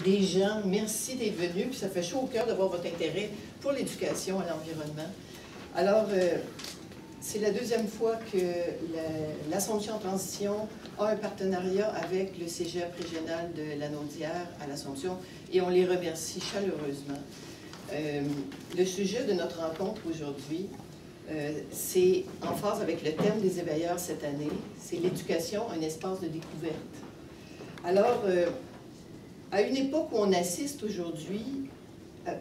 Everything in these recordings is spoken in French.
des gens. Merci d'être venus. Puis ça fait chaud au cœur de voir votre intérêt pour l'éducation et l'environnement. Alors, c'est la deuxième fois que l'Assomption en transition a un partenariat avec le Cégep régional de la Naudière à l'Assomption et on les remercie chaleureusement. Le sujet de notre rencontre aujourd'hui, c'est en phase avec le thème des éveilleurs cette année, c'est l'éducation, un espace de découverte. Alors, à une époque où on assiste aujourd'hui,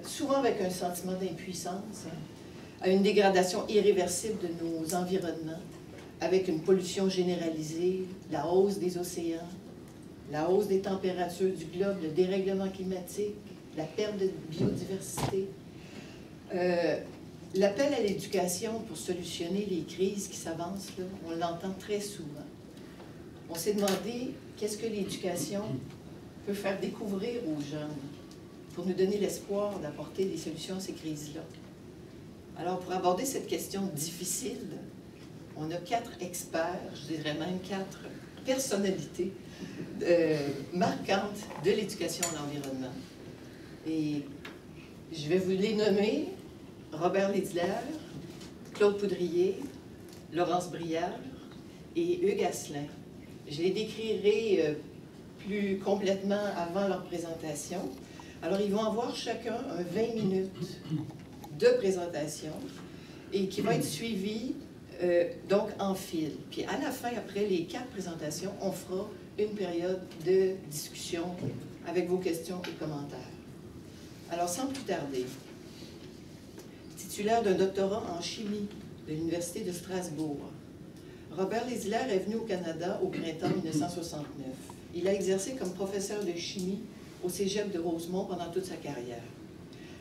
souvent avec un sentiment d'impuissance, à une dégradation irréversible de nos environnements, avec une pollution généralisée, la hausse des océans, la hausse des températures du globe, le dérèglement climatique, la perte de biodiversité. L'appel à l'éducation pour solutionner les crises qui s'avancent, on l'entend très souvent. On s'est demandé qu'est-ce que l'éducation peut faire découvrir aux jeunes pour nous donner l'espoir d'apporter des solutions à ces crises-là. Alors, pour aborder cette question difficile, on a 4 experts, je dirais même 4 personnalités marquantes de l'éducation à l'environnement. Et je vais vous les nommer: Robert Lédler, Claude Poudrier, Laurence Brière et Hugues Asselin. Je les décrirai plus complètement avant leur présentation. Alors, ils vont avoir chacun 20 minutes de présentation et qui va être suivi donc en fil. Puis à la fin, après les 4 présentations, on fera une période de discussion avec vos questions et commentaires. Alors, sans plus tarder, titulaire d'un doctorat en chimie de l'Université de Strasbourg, Robert Lédler est venu au Canada au printemps 1969. Il a exercé comme professeur de chimie au Cégep de Rosemont pendant toute sa carrière.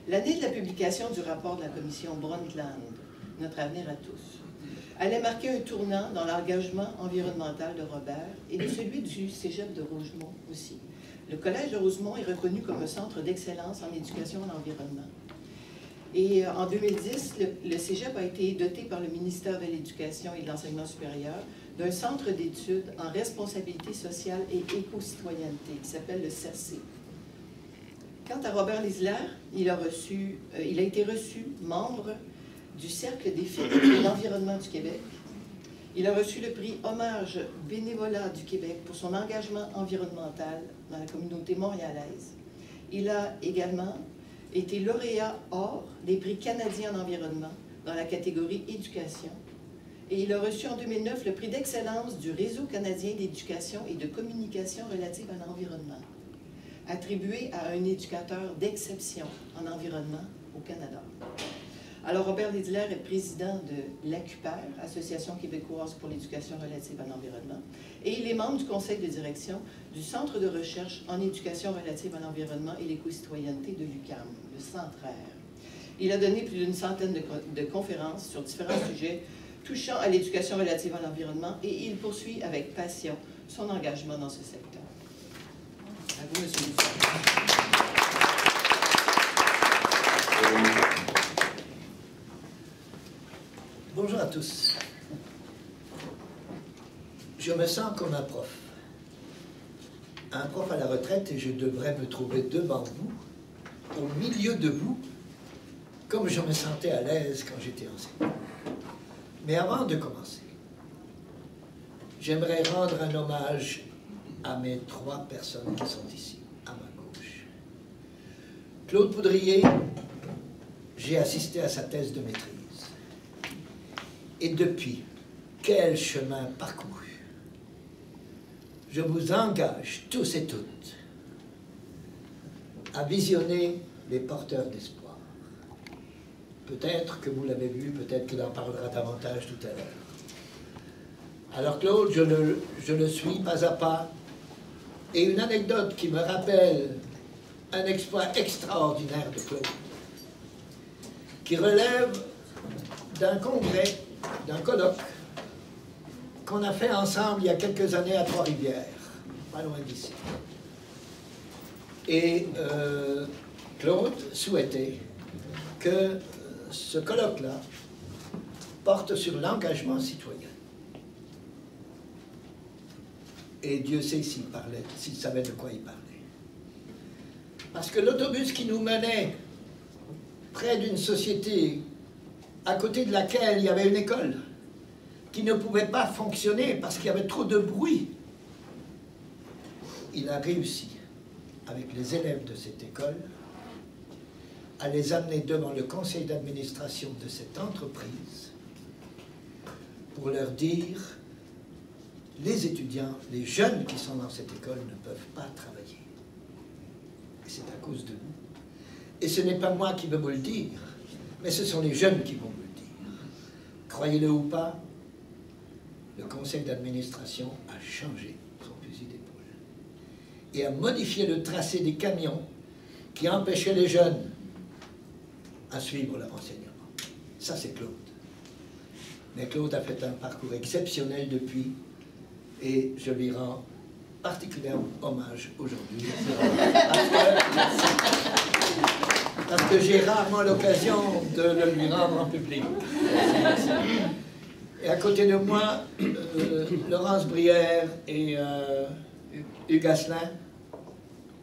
L'année de la publication du rapport de la commission Brundtland, Notre avenir à tous, allait marquer un tournant dans l'engagement environnemental de Robert et de celui du Cégep de Rosemont aussi. Le Collège de Rosemont est reconnu comme un centre d'excellence en éducation à l'environnement. Et en 2010, le Cégep a été doté par le ministère de l'Éducation et de l'Enseignement supérieur d'un centre d'études en responsabilité sociale et éco-citoyenneté qui s'appelle le CERC. Quant à Robert Lédler, il a été reçu membre du Cercle des filles de l'environnement du Québec. Il a reçu le prix Hommage Bénévolat du Québec pour son engagement environnemental dans la communauté montréalaise. Il a également été lauréat or des prix canadiens en environnement dans la catégorie éducation. Et il a reçu en 2009 le prix d'excellence du Réseau canadien d'éducation et de communication relative à l'environnement, attribué à un éducateur d'exception en environnement au Canada. Alors, Robert Lédler est président de l'ACUPER, Association québécoise pour l'éducation relative à l'environnement, et il est membre du conseil de direction du Centre de recherche en éducation relative à l'environnement et l'éco-citoyenneté de l'UQAM, le Centraire. Il a donné plus d'une centaine de conférences sur différents sujets touchant à l'éducation relative à l'environnement et il poursuit avec passion son engagement dans ce secteur. À vous, M. Lucien. Bonjour à tous. Je me sens comme un prof. Un prof à la retraite et je devrais me trouver devant vous, au milieu de vous, comme je me sentais à l'aise quand j'étais enseignant. Mais avant de commencer, j'aimerais rendre un hommage à mes 3 personnes qui sont ici, à ma gauche. Claude Poudrier, j'ai assisté à sa thèse de maîtrise. Et depuis, quel chemin parcouru! Je vous engage tous et toutes à visionner Les Porteurs d'Espoir. Peut-être que vous l'avez vu, peut-être qu'il en parlera davantage tout à l'heure. Alors Claude, je le suis pas à pas. Et une anecdote qui me rappelle un exploit extraordinaire de Claude, qui relève d'un congrès, d'un colloque qu'on a fait ensemble il y a quelques années à Trois-Rivières, pas loin d'ici. Et Claude souhaitait que ce colloque-là porte sur l'engagement citoyen. Et Dieu sait s'il parlait, s'il savait de quoi il parlait. Parce que l'autobus qui nous menait près d'une société à côté de laquelle il y avait une école, qui ne pouvait pas fonctionner parce qu'il y avait trop de bruit, il a réussi, avec les élèves de cette école, à les amener devant le conseil d'administration de cette entreprise pour leur dire: les étudiants, les jeunes qui sont dans cette école ne peuvent pas travailler. Et c'est à cause de nous. Et ce n'est pas moi qui vais vous le dire, mais ce sont les jeunes qui vont vous le dire. Croyez-le ou pas, le conseil d'administration a changé son fusil d'épaule et a modifié le tracé des camions qui empêchaient les jeunes à suivre leur enseignement. Ça, c'est Claude. Mais Claude a fait un parcours exceptionnel depuis, et je lui rends particulièrement hommage aujourd'hui. Parce que j'ai rarement l'occasion de le lui rendre en public. Et à côté de moi, Laurence Brière et Hugues Asselin,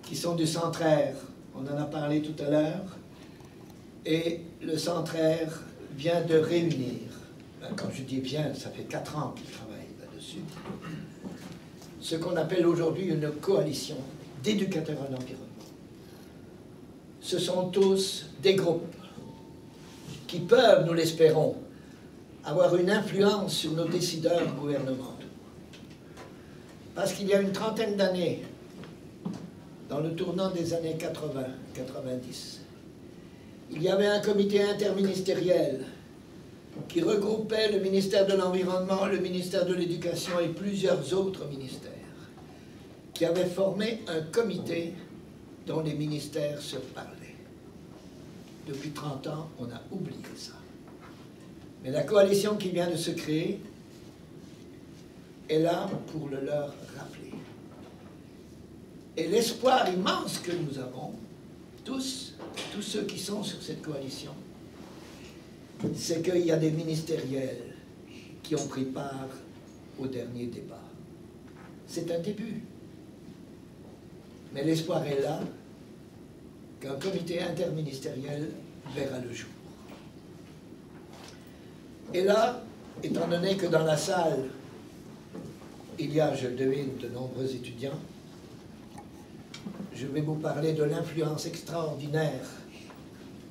qui sont du Centraire. On en a parlé tout à l'heure. Et le Centraire vient de réunir, quand je dis bien, ça fait 4 ans qu'il travaille là-dessus, ce qu'on appelle aujourd'hui une coalition d'éducateurs en environnement. Ce sont tous des groupes qui peuvent, nous l'espérons, avoir une influence sur nos décideurs gouvernementaux. Parce qu'il y a une trentaine d'années, dans le tournant des années 80-90, il y avait un comité interministériel qui regroupait le ministère de l'Environnement, le ministère de l'Éducation et plusieurs autres ministères, qui avait formé un comité dont les ministères se parlaient. Depuis 30 ans, on a oublié ça. Mais la coalition qui vient de se créer est là pour le leur rappeler. Et l'espoir immense que nous avons, tous ceux qui sont sur cette coalition, c'est qu'il y a des ministériels qui ont pris part au dernier débat. C'est un début. Mais l'espoir est là qu'un comité interministériel verra le jour. Et là, étant donné que dans la salle, il y a, je le devine, de nombreux étudiants, je vais vous parler de l'influence extraordinaire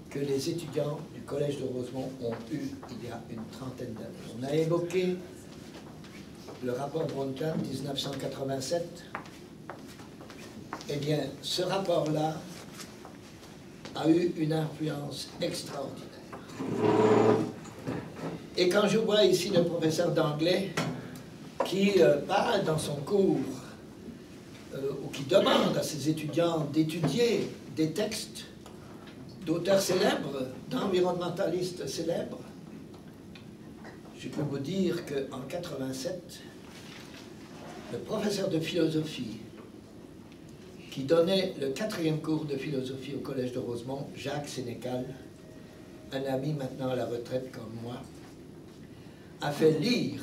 que les étudiants du Collège de Rosemont ont eue il y a une trentaine d'années. On a évoqué le rapport Brundtland 1987. Eh bien, ce rapport-là a eu une influence extraordinaire. Et quand je vois ici le professeur d'anglais qui parle dans son cours ou qui demande à ses étudiants d'étudier des textes d'auteurs célèbres, d'environnementalistes célèbres, je peux vous dire qu'en 87, le professeur de philosophie qui donnait le 4e cours de philosophie au Collège de Rosemont, Jacques Sénécal, un ami maintenant à la retraite comme moi, a fait lire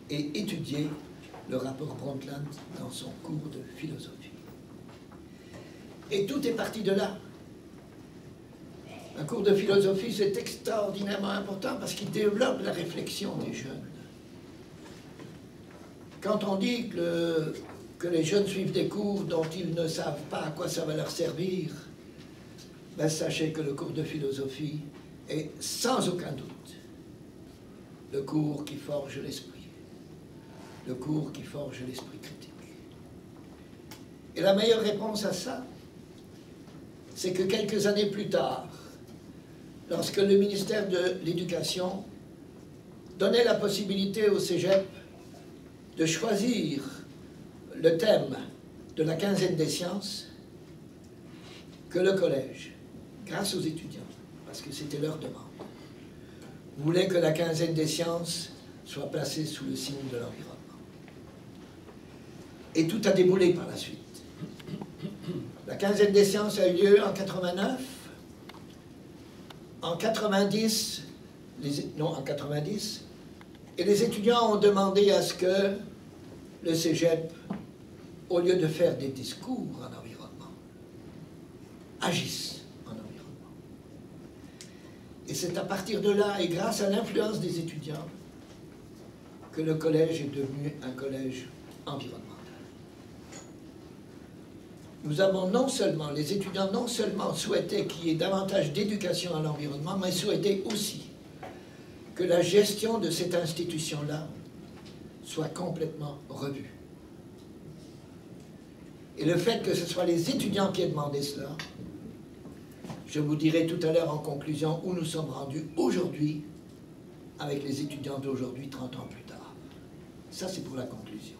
et étudier le rapport Brundtland dans son cours de philosophie. Et tout est parti de là. Un cours de philosophie, c'est extraordinairement important parce qu'il développe la réflexion des jeunes. Quand on dit que les jeunes suivent des cours dont ils ne savent pas à quoi ça va leur servir, ben sachez que le cours de philosophie est sans aucun doute le cours qui forge l'esprit. Le cours qui forge l'esprit critique. Et la meilleure réponse à ça, c'est que quelques années plus tard, lorsque le ministère de l'Éducation donnait la possibilité au cégep de choisir le thème de la quinzaine des sciences, que le collège, grâce aux étudiants, parce que c'était leur demande, voulait que la quinzaine des sciences soit placée sous le signe de l'environnement. Et tout a déboulé par la suite. La quinzaine des sciences a eu lieu en 89. En 90, et les étudiants ont demandé à ce que le cégep, au lieu de faire des discours en environnement, agissent en environnement. Et c'est à partir de là, et grâce à l'influence des étudiants, que le collège est devenu un collège environnemental. Nous avons les étudiants non seulement souhaité qu'il y ait davantage d'éducation à l'environnement, mais souhaité aussi que la gestion de cette institution-là soit complètement revue. Et le fait que ce soit les étudiants qui aient demandé cela, je vous dirai tout à l'heure en conclusion où nous sommes rendus aujourd'hui avec les étudiants d'aujourd'hui, 30 ans plus tard. Ça, c'est pour la conclusion.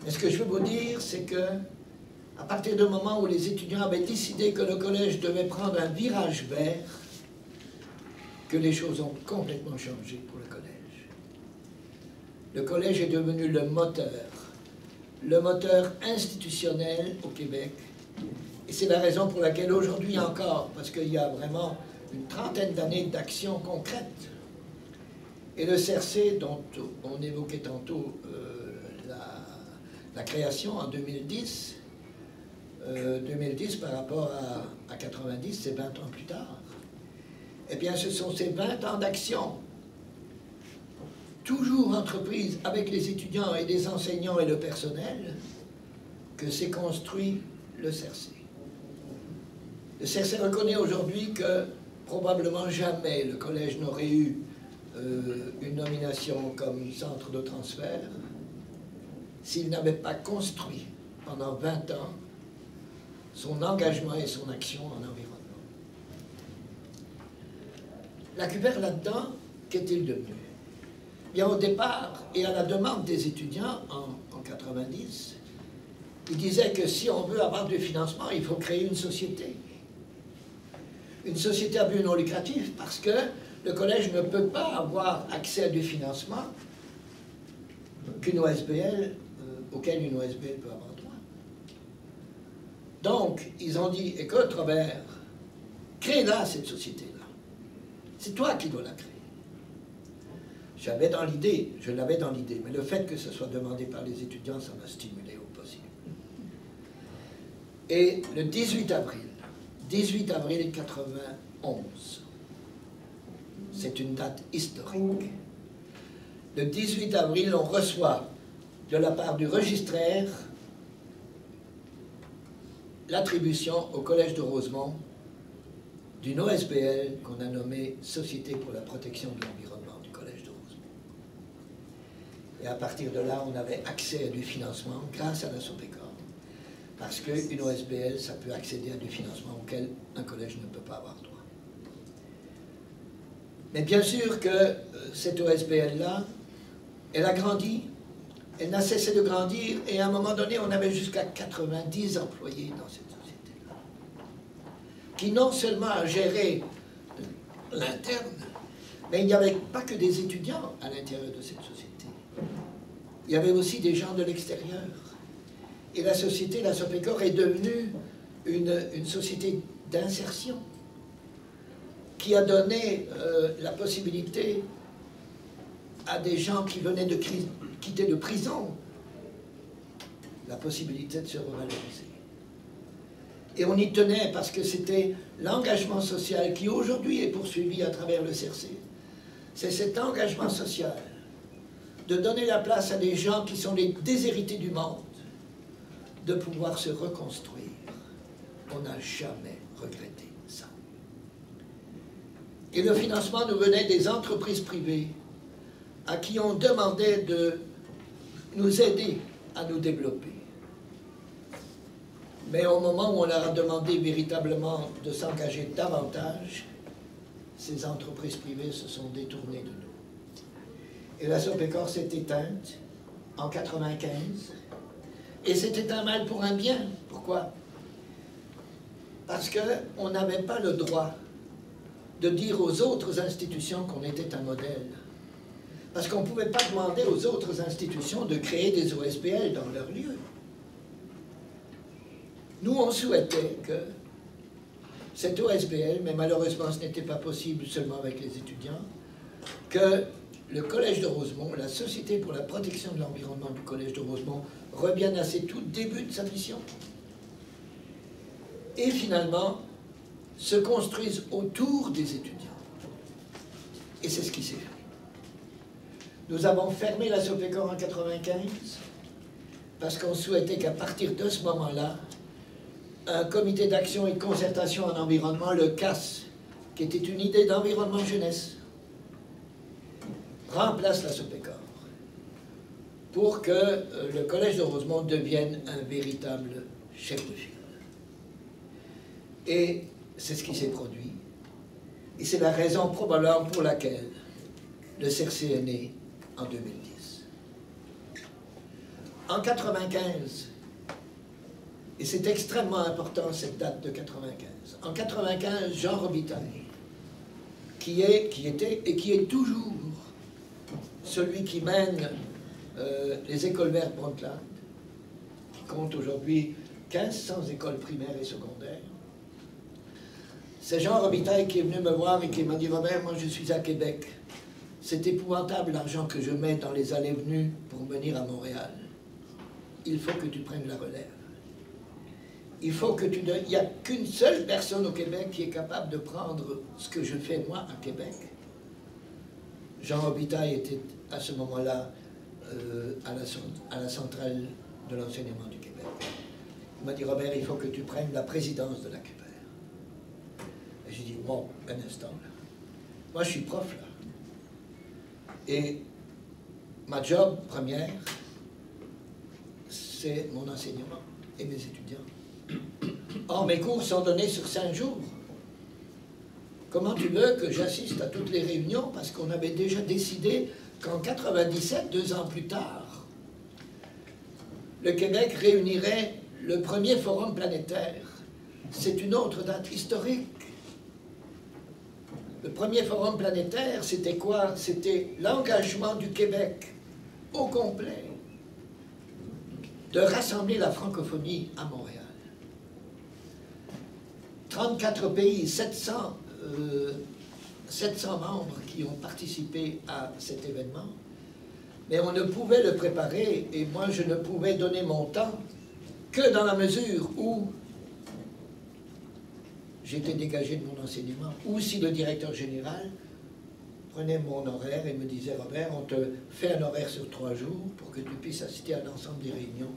Mais ce que je veux vous dire, c'est que à partir du moment où les étudiants avaient décidé que le collège devait prendre un virage vert, que les choses ont complètement changé pour le collège. Le collège est devenu le moteur institutionnel au Québec. Et c'est la raison pour laquelle aujourd'hui encore, parce qu'il y a vraiment une trentaine d'années d'action concrète, et le CRC, dont on évoquait tantôt la création en 2010, 2010 par rapport à 90, c'est 20 ans plus tard, eh bien ce sont ces 20 ans d'action, toujours entreprise avec les étudiants et les enseignants et le personnel, que s'est construit le CRC. Le CRC reconnaît aujourd'hui que probablement jamais le collège n'aurait eu une nomination comme centre de transfert s'il n'avait pas construit pendant 20 ans son engagement et son action en environnement. La CUPER là-dedans, qu'est-il devenu? Bien, au départ, et à la demande des étudiants en 90, ils disaient que si on veut avoir du financement, il faut créer une société. Une société à but non lucratif, parce que le collège ne peut pas avoir accès à du financement qu'une OSBL, auquel une OSBL peut avoir droit. Donc, ils ont dit, écoute Robert, crée-la cette société-là. C'est toi qui dois la créer. Je l'avais dans l'idée, mais le fait que ce soit demandé par les étudiants, ça m'a stimulé au possible. Et le 18 avril 1991, c'est une date historique. Le 18 avril, on reçoit de la part du registraire l'attribution au Collège de Rosemont d'une OSBL qu'on a nommée Société pour la protection de l'environnement du Collège de Rosemont. Et à partir de là, on avait accès à du financement grâce à la SOPECOR. Parce qu'une OSBL, ça peut accéder à du financement auquel un collège ne peut pas avoir droit. Mais bien sûr que cette OSBL-là, elle a grandi, elle n'a cessé de grandir, et à un moment donné, on avait jusqu'à 90 employés dans cette société-là, qui non seulement géraient l'interne, mais il n'y avait pas que des étudiants à l'intérieur de cette société. Il y avait aussi des gens de l'extérieur. Et la société, la SOPECOR, est devenue une société d'insertion qui a donné la possibilité à des gens qui venaient de quitter de prison, la possibilité de se revaloriser. Et on y tenait parce que c'était l'engagement social qui aujourd'hui est poursuivi à travers le CRC. C'est cet engagement social de donner la place à des gens qui sont les déshérités du monde, de pouvoir se reconstruire. On n'a jamais regretté ça. Et le financement nous venait des entreprises privées à qui on demandait de nous aider à nous développer. Mais au moment où on leur a demandé véritablement de s'engager davantage, ces entreprises privées se sont détournées de nous. Et la SOPECOR s'est éteinte en 1995. Et c'était un mal pour un bien. Pourquoi? Parce qu'on n'avait pas le droit de dire aux autres institutions qu'on était un modèle. Parce qu'on ne pouvait pas demander aux autres institutions de créer des OSBL dans leur lieu. Nous, on souhaitait que cette OSBL, mais malheureusement ce n'était pas possible seulement avec les étudiants, que le Collège de Rosemont, la Société pour la protection de l'environnement du Collège de Rosemont, revienne à ses tout débuts de sa mission. et finalement se construisent autour des étudiants. Et c'est ce qui s'est fait. Nous avons fermé la Sopecor en 1995 parce qu'on souhaitait qu'à partir de ce moment-là, un comité d'action et de concertation en environnement, le CAS, qui était une idée d'environnement jeunesse, remplace la Sopecor pour que le Collège de Rosemont devienne un véritable chef de file. Et c'est ce qui s'est produit. Et c'est la raison probablement pour laquelle le CRC est né en 2010. En 1995, et c'est extrêmement important cette date de 1995, en 1995, Jean Robitaille, qui était et qui est toujours celui qui mène les écoles vertes Brundtland, qui compte aujourd'hui 1500 écoles primaires et secondaires. C'est Jean Robitaille qui est venu me voir et qui m'a dit « Robert, moi je suis à Québec. C'est épouvantable l'argent que je mets dans les allées-venues pour venir à Montréal. Il faut que tu prennes la relève. Il faut que tu... Il n'y a qu'une seule personne au Québec qui est capable de prendre ce que je fais moi à Québec. » Jean Robitaille était à ce moment-là à la centrale de l'enseignement du Québec. Il m'a dit « Robert, il faut que tu prennes la présidence de la CUPER. » Et j'ai dit « Bon, un instant, là. Moi je suis prof là. Et ma job première, c'est mon enseignement et mes étudiants. Or, mes cours sont donnés sur 5 jours. Comment tu veux que j'assiste à toutes les réunions? Parce qu'on avait déjà décidé qu'en 97, 2 ans plus tard, le Québec réunirait le premier forum planétaire. C'est une autre date historique. Le premier forum planétaire, c'était quoi? C'était l'engagement du Québec au complet de rassembler la francophonie à Montréal. 34 pays, 700 membres qui ont participé à cet événement, mais on ne pouvait le préparer, et moi je ne pouvais donner mon temps que dans la mesure où j'étais dégagé de mon enseignement, ou si le directeur général prenait mon horaire et me disait « Robert, on te fait un horaire sur 3 jours pour que tu puisses assister à l'ensemble des réunions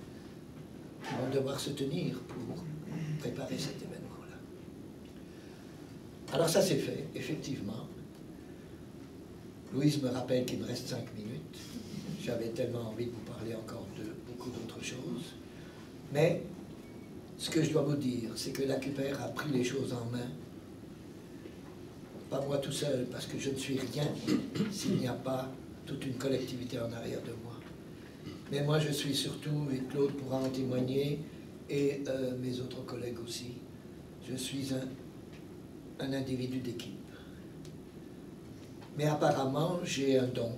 qui vont devoir se tenir pour préparer cet événement-là. » Alors ça c'est fait, effectivement. Louise me rappelle qu'il me reste 5 minutes. J'avais tellement envie de vous parler encore de beaucoup d'autres choses. Mais ce que je dois vous dire, c'est que la CUPER a pris les choses en main. Pas moi tout seul, parce que je ne suis rien s'il n'y a pas toute une collectivité en arrière de moi. Mais moi je suis surtout, et Claude pourra en témoigner, et mes autres collègues aussi, je suis un individu d'équipe. Mais apparemment, j'ai un don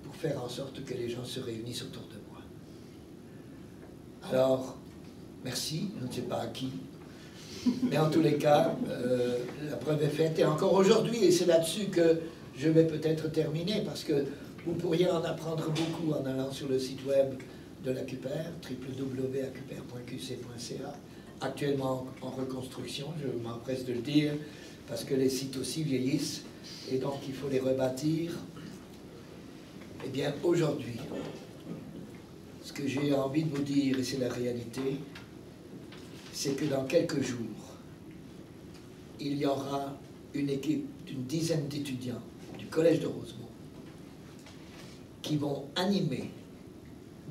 pour faire en sorte que les gens se réunissent autour de moi. Alors, merci, je ne sais pas à qui, mais en tous les cas, la preuve est faite. Et encore aujourd'hui, et c'est là-dessus que je vais peut-être terminer, parce que vous pourriez en apprendre beaucoup en allant sur le site web de la CUPER, www.acuper.qc.ca, actuellement en reconstruction, je m'empresse de le dire, parce que les sites aussi vieillissent, et donc il faut les rebâtir. Eh bien, aujourd'hui, ce que j'ai envie de vous dire, et c'est la réalité, c'est que dans quelques jours, il y aura une équipe d'une dizaine d'étudiants du Collège de Rosemont qui vont animer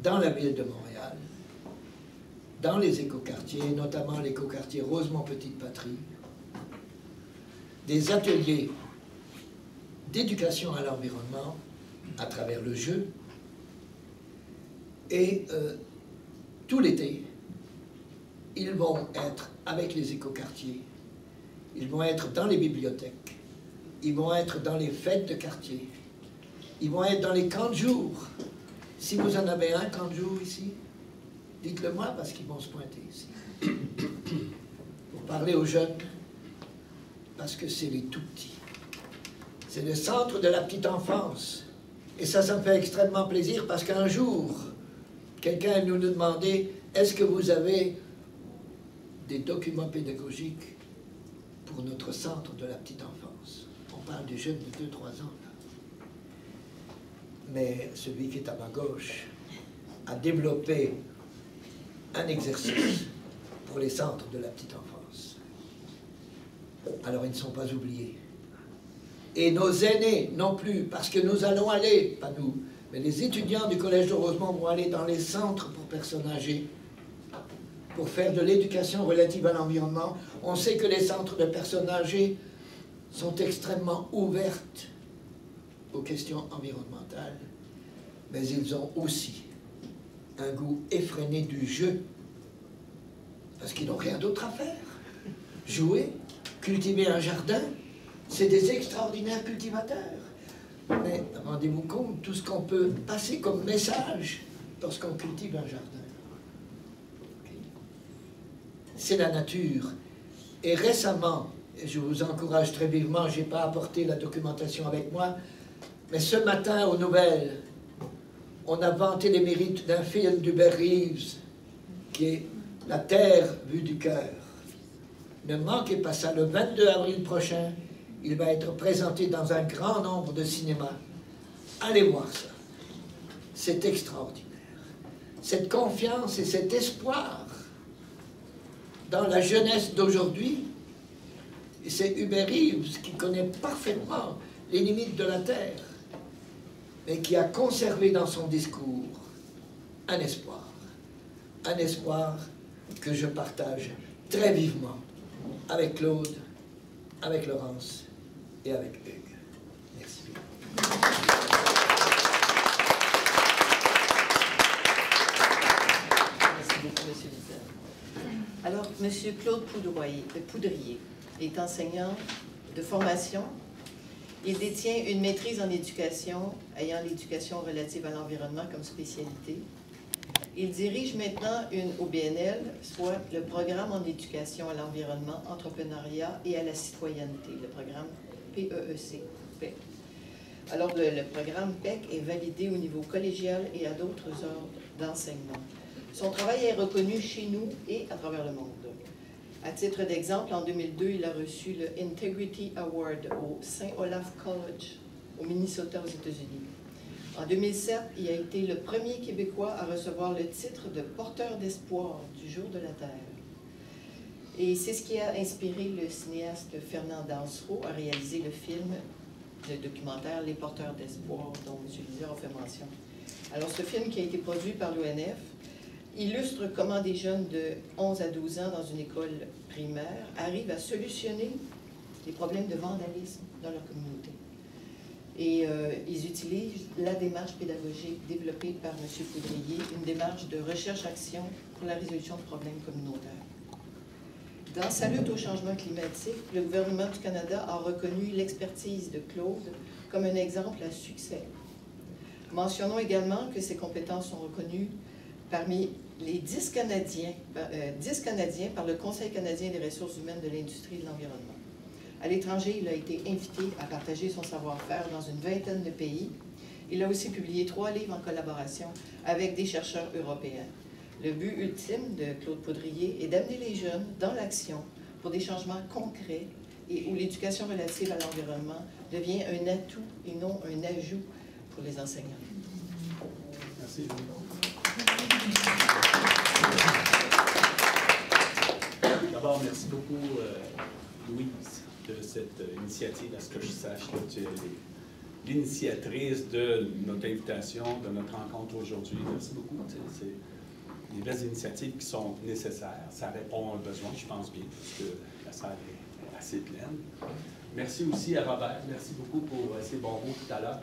dans la ville de Montréal, dans les écoquartiers, notamment l'écoquartier Rosemont-Petite-Patrie, des ateliers d'éducation à l'environnement à travers le jeu. Et tout l'été, ils vont être avec les écoquartiers, ils vont être dans les bibliothèques, ils vont être dans les fêtes de quartier, ils vont être dans les camps de jour. Si vous en avez un camp de jour ici, dites-le moi parce qu'ils vont se pointer ici. Pour parler aux jeunes, parce que c'est les tout-petits. C'est le centre de la petite enfance. Et ça me fait extrêmement plaisir parce qu'un jour, quelqu'un nous demandait « Est-ce que vous avez des documents pédagogiques pour notre centre de la petite enfance. On parle du jeune de 2-3 ans, là. Mais celui qui est à ma gauche a développé un exercice pour les centres de la petite enfance. Alors ils ne sont pas oubliés. Et nos aînés non plus, parce que nous allons aller, pas nous, mais les étudiants du Collège de Rosemont vont aller dans les centres pour personnes âgées, pour faire de l'éducation relative à l'environnement. On sait que les centres de personnes âgées sont extrêmement ouvertes aux questions environnementales, mais ils ont aussi un goût effréné du jeu, parce qu'ils n'ont rien d'autre à faire. Jouer, cultiver un jardin, c'est des extraordinaires cultivateurs. Mais rendez-vous compte, tout ce qu'on peut passer comme message lorsqu'on cultive un jardin. C'est la nature. Et récemment, et je vous encourage très vivement, je n'ai pas apporté la documentation avec moi, mais ce matin aux nouvelles, on a vanté les mérites d'un film d'Hubert Reeves, qui est La Terre vue du cœur. Ne manquez pas ça, le 22 avril prochain, il va être présenté dans un grand nombre de cinémas. Allez voir ça. C'est extraordinaire. Cette confiance et cet espoir dans la jeunesse d'aujourd'hui, et c'est Hubert Reeves qui connaît parfaitement les limites de la Terre, mais qui a conservé dans son discours un espoir que je partage très vivement avec Claude, avec Laurence et avec Hugues. Merci. Merci beaucoup, M. Lizel. Alors, M. Claude Poudrier est enseignant de formation. Il détient une maîtrise en éducation, ayant l'éducation relative à l'environnement comme spécialité. Il dirige maintenant une OBNL, soit le programme en éducation à l'environnement, entrepreneuriat et à la citoyenneté, le programme PEEC. PEC. Alors, le programme PEC est validé au niveau collégial et à d'autres ordres d'enseignement. Son travail est reconnu chez nous et à travers le monde. À titre d'exemple, en 2002, il a reçu le Integrity Award au St. Olaf College, au Minnesota, aux États-Unis. En 2007, il a été le premier Québécois à recevoir le titre de porteur d'espoir du Jour de la Terre. Et c'est ce qui a inspiré le cinéaste Fernand Dansereau à réaliser le film, le documentaire Les porteurs d'espoir, dont M. Lizer a fait mention. Alors, ce film qui a été produit par l'ONF illustre comment des jeunes de 11 à 12 ans dans une école primaire arrivent à solutionner les problèmes de vandalisme dans leur communauté. Et ils utilisent la démarche pédagogique développée par M. Poudrier, une démarche de recherche-action pour la résolution de problèmes communautaires. Dans sa lutte au changement climatique, le gouvernement du Canada a reconnu l'expertise de Claude comme un exemple à succès. Mentionnons également que ses compétences sont reconnues parmi les 10 Canadiens par le Conseil canadien des ressources humaines de l'industrie et de l'environnement. À l'étranger, il a été invité à partager son savoir-faire dans une vingtaine de pays. Il a aussi publié 3 livres en collaboration avec des chercheurs européens. Le but ultime de Claude Poudrier est d'amener les jeunes dans l'action pour des changements concrets et où l'éducation relative à l'environnement devient un atout et non un ajout pour les enseignants. Merci. D'abord, merci beaucoup, Louise, de cette initiative. À ce que je sache, là, tu es l'initiatrice de notre invitation, de notre rencontre aujourd'hui. Merci beaucoup. C'est des belles initiatives qui sont nécessaires. Ça répond à un besoin, je pense bien, parce que la salle est assez pleine. Merci aussi à Robert. Merci beaucoup pour ses bons mots tout à l'heure.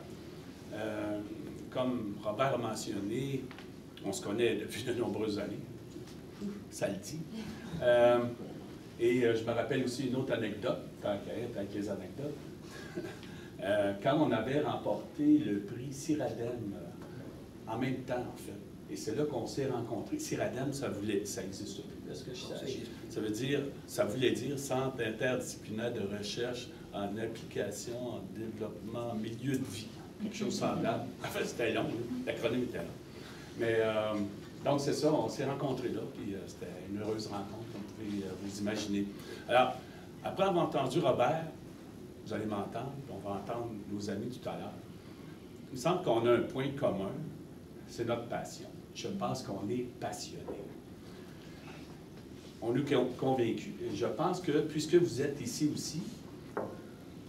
Comme Robert a mentionné, on se connaît depuis de nombreuses années. Ça le dit. Et je me rappelle aussi une autre anecdote, tant qu'à être avec les anecdotes. Quand on avait remporté le prix Ciradem en même temps, en fait. Et c'est là qu'on s'est rencontrés. Ciradem, ça existe plus, est-ce que je sache? Ça voulait dire Centre interdisciplinaire de recherche en application, en développement, en milieu de vie. Quelque chose semblable. Enfin, c'était long, l'acronyme était long. Mais donc c'est ça, on s'est rencontrés là, puis c'était une heureuse rencontre, comme vous pouvez vous imaginer. Alors, après avoir entendu Robert, vous allez m'entendre, puis on va entendre nos amis tout à l'heure. Il me semble qu'on a un point commun, c'est notre passion. Je pense qu'on est passionnés. On est convaincus. Et je pense que, puisque vous êtes ici aussi,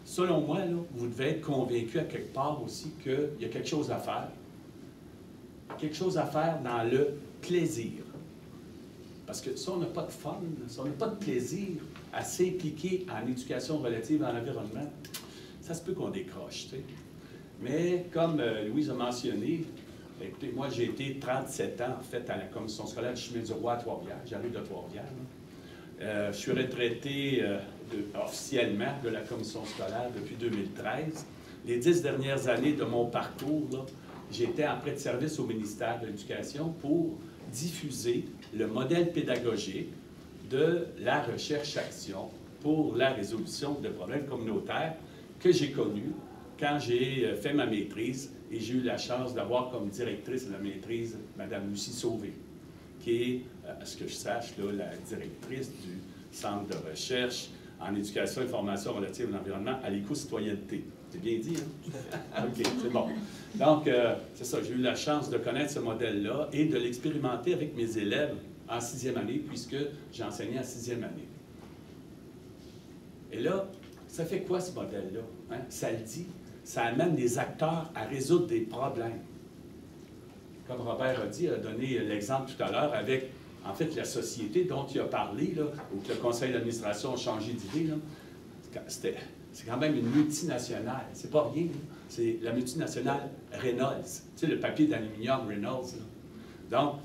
selon moi, là, vous devez être convaincus à quelque part aussi qu'il y a quelque chose à faire. Quelque chose à faire dans le plaisir. Parce que si on n'a pas de fun, si on n'a pas de plaisir à s'impliquer en éducation relative à l'environnement, ça se peut qu'on décroche, tu sais. Mais comme Louise a mentionné, écoutez, moi j'ai été 37 ans en fait à la commission scolaire du chemin du roi à Trois-Rivières. J'arrive de Trois-Rivières. Je suis retraité officiellement de la commission scolaire depuis 2013. Les 10 dernières années de mon parcours, j'étais en prêt de service au ministère de l'Éducation pour diffuser le modèle pédagogique de la recherche-action pour la résolution de problèmes communautaires que j'ai connu quand j'ai fait ma maîtrise et j'ai eu la chance d'avoir comme directrice de la maîtrise Mme Lucie Sauvé, qui est, à ce que je sache, là, la directrice du Centre de recherche en éducation et formation relative à l'environnement à l'éco-citoyenneté. C'est bien dit, hein? OK, c'est bon. Donc, c'est ça, j'ai eu la chance de connaître ce modèle-là et de l'expérimenter avec mes élèves en 6e année, puisque j'enseignais en 6e année. Et là, ça fait quoi ce modèle-là? Hein? Ça le dit, ça amène les acteurs à résoudre des problèmes. Comme Robert a dit, a donné l'exemple tout à l'heure avec, en fait, la société dont il a parlé, là, où le conseil d'administration a changé d'idée. C'est quand même une multinationale, c'est pas rien. C'est la multinationale Reynolds, tu sais, le papier d'aluminium Reynolds. Là. Donc,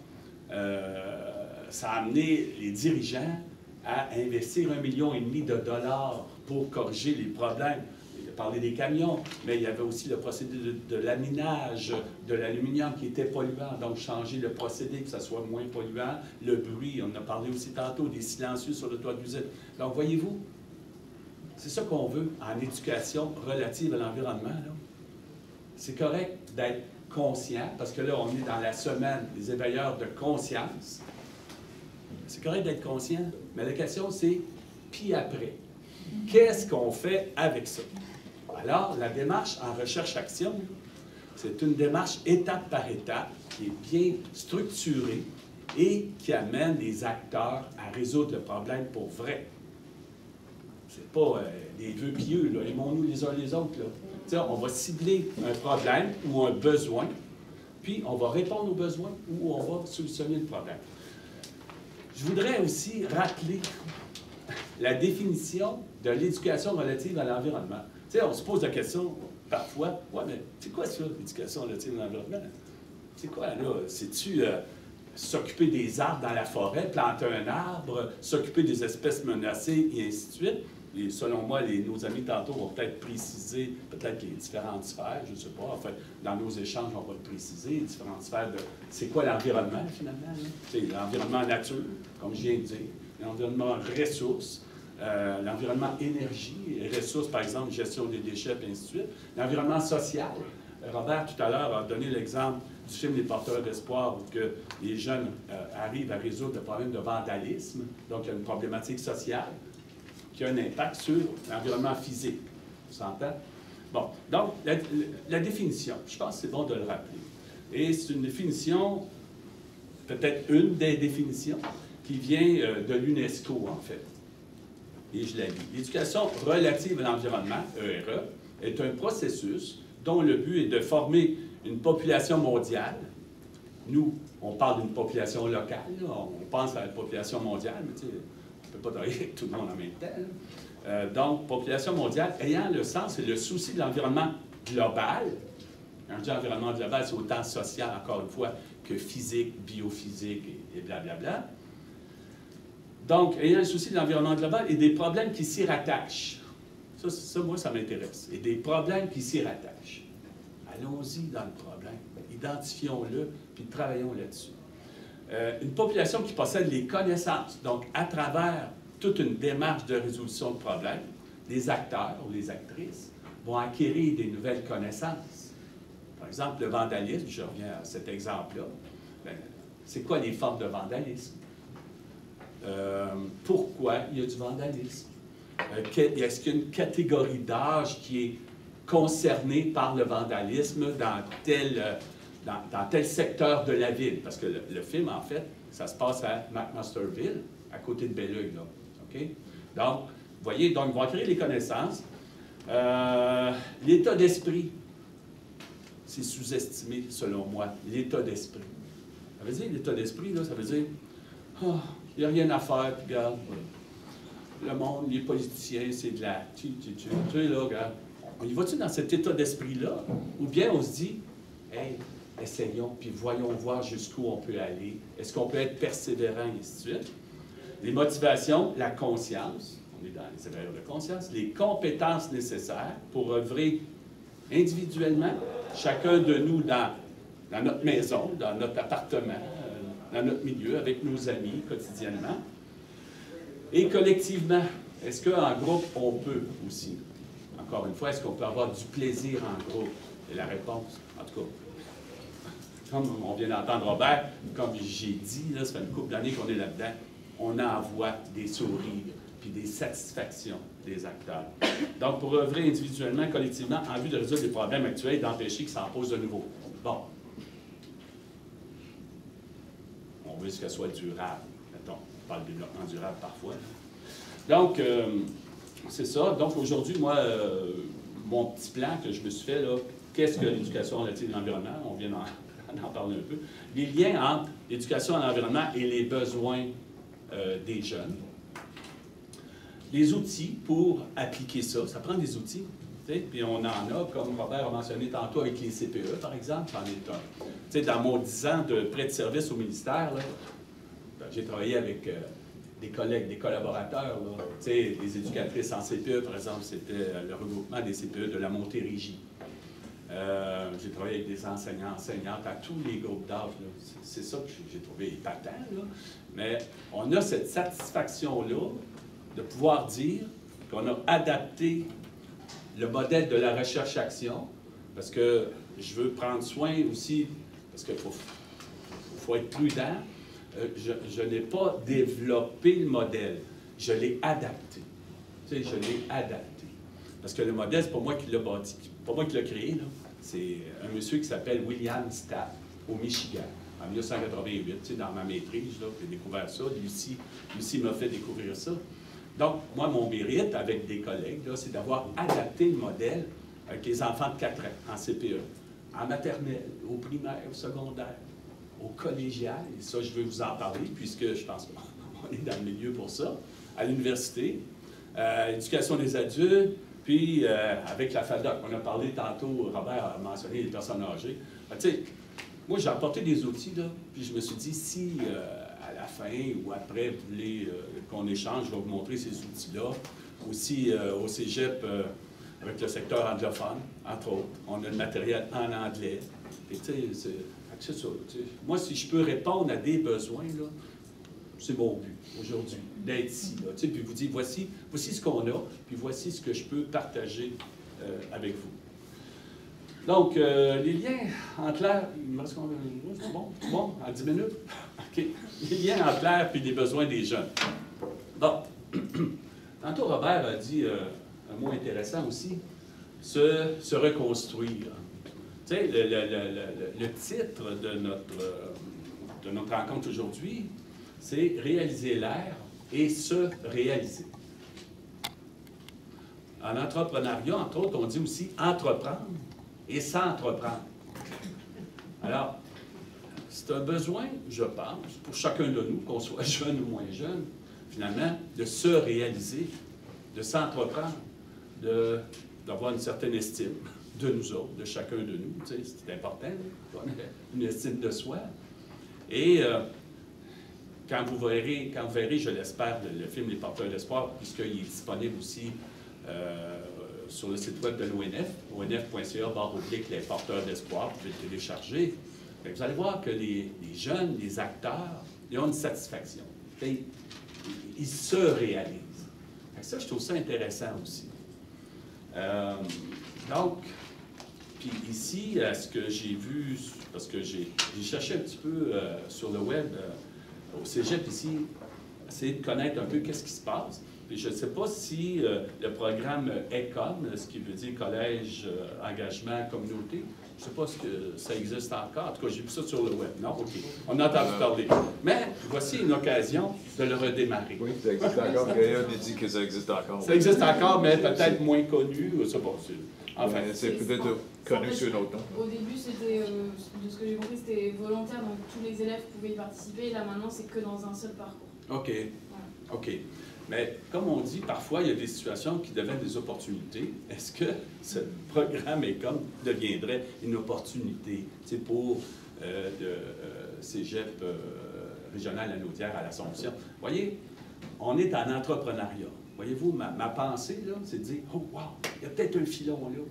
ça a amené les dirigeants à investir 1,5 million de dollars pour corriger les problèmes. Il a parlé des camions, mais il y avait aussi le procédé de laminage de l'aluminium qui était polluant, donc changer le procédé, que ça soit moins polluant. Le bruit, on en a parlé aussi tantôt, des silencieux sur le toit d'usine. Donc, voyez-vous, c'est ça qu'on veut en éducation relative à l'environnement. C'est correct d'être conscient, parce que là, on est dans la semaine des éveilleurs de conscience. C'est correct d'être conscient, mais la question, c'est puis après. Qu'est-ce qu'on fait avec ça? Alors, la démarche en recherche-action, c'est une démarche étape par étape qui est bien structurée et qui amène les acteurs à résoudre le problème pour vrai. C'est pas des vœux pieux, là, aimons-nous les uns les autres. Là. On va cibler un problème ou un besoin, puis on va répondre aux besoins ou on va solutionner le problème. Je voudrais aussi rappeler la définition de l'éducation relative à l'environnement. Tu sais, on se pose la question parfois, ouais, mais c'est quoi ça, l'éducation relative à l'environnement? C'est quoi, là? C'est-tu s'occuper des arbres dans la forêt, planter un arbre, s'occuper des espèces menacées, et ainsi de suite? Et selon moi, nos amis tantôt vont peut-être préciser peut-être les différentes sphères, je ne sais pas. Enfin, dans nos échanges, on va le préciser, les différentes sphères de c'est quoi l'environnement, finalement? C'est l'environnement nature, comme je viens de dire, l'environnement ressources, l'environnement énergie, ressources, par exemple, gestion des déchets, et ainsi de suite. L'environnement social. Robert, tout à l'heure, a donné l'exemple du film Les porteurs d'espoir, où que les jeunes arrivent à résoudre le problème de vandalisme. Donc, il y a une problématique sociale qui a un impact sur l'environnement physique. On s'entend? Bon, donc, la définition, je pense que c'est bon de le rappeler. Et c'est une définition, peut-être une des définitions, qui vient de l'UNESCO, en fait. Et je la lis. L'éducation relative à l'environnement, ERE, est un processus dont le but est de former une population mondiale. Nous, on parle d'une population locale, là. On pense à la population mondiale, mais tu sais, on ne peut pas travailler avec tout le monde en même temps. Donc, population mondiale ayant le sens et le souci de l'environnement global. Quand je dis environnement global, c'est autant social, encore une fois, que physique, biophysique et blablabla. Donc, ayant le souci de l'environnement global et des problèmes qui s'y rattachent. Ça, moi, ça m'intéresse. Et des problèmes qui s'y rattachent. Allons-y dans le problème. Identifions-le, puis travaillons là-dessus. Une population qui possède les connaissances, donc à travers toute une démarche de résolution de problèmes, les acteurs ou les actrices vont acquérir des nouvelles connaissances. Par exemple, le vandalisme, je reviens à cet exemple-là. ben, c'est quoi les formes de vandalisme? Pourquoi il y a du vandalisme? Est-ce qu'il y a une catégorie d'âge qui est concernée par le vandalisme dans tel secteur de la ville? Parce que le film, en fait, ça se passe à McMasterville, à côté de Belleuil, là. OK? Donc, vous voyez, donc, on va créer les connaissances. L'état d'esprit, c'est sous-estimé, selon moi, l'état d'esprit. Ça veut dire, l'état d'esprit, là, ça veut dire, oh, il n'y a rien à faire, puis regarde, le monde, les politiciens, c'est de la... Tu sais, là, regarde, on y va-tu dans cet état d'esprit-là? Ou bien on se dit, hey, essayons, puis voyons voir jusqu'où on peut aller. Est-ce qu'on peut être persévérant, et ainsi de suite? Les motivations, la conscience, on est dans les éveilleurs de conscience, les compétences nécessaires pour œuvrer individuellement, chacun de nous dans notre maison, dans notre appartement, dans notre milieu, avec nos amis, quotidiennement. Et collectivement, est-ce qu'en groupe, on peut aussi? Encore une fois, est-ce qu'on peut avoir du plaisir en groupe? Et la réponse, en tout cas, comme on vient d'entendre Robert, comme j'ai dit, là, ça fait une couple d'années qu'on est là-dedans, on envoie des sourires puis des satisfactions des acteurs. Donc, pour œuvrer individuellement, collectivement, en vue de résoudre les problèmes actuels et d'empêcher qu'ils s'en posent de nouveau. Bon. On veut que ce soit durable. Mettons, on parle de développement durable parfois. Donc, c'est ça. Donc, aujourd'hui, moi, mon petit plan que je me suis fait, là, qu'est-ce que l'éducation relative à l'environnement? On vient d'en parler un peu. Les liens entre l'éducation à l'environnement et les besoins des jeunes. Les outils pour appliquer ça. Ça prend des outils. Puis on en a, comme Robert a mentionné tantôt, avec les CPE, par exemple, c'en est un. Dans mon 10 ans de prêt de service au ministère, j'ai travaillé avec des collègues, des collaborateurs, des éducatrices en CPE, par exemple, c'était le regroupement des CPE de la Montérégie. J'ai travaillé avec des enseignants, enseignantes à tous les groupes d'âge. C'est ça que j'ai trouvé épatant. Là. Mais on a cette satisfaction-là de pouvoir dire qu'on a adapté le modèle de la recherche-action, parce que je veux prendre soin aussi, parce qu'il faut être prudent, je n'ai pas développé le modèle, je l'ai adapté. Tu sais, je l'ai adapté. Parce que le modèle, c'est pas moi qui l'ai bâti, pas moi qui l'ai créé, c'est un monsieur qui s'appelle William Stapp, au Michigan, en 1988, tu sais, dans ma maîtrise, j'ai découvert ça, Lucie m'a fait découvrir ça. Donc, moi, mon mérite avec des collègues, c'est d'avoir adapté le modèle avec les enfants de 4 ans, en CPE, en maternelle, au primaire, au secondaire, au collégial, et ça, je veux vous en parler, puisque je pense qu'on est dans le milieu pour ça, à l'université, éducation des adultes, puis avec la FADOC. On a parlé tantôt, Robert a mentionné les personnes âgées. Tu sais, moi, j'ai apporté des outils, là, puis je me suis dit, si à la fin ou après, vous voulez qu'on échange, je vais vous montrer ces outils-là. Aussi, au cégep, avec le secteur anglophone, entre autres, on a le matériel en anglais. Et tu sais, c'est ça. Moi, si je peux répondre à des besoins, là, c'est mon but aujourd'hui, d'être ici. Là, puis vous dire, voici ce qu'on a, puis voici ce que je peux partager avec vous. Donc, les liens entre l'air... Il me reste combien de minutes? C'est bon? En 10 minutes? OK. Les liens entre l'air et les besoins des jeunes. Bon. Tantôt, Robert a dit un mot intéressant aussi, se reconstruire. Tu sais, le titre de notre rencontre aujourd'hui, c'est « Réaliser l'air et se réaliser ». En entrepreneuriat, entre autres, on dit aussi « entreprendre » et s'entreprendre. Alors, c'est un besoin, je pense, pour chacun de nous, qu'on soit jeune ou moins jeune, finalement, de se réaliser, de s'entreprendre, d'avoir une certaine estime de nous autres, de chacun de nous. Tu sais, c'est important, une estime de soi. Et quand vous verrez, je l'espère, le film Les Porteurs d'espoir, puisqu'il est disponible aussi sur le site web de l'ONF, onf.ca/, les porteurs d'espoir, vous pouvez le télécharger. Vous allez voir que les jeunes, les acteurs, ils ont une satisfaction. Ils se réalisent. Ça, je trouve ça intéressant aussi. Donc, Puis ici, ce que j'ai vu, parce que j'ai cherché un petit peu sur le web, au cégep ici, essayer de connaître un peu qu'est-ce qui se passe. Puis je ne sais pas si le programme ECOM, ce qui veut dire Collège, Engagement, Communauté, je ne sais pas si ça existe encore. En tout cas, j'ai vu ça sur le web. Non? OK. On a entendu parler. Mais voici une occasion de le redémarrer. Oui, ça existe encore. Quelqu'un a dit que ça existe encore. Ça existe encore, mais peut-être moins connu. C'est pas sûr. Enfin, c'est peut-être connu sur un autre nom. Au début, c'était, de ce que j'ai compris, c'était volontaire, donc tous les élèves pouvaient y participer. Là, maintenant, c'est que dans un seul parcours. OK. Voilà. OK. Mais comme on dit, parfois, il y a des situations qui deviennent des opportunités. Est-ce que ce programme ECOM deviendrait une opportunité pour le cégep régional à Naudière à l'Assomption? Vous voyez, on est en entrepreneuriat. Voyez-vous, ma pensée, là, c'est de dire, oh, wow, il y a peut-être un filon là.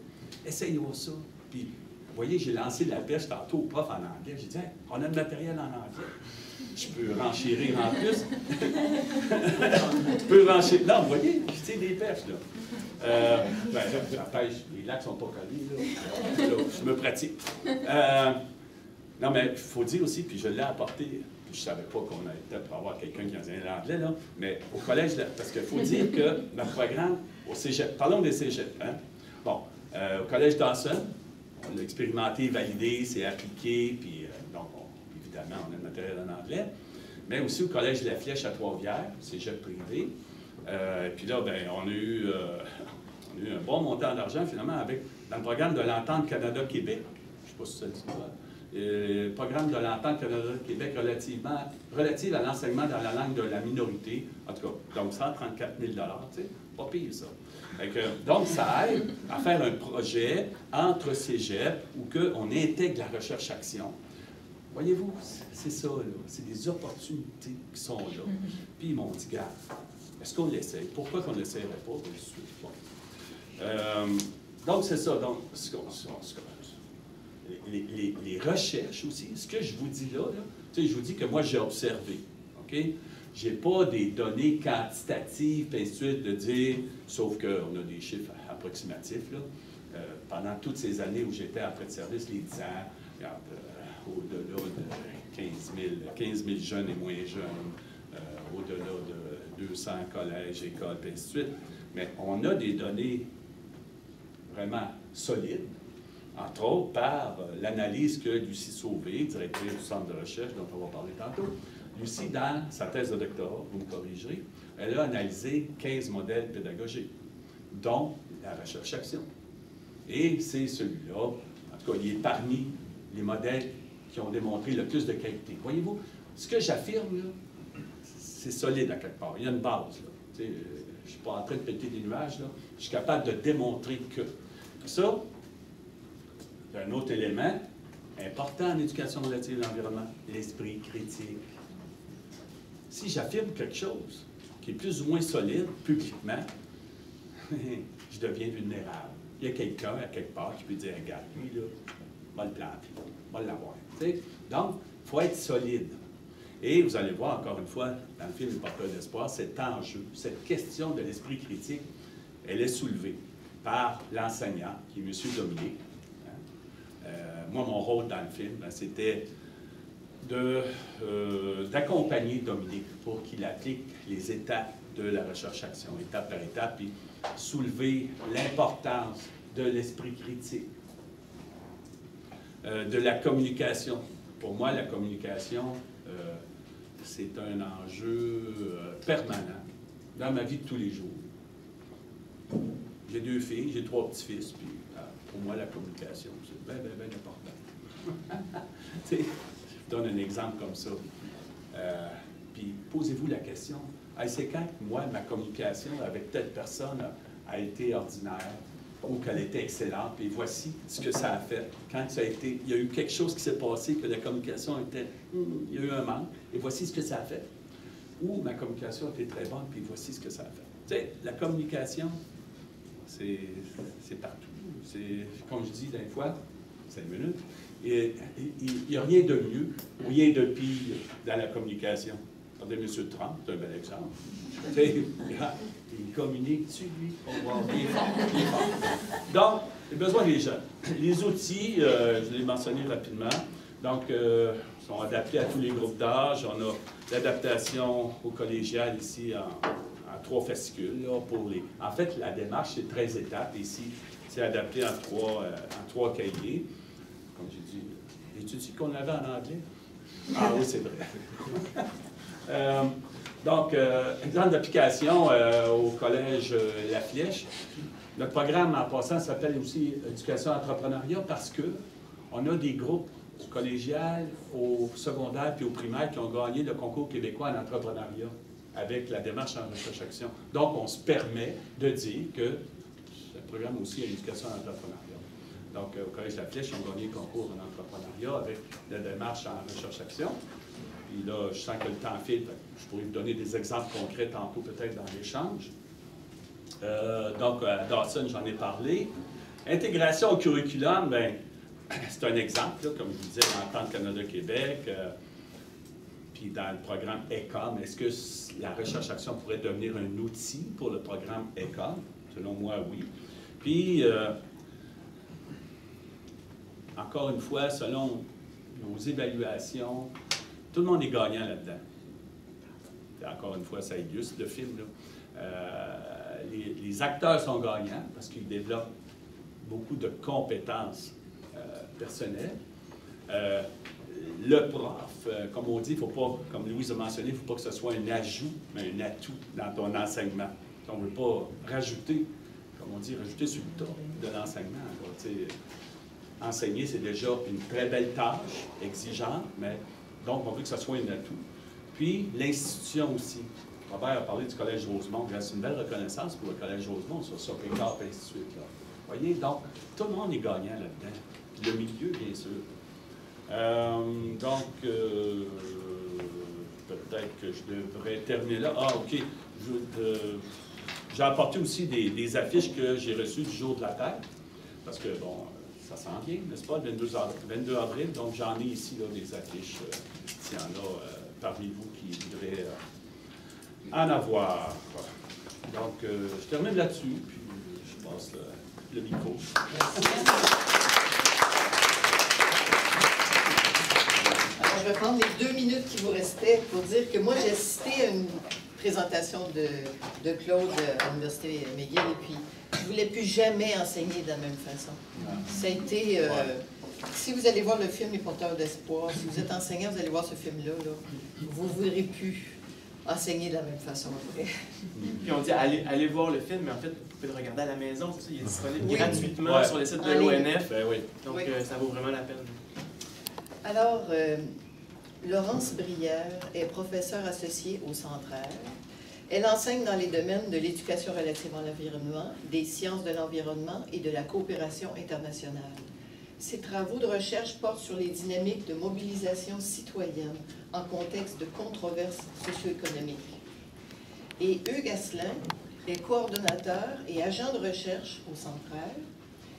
Essayons ça. Puis, vous voyez, j'ai lancé la pêche tantôt au prof en anglais. J'ai dit, hey, on a le matériel en anglais. Je peux renchérir en plus. Je peux renchérir. Non, vous voyez, je tire des perches, là. La pêche, les lacs ne sont pas collés, là. Là, je me pratique. Non, mais il faut dire aussi, puis je l'ai apporté, puis je ne savais pas qu'on allait peut-être pour avoir quelqu'un qui enseignait l'anglais, là, mais au collège, parce qu'il faut dire que notre programme, au cégep, parlons des cégeps, hein? Bon, au collège Dawson, on l'a expérimenté, validé, c'est appliqué, puis donc, évidemment, on a le matériel en anglais, mais aussi au Collège de la Flèche à Trois-Rivières, cégep privé. Puis là, ben, on a eu un bon montant d'argent, finalement, dans le programme de l'Entente Canada-Québec. Je ne sais pas si ça dit quoi. Le programme de l'Entente Canada-Québec relative à l'enseignement dans la langue de la minorité. En tout cas, donc 134 000 $, tu sais, pas pire, ça. Donc, ça aide à faire un projet entre cégep où on intègre la recherche-action. Voyez-vous, c'est ça, là. C'est des opportunités qui sont là. Puis ils m'ont dit, gars, est-ce qu'on l'essaye? Pourquoi qu'on ne l'essayerait pas? Bon. Donc, c'est ça. Donc, les recherches aussi, ce que je vous dis là, tu sais, je vous dis que moi, j'ai observé, OK? Je n'ai pas des données quantitatives, et ainsi de suite, de dire, sauf qu'on a des chiffres approximatifs, là. Pendant toutes ces années où j'étais après de service, les 10 ans, regarde, au-delà de 15 000 jeunes et moins jeunes, au-delà de 200 collèges, écoles, et ainsi de suite. Mais on a des données vraiment solides, entre autres par l'analyse que Lucie Sauvé, directrice du Centre de recherche dont on va parler tantôt, Lucie, dans sa thèse de doctorat, vous me corrigerez, elle a analysé 15 modèles pédagogiques, dont la recherche-action. Et c'est celui-là, en tout cas, il est parmi les modèles qui ont démontré le plus de qualité. Voyez-vous, ce que j'affirme, là, c'est solide à quelque part. Il y a une base, là. Je ne suis pas en train de péter des nuages, là. Je suis capable de démontrer que. Ça, c'est un autre élément important en éducation relative à l'environnement, l'esprit critique. Si j'affirme quelque chose qui est plus ou moins solide publiquement, je deviens vulnérable. Il y a quelqu'un, à quelque part, qui peut dire, regarde, lui, là, va le planter, va l'avoir. Donc, il faut être solide. Et vous allez voir, encore une fois, dans le film Le porteur d'espoir, cet enjeu, cette question de l'esprit critique, elle est soulevée par l'enseignant, qui est M. Dominique. Moi, mon rôle dans le film, c'était d'accompagner Dominique pour qu'il applique les étapes de la recherche-action, étape par étape, puis soulever l'importance de l'esprit critique, de la communication. Pour moi, la communication, c'est un enjeu permanent dans ma vie de tous les jours. J'ai 2 filles, j'ai 3 petits-fils, puis pour moi, la communication, c'est bien, bien, bien important. Je vous donne un exemple comme ça. Puis posez-vous la question, c'est quand moi, ma communication avec telle personne a été ordinaire ou qu'elle était excellente, et voici ce que ça a fait. Quand ça a été, il y a eu quelque chose qui s'est passé, que la communication était, il y a eu un manque, et voici ce que ça a fait. Ou ma communication était très bonne, puis voici ce que ça a fait. Tu sais, la communication, c'est partout. C'est, comme je dis des fois, 5 minutes, et il n'y a rien de mieux, rien de pire dans la communication. Regardez M. Trump, c'est un bel exemple. Tu sais, il communique dessus, lui. Il est fort, il est fort. Donc, les besoins des jeunes. Les outils, je l'ai mentionné rapidement, donc sont adaptés à tous les groupes d'âge. On a l'adaptation au collégial ici en 3 fascicules. Là, en fait, la démarche, c'est 13 étapes. Ici, c'est adapté en 3 cahiers. Comme j'ai dit, l'étude qu'on avait en anglais? Ah oui, c'est vrai. Donc, exemple d'application au collège La Flèche. Notre programme, en passant, s'appelle aussi Éducation entrepreneuriat parce qu'on a des groupes au collégial, au secondaire puis au primaire qui ont gagné le concours québécois en entrepreneuriat avec la démarche en recherche-action. Donc, on se permet de dire que c'est un programme aussi à l'éducation entrepreneuriat. Donc, au Collège La Flèche, ils ont gagné le concours en entrepreneuriat avec la démarche en recherche-action. Puis là, je sens que le temps file, je pourrais vous donner des exemples concrets tantôt, peut-être dans l'échange. Donc, à Dawson, j'en ai parlé. Intégration au curriculum, bien, c'est un exemple, là, comme je vous disais, dans l'Entente Canada-Québec, puis dans le programme ECOM. Est-ce que la recherche-action pourrait devenir un outil pour le programme ECOM? Selon moi, oui. Puis, encore une fois, selon nos évaluations, tout le monde est gagnant là-dedans. Encore une fois, ça illustre le film, là. Les acteurs sont gagnants parce qu'ils développent beaucoup de compétences personnelles. Le prof, comme on dit, il ne faut pas, comme Louise a mentionné, il ne faut pas que ce soit un ajout, mais un atout dans ton enseignement. On ne veut pas rajouter, comme on dit, rajouter sur le tas de l'enseignement. Enseigner, c'est déjà une très belle tâche, exigeante, mais donc on veut que ce soit un atout. Puis l'institution aussi. Robert a parlé du Collège Rosemont. C'est une belle reconnaissance pour le Collège Rosemont sur ça, Pécard et ainsi de suite. Vous voyez, donc, tout le monde est gagnant là-dedans. Le milieu, bien sûr. Peut-être que je devrais terminer là. Ah, OK. J'ai apporté aussi des affiches que j'ai reçues du Jour de la Terre. Parce que, bon, ça s'en vient, n'est-ce pas, le 22 avril. Donc, j'en ai ici là, des affiches, s'il y en a parmi vous qui voudraient en avoir. Donc, je termine là-dessus, puis je passe le micro. Merci. Alors, je vais prendre les 2 minutes qui vous restaient pour dire que moi, j'ai assisté à une présentation de Claude à l'Université McGill, et puis je ne voulais plus jamais enseigner de la même façon. Ça a été... si vous allez voir le film Les Porteurs d'espoir, si vous êtes enseignant, vous allez voir ce film-là, là, vous ne verrez plus enseigner de la même façon. Puis on dit allez voir le film, mais en fait, vous pouvez le regarder à la maison. Ça, il est disponible gratuitement sur les sites de l'ONF. Donc, ça vaut vraiment la peine. Alors, Laurence Brière est professeure associée au Centraire. Elle enseigne dans les domaines de l'éducation relative à l'environnement, des sciences de l'environnement et de la coopération internationale. Ses travaux de recherche portent sur les dynamiques de mobilisation citoyenne en contexte de controverses socio-économiques. Et Hugues Asselin est coordonnateur et agent de recherche au Centraire.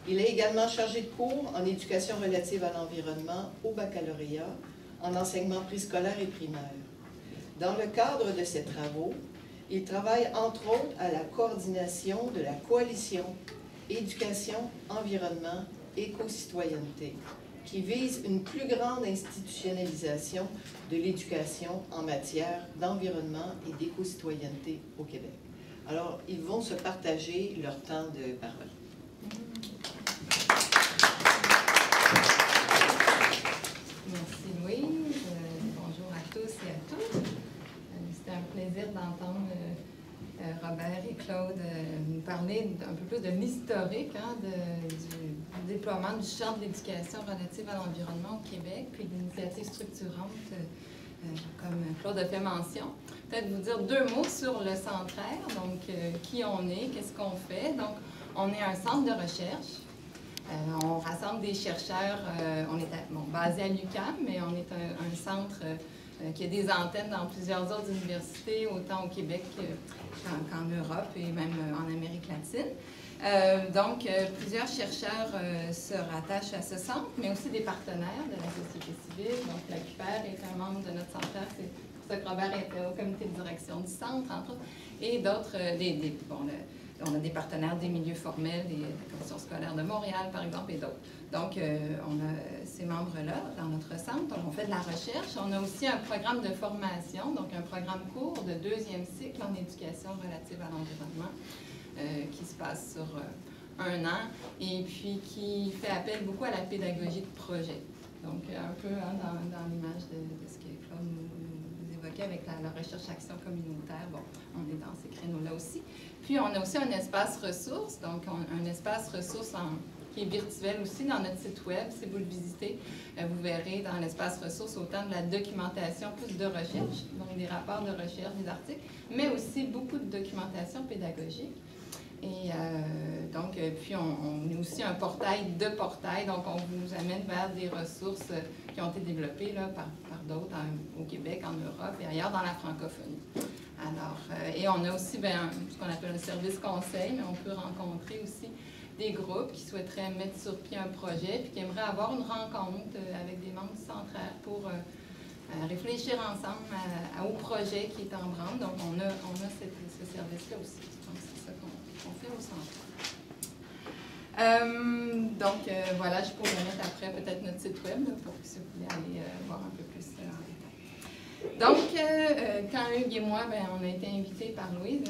Il est également chargé de cours en éducation relative à l'environnement au baccalauréat, en enseignement préscolaire et primaire. Dans le cadre de ses travaux, il travaille entre autres à la coordination de la coalition Éducation, Environnement, Éco-citoyenneté, qui vise une plus grande institutionnalisation de l'éducation en matière d'environnement et d'éco-citoyenneté au Québec. Alors, ils vont se partager leur temps de parole. Merci Louise. Bonjour à tous et à toutes. C'était un plaisir d'entendre Robert et Claude nous parler un peu plus de l'historique du déploiement du champ de l'éducation relative à l'environnement au Québec, puis d'initiatives structurantes comme Claude a fait mention. Peut-être vous dire 2 mots sur le Centraire, donc qui on est, qu'est-ce qu'on fait. Donc, on est un centre de recherche. On rassemble des chercheurs, on est basé à l'UQAM, mais on est un centre qui a des antennes dans plusieurs autres universités, autant au Québec qu'en Europe et même en Amérique latine. Donc, plusieurs chercheurs se rattachent à ce centre, mais aussi des partenaires de la société civile. Donc, la CUPER est un membre de notre centre, c'est pour ça que Robert est au comité de direction du centre, entre autres, et d'autres, On a des partenaires des milieux formels, la Commission scolaire de Montréal, par exemple, et d'autres. Donc, on a ces membres-là dans notre centre. Donc, on fait de la recherche. On a aussi un programme de formation, donc un programme court de 2e cycle en éducation relative à l'environnement qui se passe sur 1 an et puis qui fait appel beaucoup à la pédagogie de projet. Donc, un peu dans l'image de ce que Claude nous évoquait avec la recherche-action communautaire. Bon, on est dans ces créneaux-là aussi. Puis, on a aussi un espace ressources, donc un espace ressources qui est virtuel aussi dans notre site web. Si vous le visitez, vous verrez dans l'espace ressources autant de la documentation, plus de recherche, donc des rapports de recherche, des articles, mais aussi beaucoup de documentation pédagogique. Et donc, puis on est aussi un portail de portail, donc on vous amène vers des ressources qui ont été développées là, par d'autres au Québec, en Europe et ailleurs dans la francophonie. Alors, et on a aussi ce qu'on appelle un service conseil, mais on peut rencontrer aussi des groupes qui souhaiteraient mettre sur pied un projet puis qui aimeraient avoir une rencontre avec des membres centraires pour réfléchir ensemble au projet qui est en branle. Donc, on a ce service-là aussi. Donc, c'est ça qu'on fait au centre. Donc, voilà, je pourrais mettre après peut-être notre site web là, pour que si vous voulez aller voir un peu plus en détail. Donc, quand Hugues et moi, on a été invités par Louise,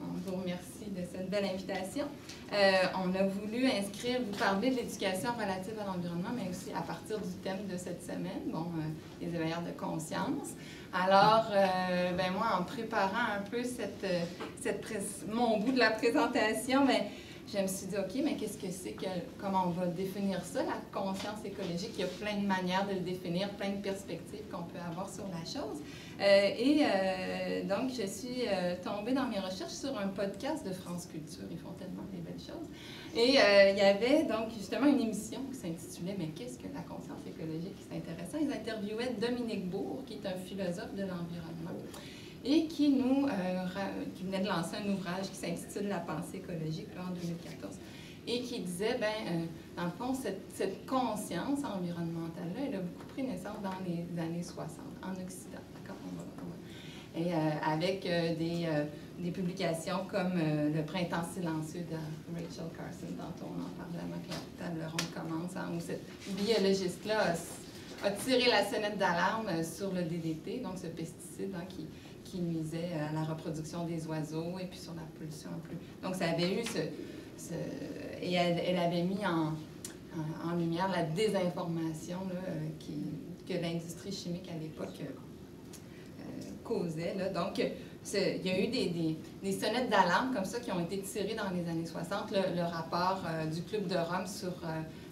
on vous remercie de cette belle invitation. On a voulu vous parler de l'éducation relative à l'environnement, mais aussi à partir du thème de cette semaine, les éveilleurs de conscience. Alors, moi, en préparant un peu mon bout de la présentation, je me suis dit, OK, mais qu'est-ce que c'est comment on va définir ça, la conscience écologique? Il y a plein de manières de le définir, plein de perspectives qu'on peut avoir sur la chose. Donc, je suis tombée dans mes recherches sur un podcast de France Culture. Ils font tellement des belles choses. Et il y avait donc justement une émission qui s'intitulait « Mais qu'est-ce que la conscience écologique? » C'est intéressant. Ils interviewaient Dominique Bourg, qui est un philosophe de l'environnement, et qui venait de lancer un ouvrage qui s'intitule « La pensée écologique » en 2014, et qui disait, dans le fond, cette conscience environnementale-là, elle a beaucoup pris naissance dans les années 60, en Occident, d'accord? Et avec des publications comme Le printemps silencieux de Rachel Carson, dont on en parlait avant que la table ronde commence, où cette biologiste-là a tiré la sonnette d'alarme sur le DDT, donc ce pesticide qui nuisait à la reproduction des oiseaux et puis sur la pollution en plus. Donc, ça avait eu et elle avait mis en lumière la désinformation là, que l'industrie chimique à l'époque causait. Là. Donc, il y a eu des sonnettes d'alarme comme ça qui ont été tirées dans les années 60. Le rapport du Club de Rome sur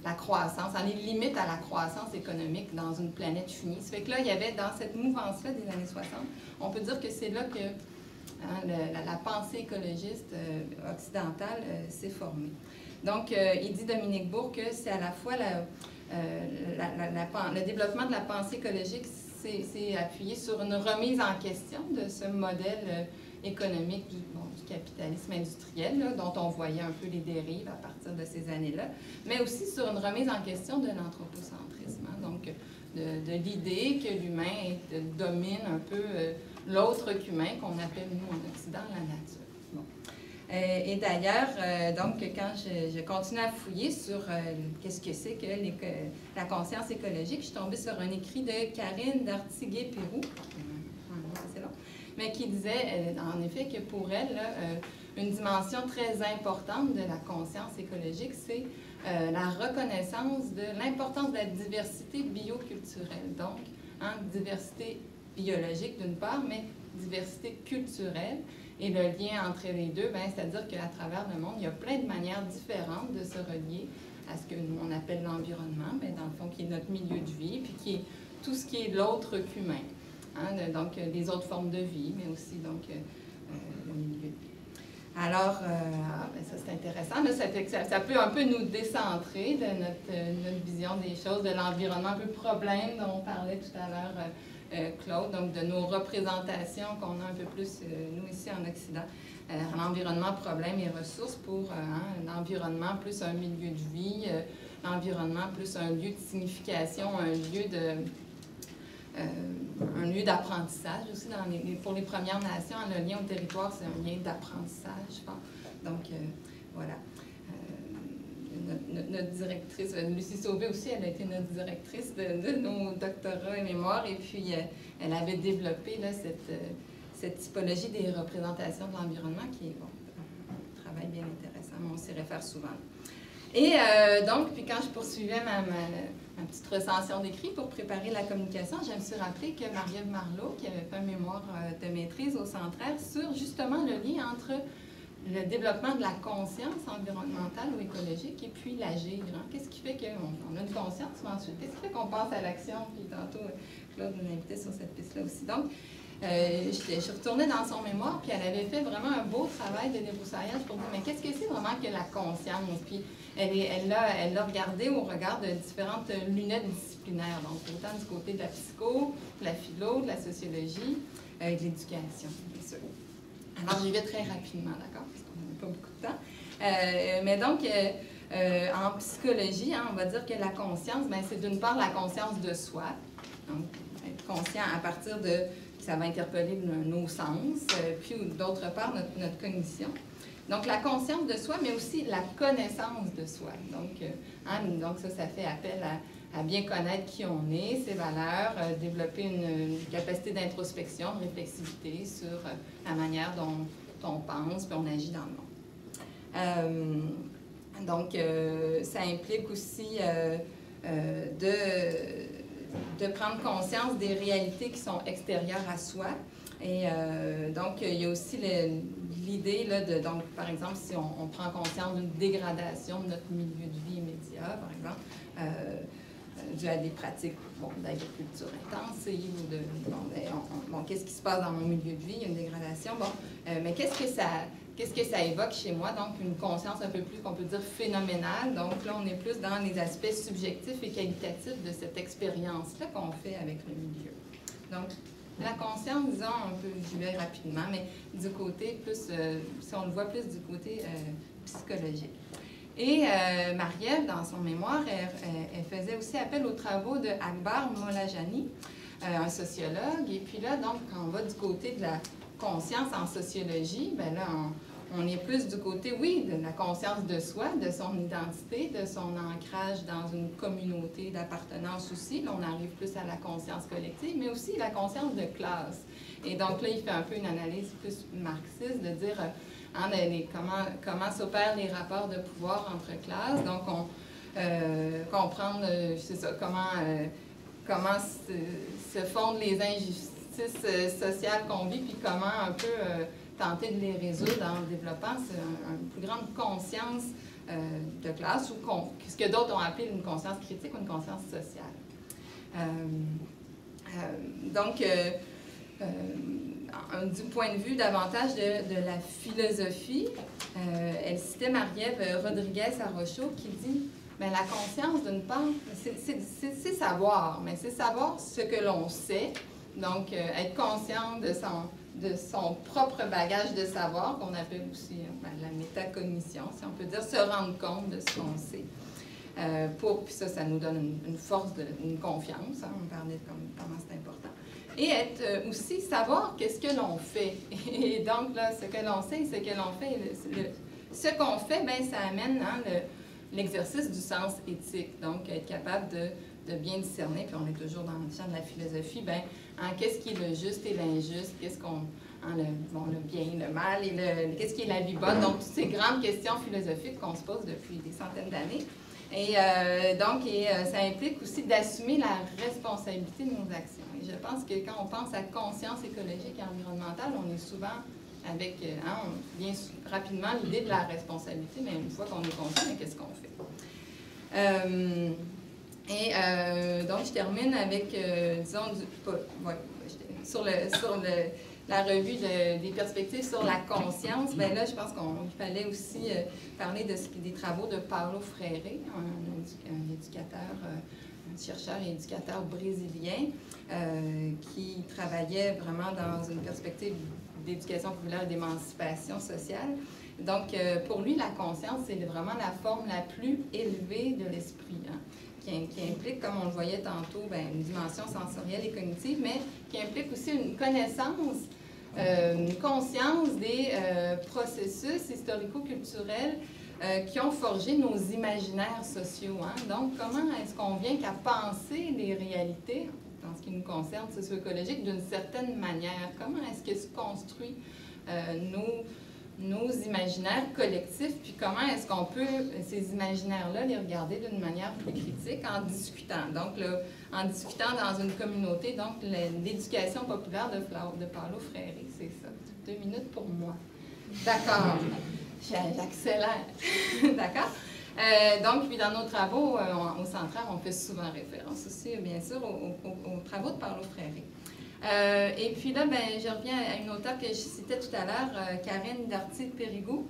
la croissance, les limites à la croissance économique dans une planète finie. Ça fait que là, il y avait dans cette mouvance-là des années 60, on peut dire que c'est là que la pensée écologiste occidentale s'est formée. Donc, il dit Dominique Bourg que c'est à la fois le développement de la pensée écologique s'est appuyé sur une remise en question de ce modèle économique du capitalisme industriel, là, dont on voyait un peu les dérives à partir de ces années-là, mais aussi sur une remise en question de l'anthropocentrisme, hein, donc de l'idée que l'humain domine un peu l'autre qu'humain, qu'on appelle, nous, en Occident, la nature. Bon. Et d'ailleurs, donc, quand je continue à fouiller sur qu'est-ce que c'est que la conscience écologique, je suis tombée sur un écrit de Karine Dartiguet-Pérou, c'est long, mais qui disait, en effet, que pour elle, là, une dimension très importante de la conscience écologique, c'est la reconnaissance de l'importance de la diversité bioculturelle. Donc, diversité biologique d'une part, mais diversité culturelle. Et le lien entre les deux, c'est-à-dire qu'à travers le monde, il y a plein de manières différentes de se relier à ce que nous, on appelle l'environnement, dans le fond, qui est notre milieu de vie, puis qui est tout ce qui est l'autre qu'humain. Hein, donc, les autres formes de vie, mais aussi donc, le milieu de vie. Alors, ça c'est intéressant. Là, ça fait que ça peut un peu nous décentrer de notre vision des choses, de l'environnement, un peu problème dont on parlait tout à l'heure, Claude, donc de nos représentations qu'on a un peu plus, nous ici en Occident. L'environnement, problème et ressources pour l'environnement plus un milieu de vie, l'environnement plus un lieu de signification, un lieu d'apprentissage aussi. Pour les Premières Nations, le lien au territoire, c'est un lien d'apprentissage, je pense. Donc, voilà. Notre directrice, Lucie Sauvé aussi, elle a été notre directrice de nos doctorats et mémoires, et puis elle avait développé là, cette typologie des représentations de l'environnement qui est un travail bien intéressant, mais on s'y réfère souvent. Et donc, puis quand je poursuivais ma petite recension d'écrit pour préparer la communication, je me suis rappelé que Marie-Ève Marleau, qui avait fait un mémoire de maîtrise au Centraire sur justement le lien entre le développement de la conscience environnementale ou écologique et puis l'agir. Hein? Qu'est-ce qui fait qu'on a une conscience, mais ensuite, qu'est-ce qui fait qu'on pense à l'action? Puis tantôt, Claude nous invitait sur cette piste-là aussi. Donc, je suis retournée dans son mémoire, puis elle avait fait vraiment un beau travail de débroussaillage pour dire, mais qu'est-ce que c'est vraiment que la conscience? Puis elle l'a regardé au regard de différentes lunettes disciplinaires, donc autant du côté de la psycho, de la philo, de la sociologie, de l'éducation, bien sûr. Alors, j'y vais très rapidement, d'accord, parce qu'on n'a pas beaucoup de temps. Mais donc, en psychologie, hein, on va dire que la conscience, c'est d'une part la conscience de soi, donc être conscient à partir de, ça va interpeller nos sens, puis d'autre part notre cognition. Donc, la conscience de soi, mais aussi la connaissance de soi. Donc ça fait appel à bien connaître qui on est, ses valeurs, développer une capacité d'introspection, de réflexivité sur la manière dont on pense puis on agit dans le monde. Donc, ça implique aussi de prendre conscience des réalités qui sont extérieures à soi. Et donc, il y a aussi l'idée, donc, par exemple, si on prend conscience d'une dégradation de notre milieu de vie immédiat, par exemple, dû à des pratiques d'agriculture intensive ou qu'est-ce qui se passe dans mon milieu de vie? Il y a une dégradation. Mais qu'est-ce que ça évoque chez moi? Donc, une conscience un peu plus, qu'on peut dire, phénoménale. Donc, là, on est plus dans les aspects subjectifs et qualitatifs de cette expérience-là qu'on fait avec le milieu. Donc, la conscience, disons, j'y vais rapidement, mais du côté plus, si on le voit plus du côté psychologique. Et Marie-Ève, dans son mémoire, elle faisait aussi appel aux travaux de Akbar Mollajani, un sociologue. Et puis là, donc, quand on va du côté de la conscience en sociologie, bien là, on est plus du côté, oui, de la conscience de soi, de son identité, de son ancrage dans une communauté d'appartenance aussi. Là, on arrive plus à la conscience collective, mais aussi la conscience de classe. Et donc là, il fait un peu une analyse plus marxiste de dire comment s'opèrent les rapports de pouvoir entre classes. Donc, comprendre, c'est ça, comment se fondent les injustices sociales qu'on vit, puis comment un peu tenter de les résoudre en développant une plus grande conscience de classe, ou ce que d'autres ont appelé une conscience critique ou une conscience sociale. Donc, du point de vue davantage de la philosophie, elle citait Marie-Ève Rodriguez-Arrocho qui dit bien, la conscience, d'une part, c'est savoir, mais c'est savoir ce que l'on sait, donc être conscient de son propre bagage de savoir, qu'on appelle aussi la métacognition, si on peut dire, se rendre compte de ce qu'on sait. Puis ça nous donne une force, une confiance, hein, on parlait de comment c'est important. Et être aussi savoir qu'est-ce que l'on fait. Et donc, là, ce que l'on sait, ce que l'on fait, ce qu'on fait, bien, ça amène l'exercice du sens éthique. Donc, être capable de bien discerner, puis on est toujours dans le champ de la philosophie, bien, qu'est-ce qui est le juste et l'injuste, qu'est-ce qu'on... le bien, le mal, et qu'est-ce qui est la vie bonne. Donc, toutes ces grandes questions philosophiques qu'on se pose depuis des centaines d'années. Et ça implique aussi d'assumer la responsabilité de nos actions. Et je pense que quand on pense à conscience écologique et environnementale, on est souvent avec, on vient rapidement l'idée de la responsabilité, mais une fois qu'on est conscient, qu'est-ce qu'on fait? Donc, je termine avec, disons, sur la revue des perspectives sur la conscience. Bien là, je pense qu'il fallait aussi parler des travaux de Paulo Freire, un éducateur, un chercheur et éducateur brésilien qui travaillait vraiment dans une perspective d'éducation populaire et d'émancipation sociale. Donc, pour lui, la conscience, c'est vraiment la forme la plus élevée de l'esprit, hein, qui implique, comme on le voyait tantôt, bien, une dimension sensorielle et cognitive, mais qui implique aussi une connaissance une conscience des processus historico-culturels qui ont forgé nos imaginaires sociaux. Hein? Donc, comment est-ce qu'on vient qu'à penser les réalités, dans ce qui nous concerne, socio-écologiques, d'une certaine manière? Comment est-ce que se construit nos imaginaires collectifs, puis comment est-ce qu'on peut, ces imaginaires-là, les regarder d'une manière plus critique en discutant. Donc, là, en discutant dans une communauté, donc l'éducation populaire de Paulo Freire, c'est ça. 2 minutes pour moi. D'accord. J'accélère. D'accord? Donc, puis dans nos travaux au Centraire, on fait souvent référence aussi, bien sûr, aux travaux de Paulo Freire. Et puis là, ben, je reviens à une auteure que je citais tout à l'heure, Karine Darty-Périgou,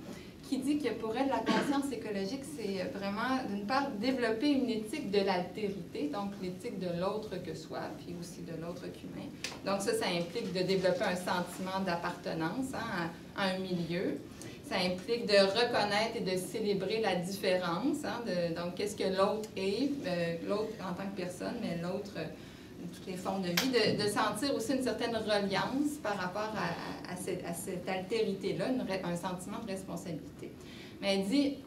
qui dit que pour elle, la conscience écologique, c'est vraiment, d'une part, développer une éthique de l'altérité, donc l'éthique de l'autre que soi, puis aussi de l'autre qu'humain. Donc ça implique de développer un sentiment d'appartenance hein, à un milieu. Ça implique de reconnaître et de célébrer la différence. Hein, donc, qu'est-ce que l'autre est, l'autre en tant que personne, mais l'autre, toutes les formes de vie, de sentir aussi une certaine reliance par rapport à cette altérité-là, un sentiment de responsabilité. Mais elle dit,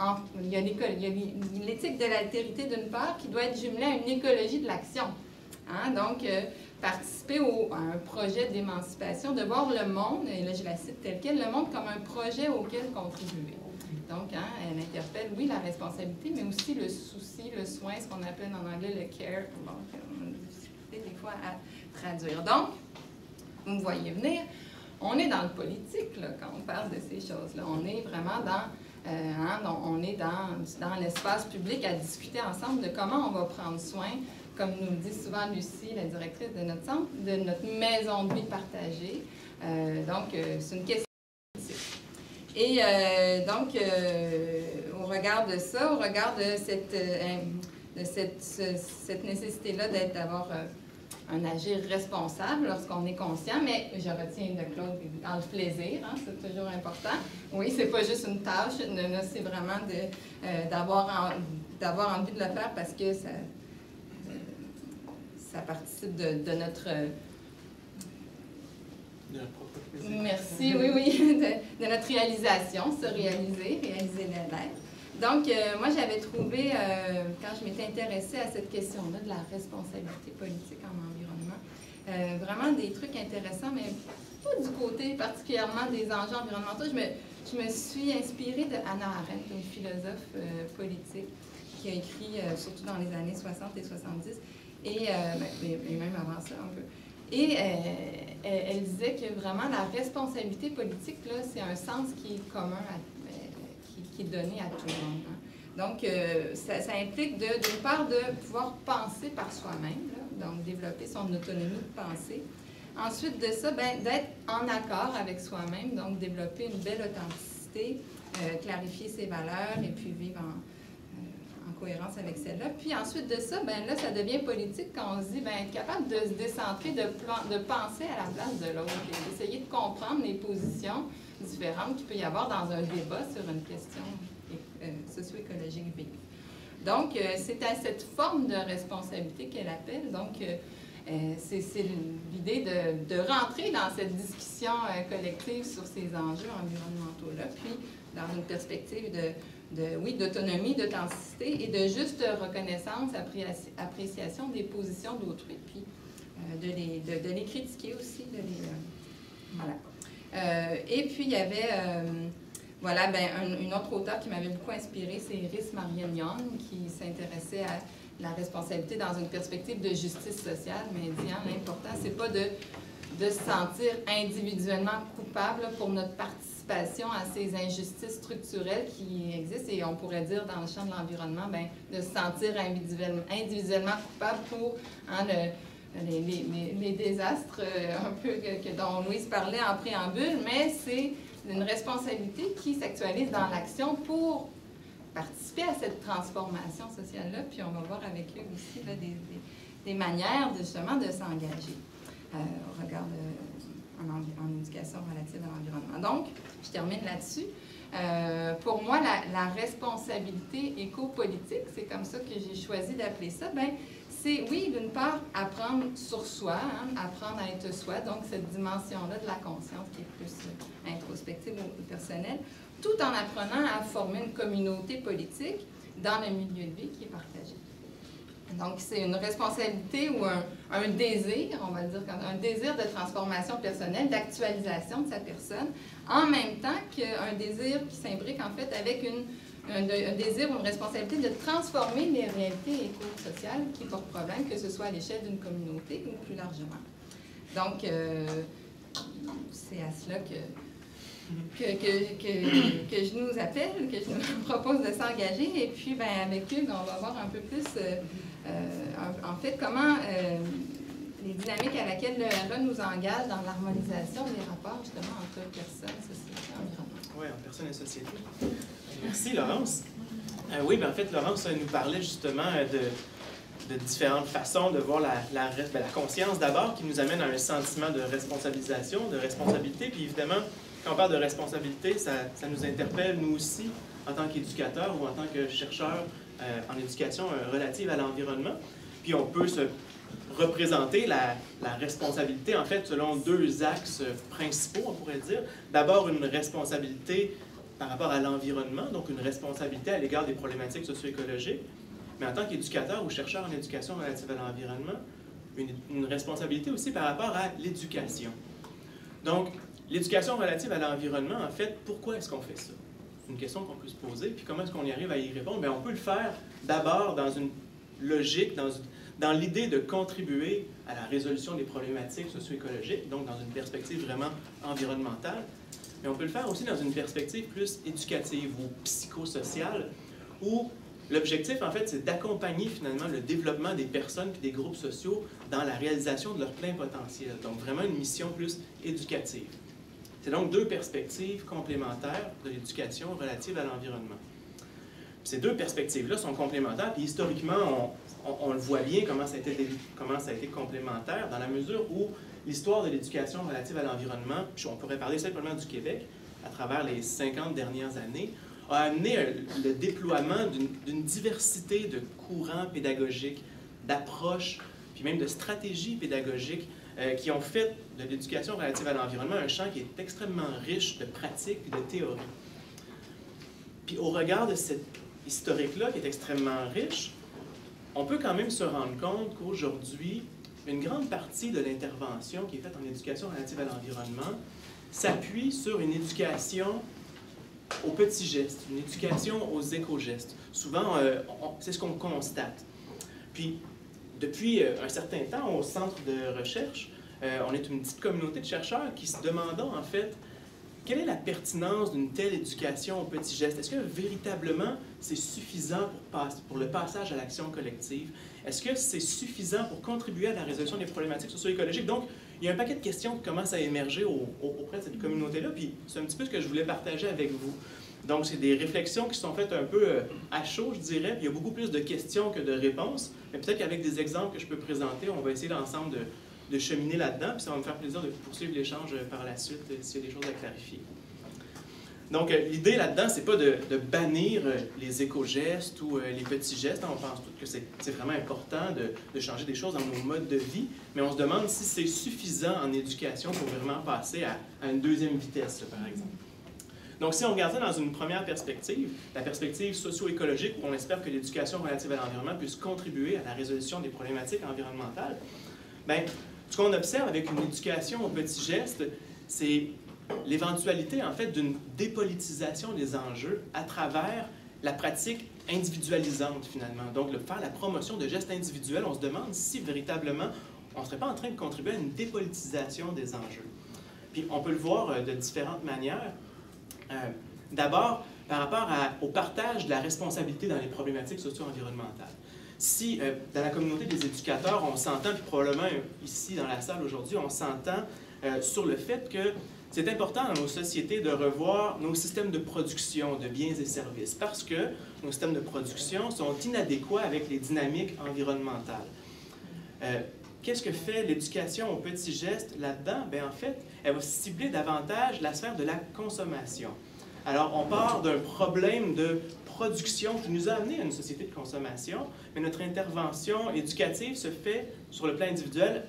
il y a l'éthique de l'altérité d'une part qui doit être jumelée à une écologie de l'action. Hein, donc, participer à un projet d'émancipation, de voir le monde, et là je la cite tel quel, le monde comme un projet auquel contribuer. Donc, hein, elle interpelle, oui, la responsabilité, mais aussi le souci, le soin, ce qu'on appelle en anglais le care. Bon, on a difficulté des fois à traduire. Donc, vous me voyez venir, on est dans le politique là, quand on parle de ces choses-là. On est vraiment on est dans l'espace public à discuter ensemble de comment on va prendre soin, comme nous le dit souvent Lucie, la directrice de notre centre, de notre maison de vie partagée. Donc, c'est une question politique. Et au regard de ça, au regard de cette nécessité-là d'avoir un agir responsable lorsqu'on est conscient, mais je retiens de Claude dans le plaisir, hein, c'est toujours important. Oui, c'est pas juste une tâche, c'est vraiment d'avoir envie de le faire parce que ça participe de notre... Merci, oui, de notre réalisation, se réaliser l'être. Donc, moi, j'avais trouvé, quand je m'étais intéressée à cette question-là de la responsabilité politique en environnement, vraiment des trucs intéressants, mais pas du côté particulièrement des enjeux environnementaux. Je me suis inspirée de Hannah Arendt, une philosophe politique qui a écrit, surtout dans les années 60 et 70, et même avant ça un peu. Et elle disait que vraiment la responsabilité politique, là, c'est un sens qui est commun, qui est donné à tout le monde. Hein. Donc, ça implique d'une part de pouvoir penser par soi-même, donc développer son autonomie de pensée. Ensuite de ça, d'être en accord avec soi-même, donc développer une belle authenticité, clarifier ses valeurs et puis vivre en cohérence avec celle-là. Puis ensuite de ça, là, ça devient politique quand on se dit, être capable de se décentrer, de penser à la place de l'autre, et d'essayer de comprendre les positions différentes qu'il peut y avoir dans un débat sur une question socio-écologique vive. Donc, c'est à cette forme de responsabilité qu'elle appelle. Donc, c'est l'idée de rentrer dans cette discussion collective sur ces enjeux environnementaux-là, puis dans une perspective d'autonomie, d'authenticité et de juste reconnaissance, appréciation des positions d'autrui, puis de les critiquer aussi, voilà. Et puis, il y avait, une autre auteure qui m'avait beaucoup inspirée, c'est Iris Marianne, qui s'intéressait à la responsabilité dans une perspective de justice sociale, mais elle dit, l'important, c'est pas de se sentir individuellement coupable pour notre participation à ces injustices structurelles qui existent, et on pourrait dire dans le champ de l'environnement, de se sentir individuellement coupable pour les désastres un peu dont Louise parlait en préambule, mais c'est une responsabilité qui s'actualise dans l'action pour participer à cette transformation sociale-là, puis on va voir avec eux aussi là, des manières justement de s'engager au regard en éducation relative à l'environnement. Donc, je termine là-dessus. Pour moi, la responsabilité éco-politique, c'est comme ça que j'ai choisi d'appeler ça, c'est, oui, d'une part, apprendre sur soi, hein, apprendre à être soi, donc cette dimension-là de la conscience qui est plus introspective ou personnelle, tout en apprenant à former une communauté politique dans le milieu de vie qui est partagé. Donc, c'est une responsabilité ou un désir, on va dire, un désir de transformation personnelle, d'actualisation de sa personne, en même temps qu'un désir qui s'imbrique, en fait, avec un désir ou une responsabilité de transformer les réalités éco-sociales qui portent problème, que ce soit à l'échelle d'une communauté ou plus largement. Donc, c'est à cela que je nous appelle, que je nous propose de s'engager. Et puis, ben, avec Hugues, on va voir un peu plus, en fait, comment les dynamiques à laquelle le RE nous engage dans l'harmonisation des rapports, justement, entre personnes, société et environnement. Oui, en personne et société. Merci, Laurence. Oui, bien, en fait, Laurence nous parlait justement de différentes façons de voir la conscience d'abord, qui nous amène à un sentiment de responsabilisation, de responsabilité. Puis évidemment, quand on parle de responsabilité, ça nous interpelle, nous aussi, en tant qu'éducateurs ou en tant que chercheurs en éducation relative à l'environnement. Puis on peut se représenter la responsabilité, en fait, selon deux axes principaux, on pourrait dire. D'abord, une responsabilité par rapport à l'environnement, donc une responsabilité à l'égard des problématiques socio-écologiques. Mais en tant qu'éducateur ou chercheur en éducation relative à l'environnement, une responsabilité aussi par rapport à l'éducation. Donc, l'éducation relative à l'environnement, en fait, pourquoi est-ce qu'on fait ça? C'est une question qu'on peut se poser, puis comment est-ce qu'on y arrive à y répondre? Bien, on peut le faire d'abord dans une logique, dans l'idée de contribuer à la résolution des problématiques socio-écologiques, donc dans une perspective vraiment environnementale, mais on peut le faire aussi dans une perspective plus éducative ou psychosociale, où l'objectif, en fait, c'est d'accompagner finalement le développement des personnes et des groupes sociaux dans la réalisation de leur plein potentiel. Donc, vraiment une mission plus éducative. C'est donc deux perspectives complémentaires de l'éducation relative à l'environnement. Ces deux perspectives-là sont complémentaires, puis historiquement, on le voit bien comment ça a été complémentaire, dans la mesure où l'histoire de l'éducation relative à l'environnement, puis on pourrait parler simplement du Québec, à travers les 50 dernières années, a amené le déploiement d'une diversité de courants pédagogiques, d'approches, puis même de stratégies pédagogiques qui ont fait de l'éducation relative à l'environnement un champ qui est extrêmement riche de pratiques et de théories. Puis au regard de cette historique-là, qui est extrêmement riche, on peut quand même se rendre compte qu'aujourd'hui, une grande partie de l'intervention qui est faite en éducation relative à l'environnement s'appuie sur une éducation aux petits gestes, une éducation aux éco-gestes. Souvent, c'est ce qu'on constate. Puis, depuis un certain temps, au centre de recherche, on est une petite communauté de chercheurs qui se demandent, en fait, quelle est la d'une telle éducation aux petits gestes? Est-ce que véritablement c'est suffisant pour le passage à l'action collective? Est-ce que c'est suffisant pour contribuer à la résolution des problématiques socio-écologiques? Donc, il y a un paquet de questions qui commencent à émerger auprès de cette communauté-là, puis c'est un petit peu ce que je voulais partager avec vous. Donc, c'est des réflexions qui sont faites un peu à chaud, je dirais, puis il y a beaucoup plus de questions que de réponses, mais peut-être qu'avec des exemples que je peux présenter, on va essayer ensemble de cheminer là-dedans, puis ça va me faire plaisir de poursuivre l'échange par la suite s'il y a des choses à clarifier. Donc, l'idée là-dedans, c'est pas de bannir les éco-gestes ou les petits gestes. On pense tous que c'est vraiment important de changer des choses dans nos modes de vie, mais on se demande si c'est suffisant en éducation pour vraiment passer à une deuxième vitesse, par exemple. Donc, si on regarde ça dans une première perspective, la perspective socio-écologique, où on espère que l'éducation relative à l'environnement puisse contribuer à la résolution des problématiques environnementales, bien, ce qu'on observe avec une éducation aux petits gestes, c'est l'éventualité, en fait, d'une dépolitisation des enjeux à travers la pratique individualisante, finalement. Donc, faire la promotion de gestes individuels, on se demande si, véritablement, on ne serait pas en train de contribuer à une dépolitisation des enjeux. Puis, on peut le voir de différentes manières. D'abord, par rapport au partage de la responsabilité dans les problématiques socio-environnementales. Si, dans la communauté des éducateurs, on s'entend, puis probablement ici dans la salle aujourd'hui, on s'entend sur le fait que c'est important dans nos sociétés de revoir nos systèmes de production de biens et services parce que nos systèmes de production sont inadéquats avec les dynamiques environnementales. Qu'est-ce que fait l'éducation aux petits gestes là-dedans? Bien, en fait, elle va cibler davantage la sphère de la consommation. Alors, on part d'un problème de production qui nous a amené à une société de consommation, mais notre intervention éducative se fait sur le plan individuel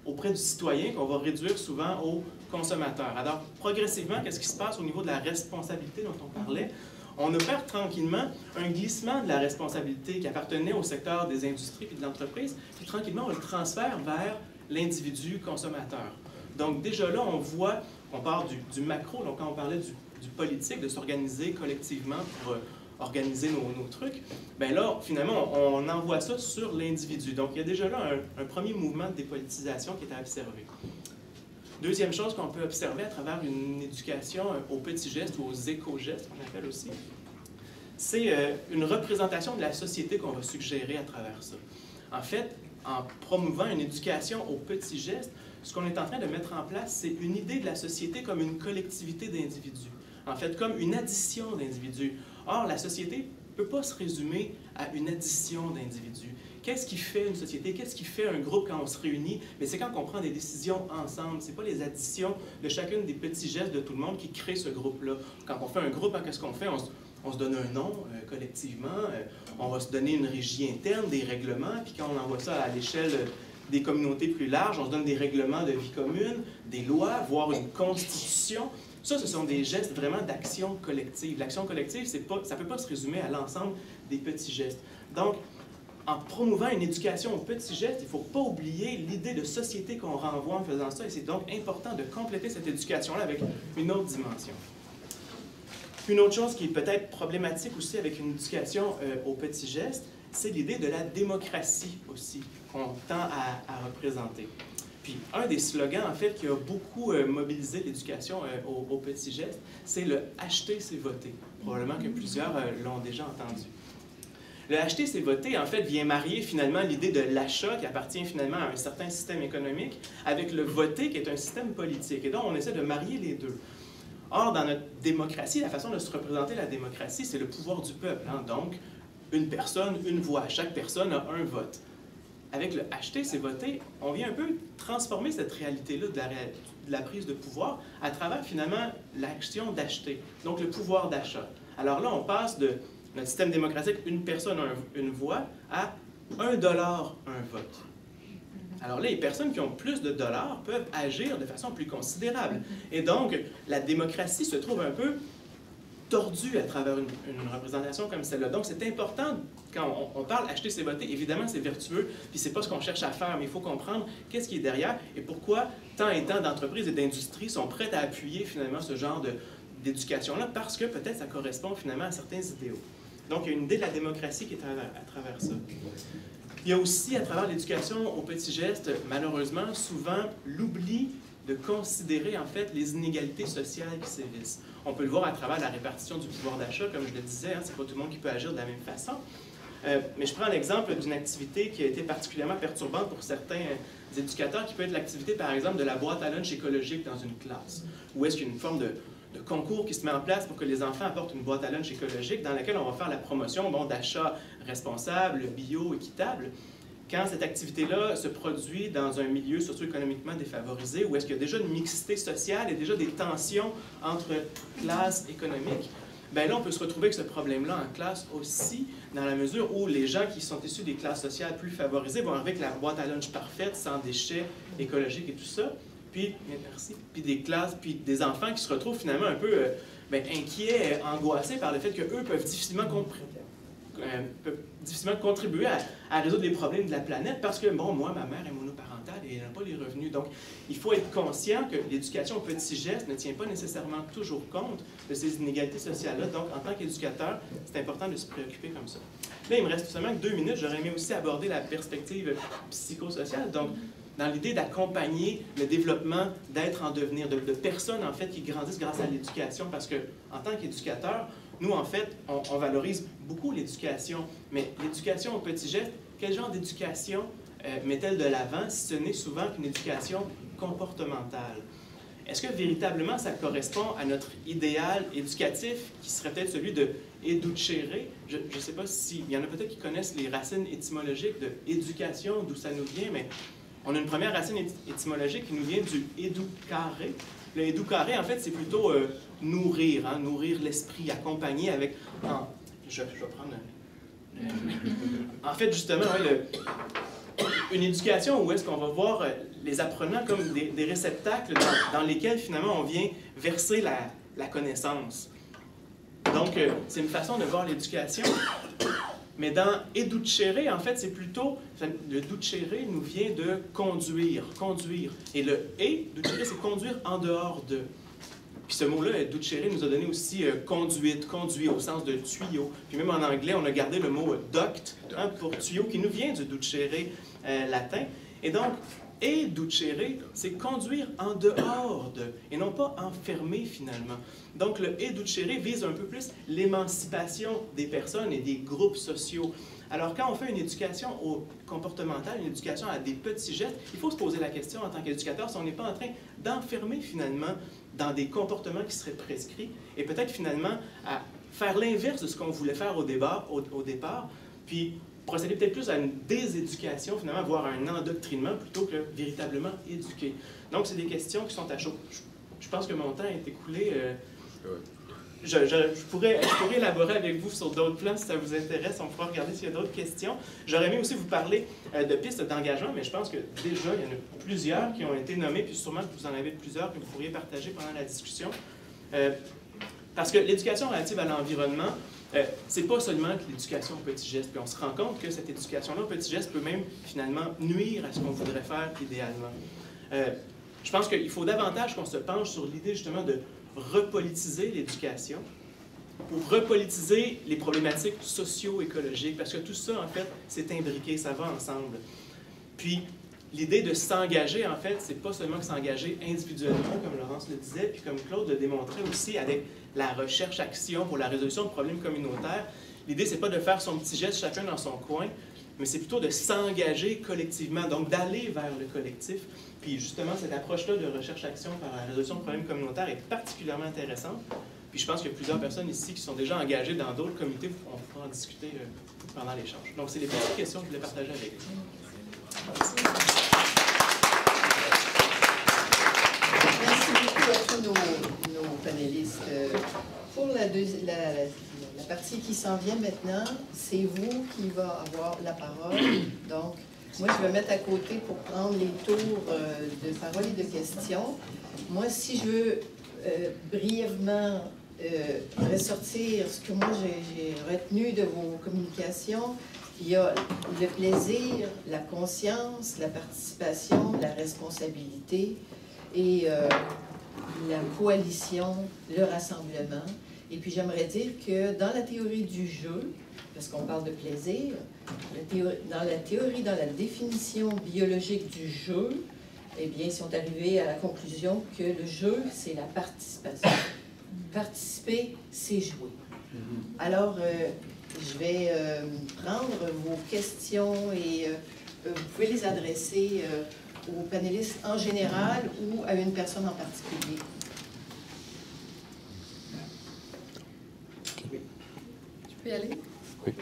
auprès du citoyen, qu'on va réduire souvent au consommateur. Alors, progressivement, qu'est-ce qui se passe au niveau de la responsabilité dont on parlait? On opère tranquillement un glissement de la responsabilité qui appartenait au secteur des industries et de l'entreprise, puis tranquillement, on le transfère vers l'individu consommateur. Donc, déjà là, on voit, on part du macro, donc quand on parlait du politique, de s'organiser collectivement pour organiser nos trucs, bien là, finalement, on envoie ça sur l'individu. Donc, il y a déjà là un premier mouvement de dépolitisation qui est à observer. Deuxième chose qu'on peut observer à travers une éducation aux petits gestes ou aux éco-gestes, qu'on appelle aussi, c'est une représentation de la société qu'on va suggérer à travers ça. En fait, en promouvant une éducation aux petits gestes, ce qu'on est en train de mettre en place, c'est une idée de la société comme une collectivité d'individus. En fait, comme une addition d'individus. Or, la société ne peut pas se résumer à une addition d'individus. Qu'est-ce qui fait une société? Qu'est-ce qui fait un groupe quand on se réunit? Mais c'est quand on prend des décisions ensemble. Ce n'est pas les additions de chacune des petits gestes de tout le monde qui crée ce groupe-là. Quand on fait un groupe, hein, qu'est-ce qu'on fait? On se donne un nom collectivement, on va se donner une régie interne, des règlements, puis quand on envoie ça à l'échelle des communautés plus larges, on se donne des règlements de vie commune, des lois, voire une constitution. Ça, ce sont des gestes vraiment d'action collective. L'action collective, ça ne peut pas se résumer à l'ensemble des petits gestes. Donc, en promouvant une éducation aux petits gestes, il ne faut pas oublier l'idée de société qu'on renvoie en faisant ça, et c'est donc important de compléter cette éducation-là avec une autre dimension. Une autre chose qui est peut-être problématique aussi avec une éducation aux petits gestes, c'est l'idée de la démocratie aussi, qu'on tend à représenter. Puis, un des slogans, en fait, qui a beaucoup mobilisé l'éducation aux petits gestes, c'est le « acheter, c'est voter ». Probablement que plusieurs l'ont déjà entendu. Le acheter, c'est voter, en fait, vient marier finalement l'idée de l'achat, qui appartient finalement à un certain système économique, avec le voter, qui est un système politique. Et donc, on essaie de marier les deux. Or, dans notre démocratie, la façon de se représenter la démocratie, c'est le pouvoir du peuple. Hein? Donc, une personne, une voix. Chaque personne a un vote. Avec le acheter, c'est voter, on vient un peu transformer cette réalité-là de la prise de pouvoir à travers finalement l'action d'acheter, donc le pouvoir d'achat. Alors là, on passe de notre système démocratique, une personne, une voix, à $1, un vote. Alors là, les personnes qui ont plus de dollars peuvent agir de façon plus considérable. Et donc, la démocratie se trouve un peu tordue à travers une représentation comme celle-là. Donc, c'est important, quand on parle acheter, c'est voter, évidemment, c'est vertueux, puis c'est pas ce qu'on cherche à faire, mais il faut comprendre qu'est-ce qui est derrière et pourquoi tant et tant d'entreprises et d'industries sont prêtes à appuyer finalement ce genre d'éducation-là, parce que peut-être ça correspond finalement à certains idéaux. Donc, il y a une idée de la démocratie qui est à travers ça. Il y a aussi, à travers l'éducation aux petits gestes, malheureusement, souvent, l'oubli de considérer, en fait, les inégalités sociales qui sévissent. On peut le voir à travers la répartition du pouvoir d'achat, comme je le disais, hein, c'est pas tout le monde qui peut agir de la même façon. Mais je prends l'exemple d'une activité qui a été particulièrement perturbante pour certains éducateurs, qui peut être l'activité, par exemple, de la boîte à lunch écologique dans une classe, où est-ce qu'il y a une forme de concours qui se met en place pour que les enfants apportent une boîte à lunch écologique dans laquelle on va faire la promotion d'achats responsables, bio, équitables. Quand cette activité-là se produit dans un milieu socio-économiquement défavorisé, où est-ce qu'il y a déjà une mixité sociale et déjà des tensions entre classes économiques, bien là, on peut se retrouver avec ce problème-là en classe aussi, dans la mesure où les gens qui sont issus des classes sociales plus favorisées vont arriver avec la boîte à lunch parfaite, sans déchets écologiques et tout ça. Puis, merci, puis des classes, puis des enfants qui se retrouvent finalement un peu inquiets, angoissés par le fait qu'eux peuvent difficilement contribuer à résoudre les problèmes de la planète parce que, bon, moi, ma mère est monoparentale et elle n'a pas les revenus. Donc, il faut être conscient que l'éducation aux petits gestes ne tient pas nécessairement toujours compte de ces inégalités sociales-là. Donc, en tant qu'éducateur, c'est important de se préoccuper comme ça. Là, il me reste seulement 2 minutes. J'aurais aimé aussi aborder la perspective psychosociale. Donc, dans l'idée d'accompagner le développement d'êtres en devenir, de personnes, en fait, qui grandissent grâce à l'éducation. Parce que, en tant qu'éducateur, nous, en fait, on valorise beaucoup l'éducation. Mais l'éducation aux petits gestes, quel genre d'éducation met-elle de l'avant si ce n'est souvent qu'une éducation comportementale? Est-ce que véritablement ça correspond à notre idéal éducatif qui serait peut-être celui de educere? Je ne sais pas s'il y en a peut-être qui connaissent les racines étymologiques de éducation, d'où ça nous vient, mais on a une première racine étymologique qui nous vient du educare. Le educare, en fait, c'est plutôt nourrir, hein, nourrir l'esprit, accompagner avec... je vais prendre... En fait, justement, ouais, une éducation où est-ce qu'on va voir les apprenants comme des réceptacles dans lesquels, finalement, on vient verser la connaissance. Donc, c'est une façon de voir l'éducation. Mais dans « educere », en fait, c'est plutôt... Le « ducere » nous vient de conduire, conduire. Et le « educere », c'est conduire en dehors de. Puis ce mot-là, « educere », nous a donné aussi conduite, conduit au sens de tuyau. Puis même en anglais, on a gardé le mot « duct » pour tuyau, qui nous vient du « ducere » latin. Et donc, « educere », c'est conduire en dehors de, et non pas enfermer finalement. Donc, le « educere » vise un peu plus l'émancipation des personnes et des groupes sociaux. Alors, quand on fait une éducation comportementale, une éducation à des petits gestes, il faut se poser la question en tant qu'éducateur si on n'est pas en train d'enfermer finalement dans des comportements qui seraient prescrits et peut-être finalement à faire l'inverse de ce qu'on voulait faire au départ, puis procéder peut-être plus à une déséducation, finalement, voire à un endoctrinement plutôt que véritablement éduquer. Donc, c'est des questions qui sont à chaud. Je pense que mon temps est écoulé. Je pourrais élaborer avec vous sur d'autres plans si ça vous intéresse. On pourra regarder s'il y a d'autres questions. J'aurais aimé aussi vous parler de pistes d'engagement, mais je pense que déjà, il y en a plusieurs qui ont été nommées, puis sûrement que vous en avez plusieurs que vous pourriez partager pendant la discussion. Parce que l'éducation relative à l'environnement, c'est pas seulement que l'éducation au petit geste. Puis on se rend compte que cette éducation-là au petit geste peut même finalement nuire à ce qu'on voudrait faire idéalement. Je pense qu'il faut davantage qu'on se penche sur l'idée justement de repolitiser l'éducation, pour repolitiser les problématiques socio-écologiques, parce que tout ça, en fait, c'est imbriqué, ça va ensemble. Puis, l'idée de s'engager, en fait, c'est pas seulement que s'engager individuellement, comme Laurence le disait, puis comme Claude le démontrait aussi avec la recherche-action pour la résolution de problèmes communautaires. L'idée, c'est pas de faire son petit geste chacun dans son coin, mais c'est plutôt de s'engager collectivement, donc d'aller vers le collectif. Puis justement, cette approche-là de recherche-action par la résolution de problèmes communautaires est particulièrement intéressante. Puis je pense qu'il y a plusieurs personnes ici qui sont déjà engagées dans d'autres comités. On pourra en discuter pendant l'échange. Donc, c'est les petites questions que je voulais partager avec vous. Merci beaucoup à tous nos panélistes. Pour la partie qui s'en vient maintenant, c'est vous qui va avoir la parole. Donc, moi, je vais mettre à côté pour prendre les tours de parole et de questions. Moi, si je veux brièvement ressortir ce que moi j'ai retenu de vos communications, il y a le plaisir, la conscience, la participation, la responsabilité et la coalition, le rassemblement. Et puis j'aimerais dire que dans la théorie du jeu, parce qu'on parle de plaisir, dans la définition biologique du jeu, eh bien, ils sont arrivés à la conclusion que le jeu, c'est la participation. Participer, c'est jouer. Alors, je vais prendre vos questions et vous pouvez les adresser aux panélistes en général ou à une personne en particulier. Je peux y aller? Oui.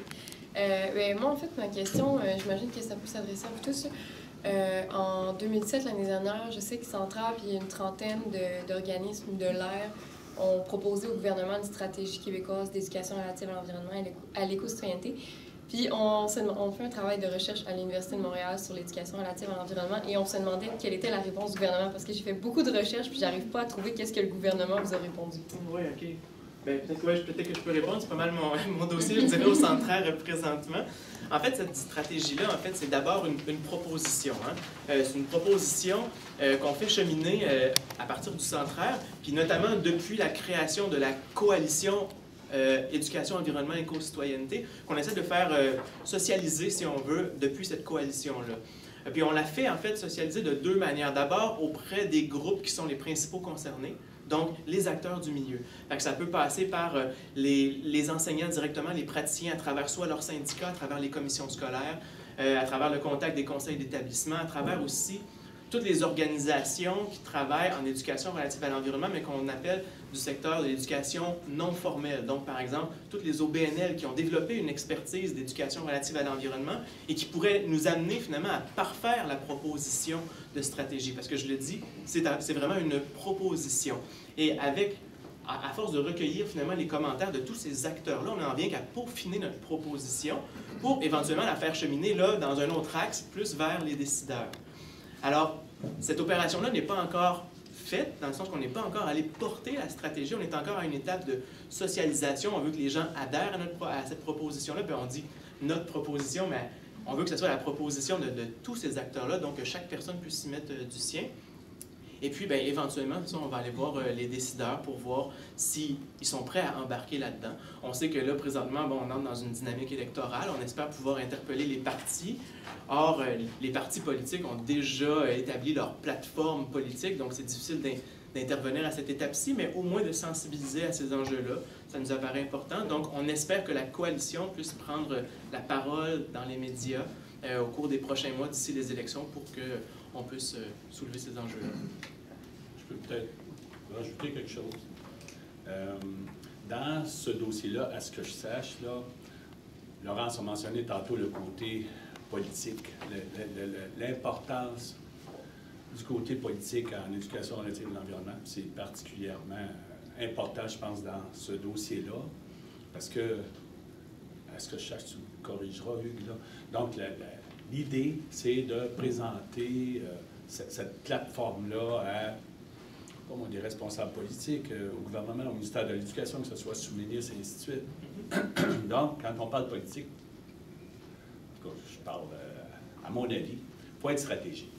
Moi, en fait, ma question, j'imagine que ça peut s'adresser à vous tous. En 2017, l'année dernière, je sais que Centrale et une trentaine d'organismes de l'air ont proposé au gouvernement une stratégie québécoise d'éducation relative à l'environnement et à l'éco-citoyenneté. Puis on fait un travail de recherche à l'Université de Montréal sur l'éducation relative à l'environnement et on se demandait quelle était la réponse du gouvernement parce que j'ai fait beaucoup de recherches puis j'arrive pas à trouver qu'est-ce que le gouvernement vous a répondu. Oui, OK. Bien, peut-être que je peux répondre, c'est pas mal mon dossier, je dirais, au centraire présentement. En fait, cette stratégie-là, en fait, c'est d'abord une proposition. Hein? C'est une proposition qu'on fait cheminer à partir du centraire, puis notamment depuis la création de la coalition éducation, environnement, éco-citoyenneté, qu'on essaie de faire socialiser, si on veut, depuis cette coalition-là. Puis on l'a fait, en fait, socialiser de deux manières. D'abord, auprès des groupes qui sont les principaux concernés, donc les acteurs du milieu. Fait que ça peut passer par les enseignants directement, les praticiens, à travers soit leurs syndicats, à travers les commissions scolaires, à travers le contact des conseils d'établissement, à travers aussi toutes les organisations qui travaillent en éducation relative à l'environnement, mais qu'on appelle du secteur de l'éducation non formelle. Donc, par exemple, toutes les OBNL qui ont développé une expertise d'éducation relative à l'environnement et qui pourraient nous amener finalement à parfaire la proposition de stratégie. Parce que je le dis, c'est vraiment une proposition. Et avec, à force de recueillir finalement les commentaires de tous ces acteurs-là, on en vient qu'à peaufiner notre proposition pour éventuellement la faire cheminer là, dans un autre axe, plus vers les décideurs. Alors, cette opération-là n'est pas encore faite, dans le sens qu'on n'est pas encore allé porter la stratégie, on est encore à une étape de socialisation, on veut que les gens adhèrent à cette proposition-là, puis on dit notre proposition, mais on veut que ce soit la proposition de tous ces acteurs-là, donc que chaque personne puisse s'y mettre du sien. Et puis, bien, éventuellement, ça, on va aller voir les décideurs pour voir s'ils sont prêts à embarquer là-dedans. On sait que là, présentement, bon, on entre dans une dynamique électorale. On espère pouvoir interpeller les partis. Or, les partis politiques ont déjà établi leur plateforme politique, donc c'est difficile d'intervenir à cette étape-ci, mais au moins de sensibiliser à ces enjeux-là. Ça nous apparaît important. Donc, on espère que la coalition puisse prendre la parole dans les médias au cours des prochains mois d'ici les élections pour qu'on puisse soulever ces enjeux-là. Je peux peut-être rajouter quelque chose. Dans ce dossier-là, à ce que je sache, là, Laurence a mentionné tantôt le côté politique, l'importance du côté politique en éducation relative à l'environnement. C'est particulièrement important, je pense, dans ce dossier-là, parce que, à ce que je sache, tu me corrigeras, Hugues, là. Donc, l'idée, c'est de présenter cette plateforme-là à des responsables politiques, au gouvernement, au ministère de l'Éducation, que ce soit sous ministre, et ainsi de suite. Donc, quand on parle politique, en tout cas, je parle, à mon avis, il faut être stratégique.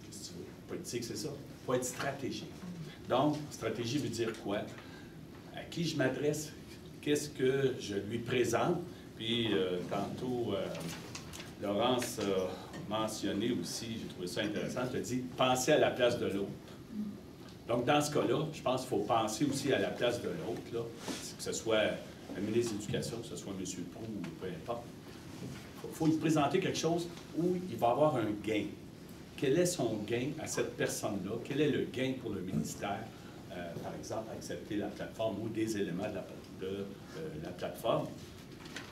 Qu'est-ce que tu veux? Politique, c'est ça. Il faut être stratégique. Donc, stratégie veut dire quoi? À qui je m'adresse? Qu'est-ce que je lui présente? Puis, tantôt, Laurence a mentionné aussi, j'ai trouvé ça intéressant, elle a dit « penser à la place de l'autre ». Donc, dans ce cas-là, je pense qu'il faut penser aussi à la place de l'autre, là, que ce soit le ministre de l'Éducation, que ce soit M. Proulx ou peu importe. Il faut lui présenter quelque chose où il va avoir un gain. Quel est son gain à cette personne-là? Quel est le gain pour le ministère, par exemple, à accepter la plateforme ou des éléments de la plateforme?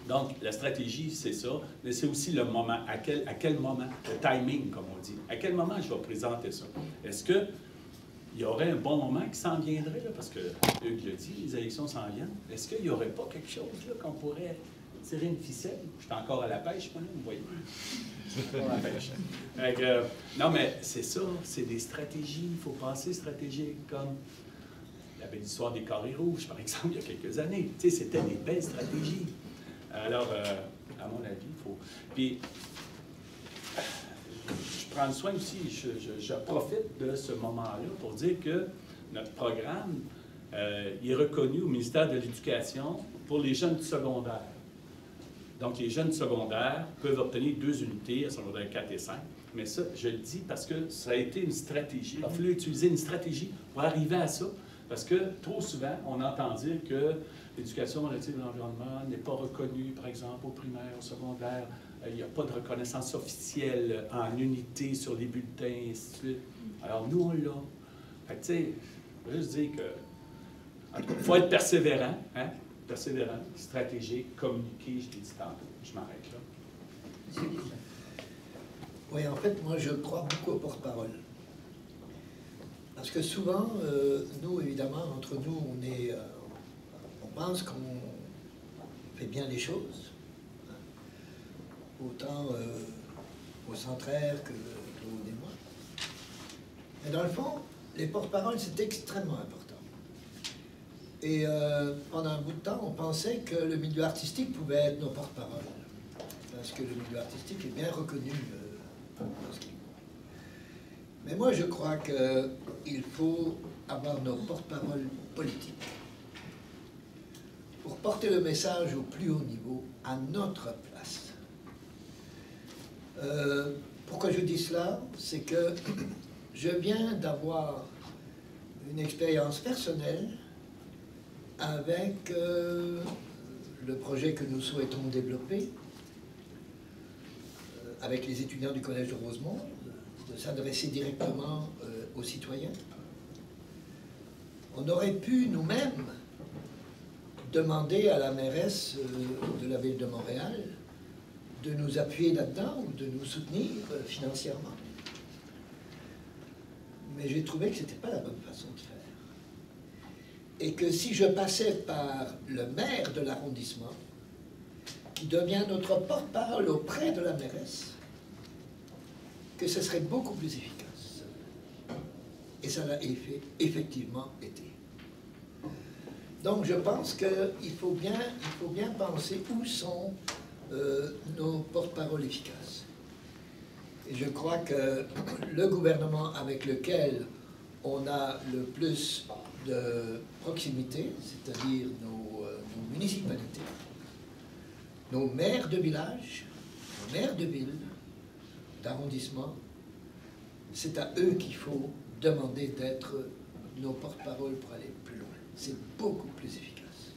Donc, la stratégie, c'est ça, mais c'est aussi le moment. À quel moment? Le timing, comme on dit. À quel moment je vais présenter ça? Est-ce qu'il y aurait un bon moment qui s'en viendrait, là, parce que Hugues l'a dit, les élections s'en viennent. Est-ce qu'il n'y aurait pas quelque chose là, qu'on pourrait tirer une ficelle? Je suis encore à la pêche, moi, là, vous voyez. À la pêche. Non, mais c'est ça, c'est des stratégies. Il faut penser stratégique, comme la belle histoire des carrés rouges, par exemple, il y a quelques années. Tu sais, c'était des belles stratégies. Alors, à mon avis, il faut... Puis, je prends soin aussi, je profite de ce moment-là pour dire que notre programme, il est reconnu au ministère de l'Éducation pour les jeunes du secondaire. Donc, les jeunes secondaires peuvent obtenir 2 unités à secondaire 4 et 5. Mais ça, je le dis parce que ça a été une stratégie. Il a fallu utiliser une stratégie pour arriver à ça. Parce que trop souvent, on entend dire que l'éducation relative à l'environnement n'est pas reconnue, par exemple, au primaire, au secondaire. Il n'y a pas de reconnaissance officielle en unité sur les bulletins, et ainsi de suite. Alors, nous, on l'a. Fait que, tu sais, je veux juste dire que... En tout cas, il faut être persévérant, hein? Persévérant, stratégique, communiquer, je l'ai dit tantôt. Je m'arrête là. Oui, en fait, moi, je crois beaucoup au porte-parole. Parce que souvent, nous, évidemment, entre nous, on pense qu'on fait bien les choses. Autant au Centraire que Claude et moi. Mais dans le fond, les porte-paroles, c'est extrêmement important. Et pendant un bout de temps, on pensait que le milieu artistique pouvait être nos porte-paroles. Parce que le milieu artistique est bien reconnu dans ce qu'il faut. Mais moi, je crois qu'il faut avoir nos porte-paroles politiques pour porter le message au plus haut niveau, à notre place. Pourquoi je dis cela? C'est que je viens d'avoir une expérience personnelle avec le projet que nous souhaitons développer avec les étudiants du Collège de Rosemont, de s'adresser directement aux citoyens. On aurait pu nous-mêmes demander à la mairesse de la ville de Montréal de nous appuyer là-dedans ou de nous soutenir financièrement. Mais j'ai trouvé que ce n'était pas la bonne façon de faire. et que si je passais par le maire de l'arrondissement, qui devient notre porte-parole auprès de la mairesse, que ce serait beaucoup plus efficace. Et ça l'a effectivement été. Donc je pense qu'il faut bien penser où sont nos porte-paroles efficaces. Et je crois que le gouvernement avec lequel on a le plus de proximité, c'est-à-dire nos municipalités, nos maires de village, nos maires de ville, d'arrondissement, c'est à eux qu'il faut demander d'être nos porte-paroles pour aller plus loin. C'est beaucoup plus efficace.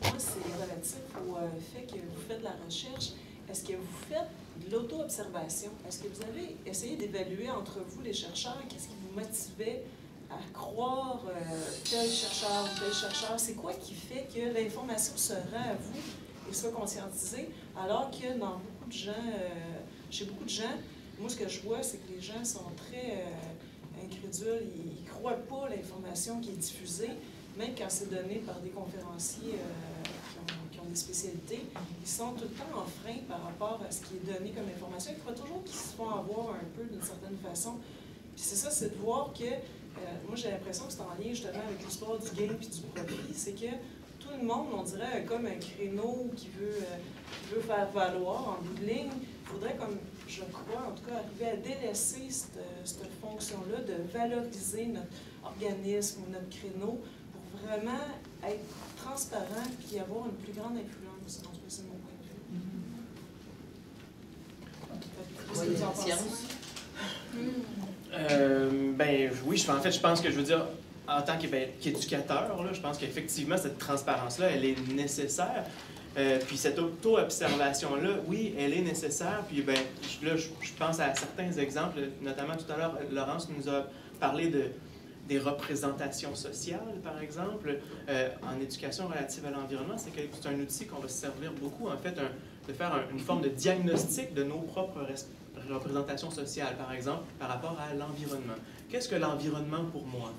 Moi, c'est relatif au fait que vous faites de la recherche. Est-ce que vous faites de l'auto-observation? Est-ce que vous avez essayé d'évaluer entre vous, les chercheurs, qu'est-ce qui vous motivait à croire tel chercheur ou tel chercheur? C'est quoi qui fait que l'information se rend à vous et soit conscientisée, alors que dans beaucoup de gens, chez beaucoup de gens, moi, ce que je vois, c'est que les gens sont très incrédules. Ils ne croient pas l'information qui est diffusée, même quand c'est donné par des conférenciers qui ont des spécialités. Ils sont tout le temps enfreints par rapport à ce qui est donné comme information. Ils croient toujours qu'ils se font avoir un peu d'une certaine façon. Puis c'est ça, c'est de voir que, moi j'ai l'impression que c'est en lien justement avec l'histoire du gain et du profit, c'est que tout le monde, on dirait, comme un créneau qui veut faire valoir en bout de ligne. Il faudrait, comme je crois, en tout cas, arriver à délaisser cette fonction-là de valoriser notre organisme ou notre créneau pour vraiment être transparent et avoir une plus grande influence. Donc, c'est mon point de vue. Qu'est-ce que vous en pensez? Ben oui, en fait, je pense que je veux dire, en tant qu'éducateur, je pense qu'effectivement, cette transparence-là, elle est nécessaire. Puis cette auto-observation-là, oui, elle est nécessaire. Puis ben, là, je pense à certains exemples, notamment tout à l'heure, Laurence nous a parlé des représentations sociales, par exemple. En éducation relative à l'environnement, c'est un outil qu'on va se servir beaucoup, en fait, de faire une forme de diagnostic de nos propres représentations sociales, par exemple, par rapport à l'environnement. Qu'est-ce que l'environnement pour moi?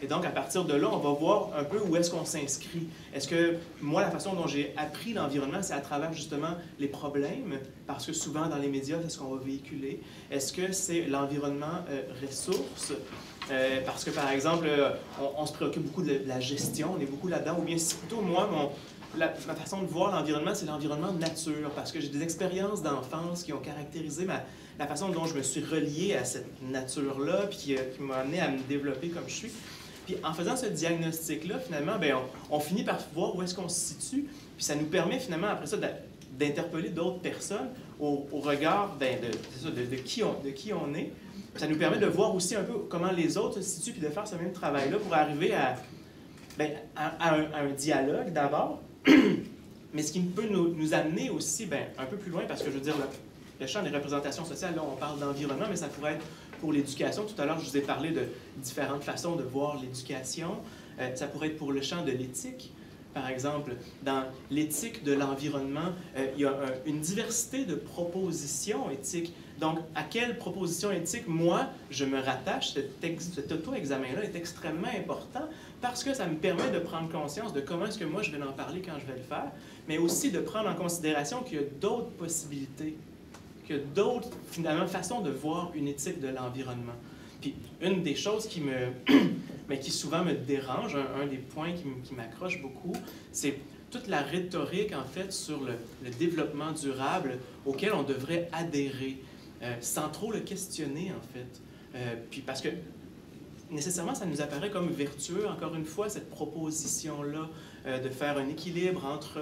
Et donc, à partir de là, on va voir un peu où est-ce qu'on s'inscrit. Est-ce que, moi, la façon dont j'ai appris l'environnement, c'est à travers, justement, les problèmes, parce que souvent, dans les médias, c'est ce qu'on va véhiculer. Est-ce que c'est l'environnement ressources? Parce que, par exemple, on se préoccupe beaucoup de la gestion, on est beaucoup là-dedans, ou bien c'est plutôt, moi, ma façon de voir l'environnement, c'est l'environnement nature, parce que j'ai des expériences d'enfance qui ont caractérisé la façon dont je me suis relié à cette nature-là, puis qui m'a amené à me développer comme je suis. Puis en faisant ce diagnostic-là, finalement, bien, on finit par voir où est-ce qu'on se situe, puis ça nous permet finalement, après ça, d'interpeller d'autres personnes au regard de qui on est. Puis ça nous permet de voir aussi un peu comment les autres se situent, puis de faire ce même travail-là pour arriver à un dialogue d'abord, mais ce qui peut nous amener aussi un peu plus loin, parce que je veux dire, le champ des représentations sociales, là, on parle d'environnement, mais ça pourrait être pour l'éducation. Tout à l'heure, je vous ai parlé de différentes façons de voir l'éducation. Ça pourrait être pour le champ de l'éthique. Par exemple, dans l'éthique de l'environnement, il y a une diversité de propositions éthiques. Donc, à quelle proposition éthique, moi, je me rattache? Cet auto-examen-là est extrêmement important parce que ça me permet de prendre conscience de comment est-ce que moi, je vais en parler quand je vais le faire, mais aussi de prendre en considération qu'il y a d'autres possibilités, qu'il y a d'autres, finalement, façons de voir une éthique de l'environnement. Puis, une des choses qui qui souvent me dérange, un des points qui m'accroche beaucoup, c'est toute la rhétorique, en fait, sur le développement durable auquel on devrait adhérer, sans trop le questionner, en fait. Puis parce que, nécessairement, ça nous apparaît comme vertueux, encore une fois, cette proposition-là, de faire un équilibre entre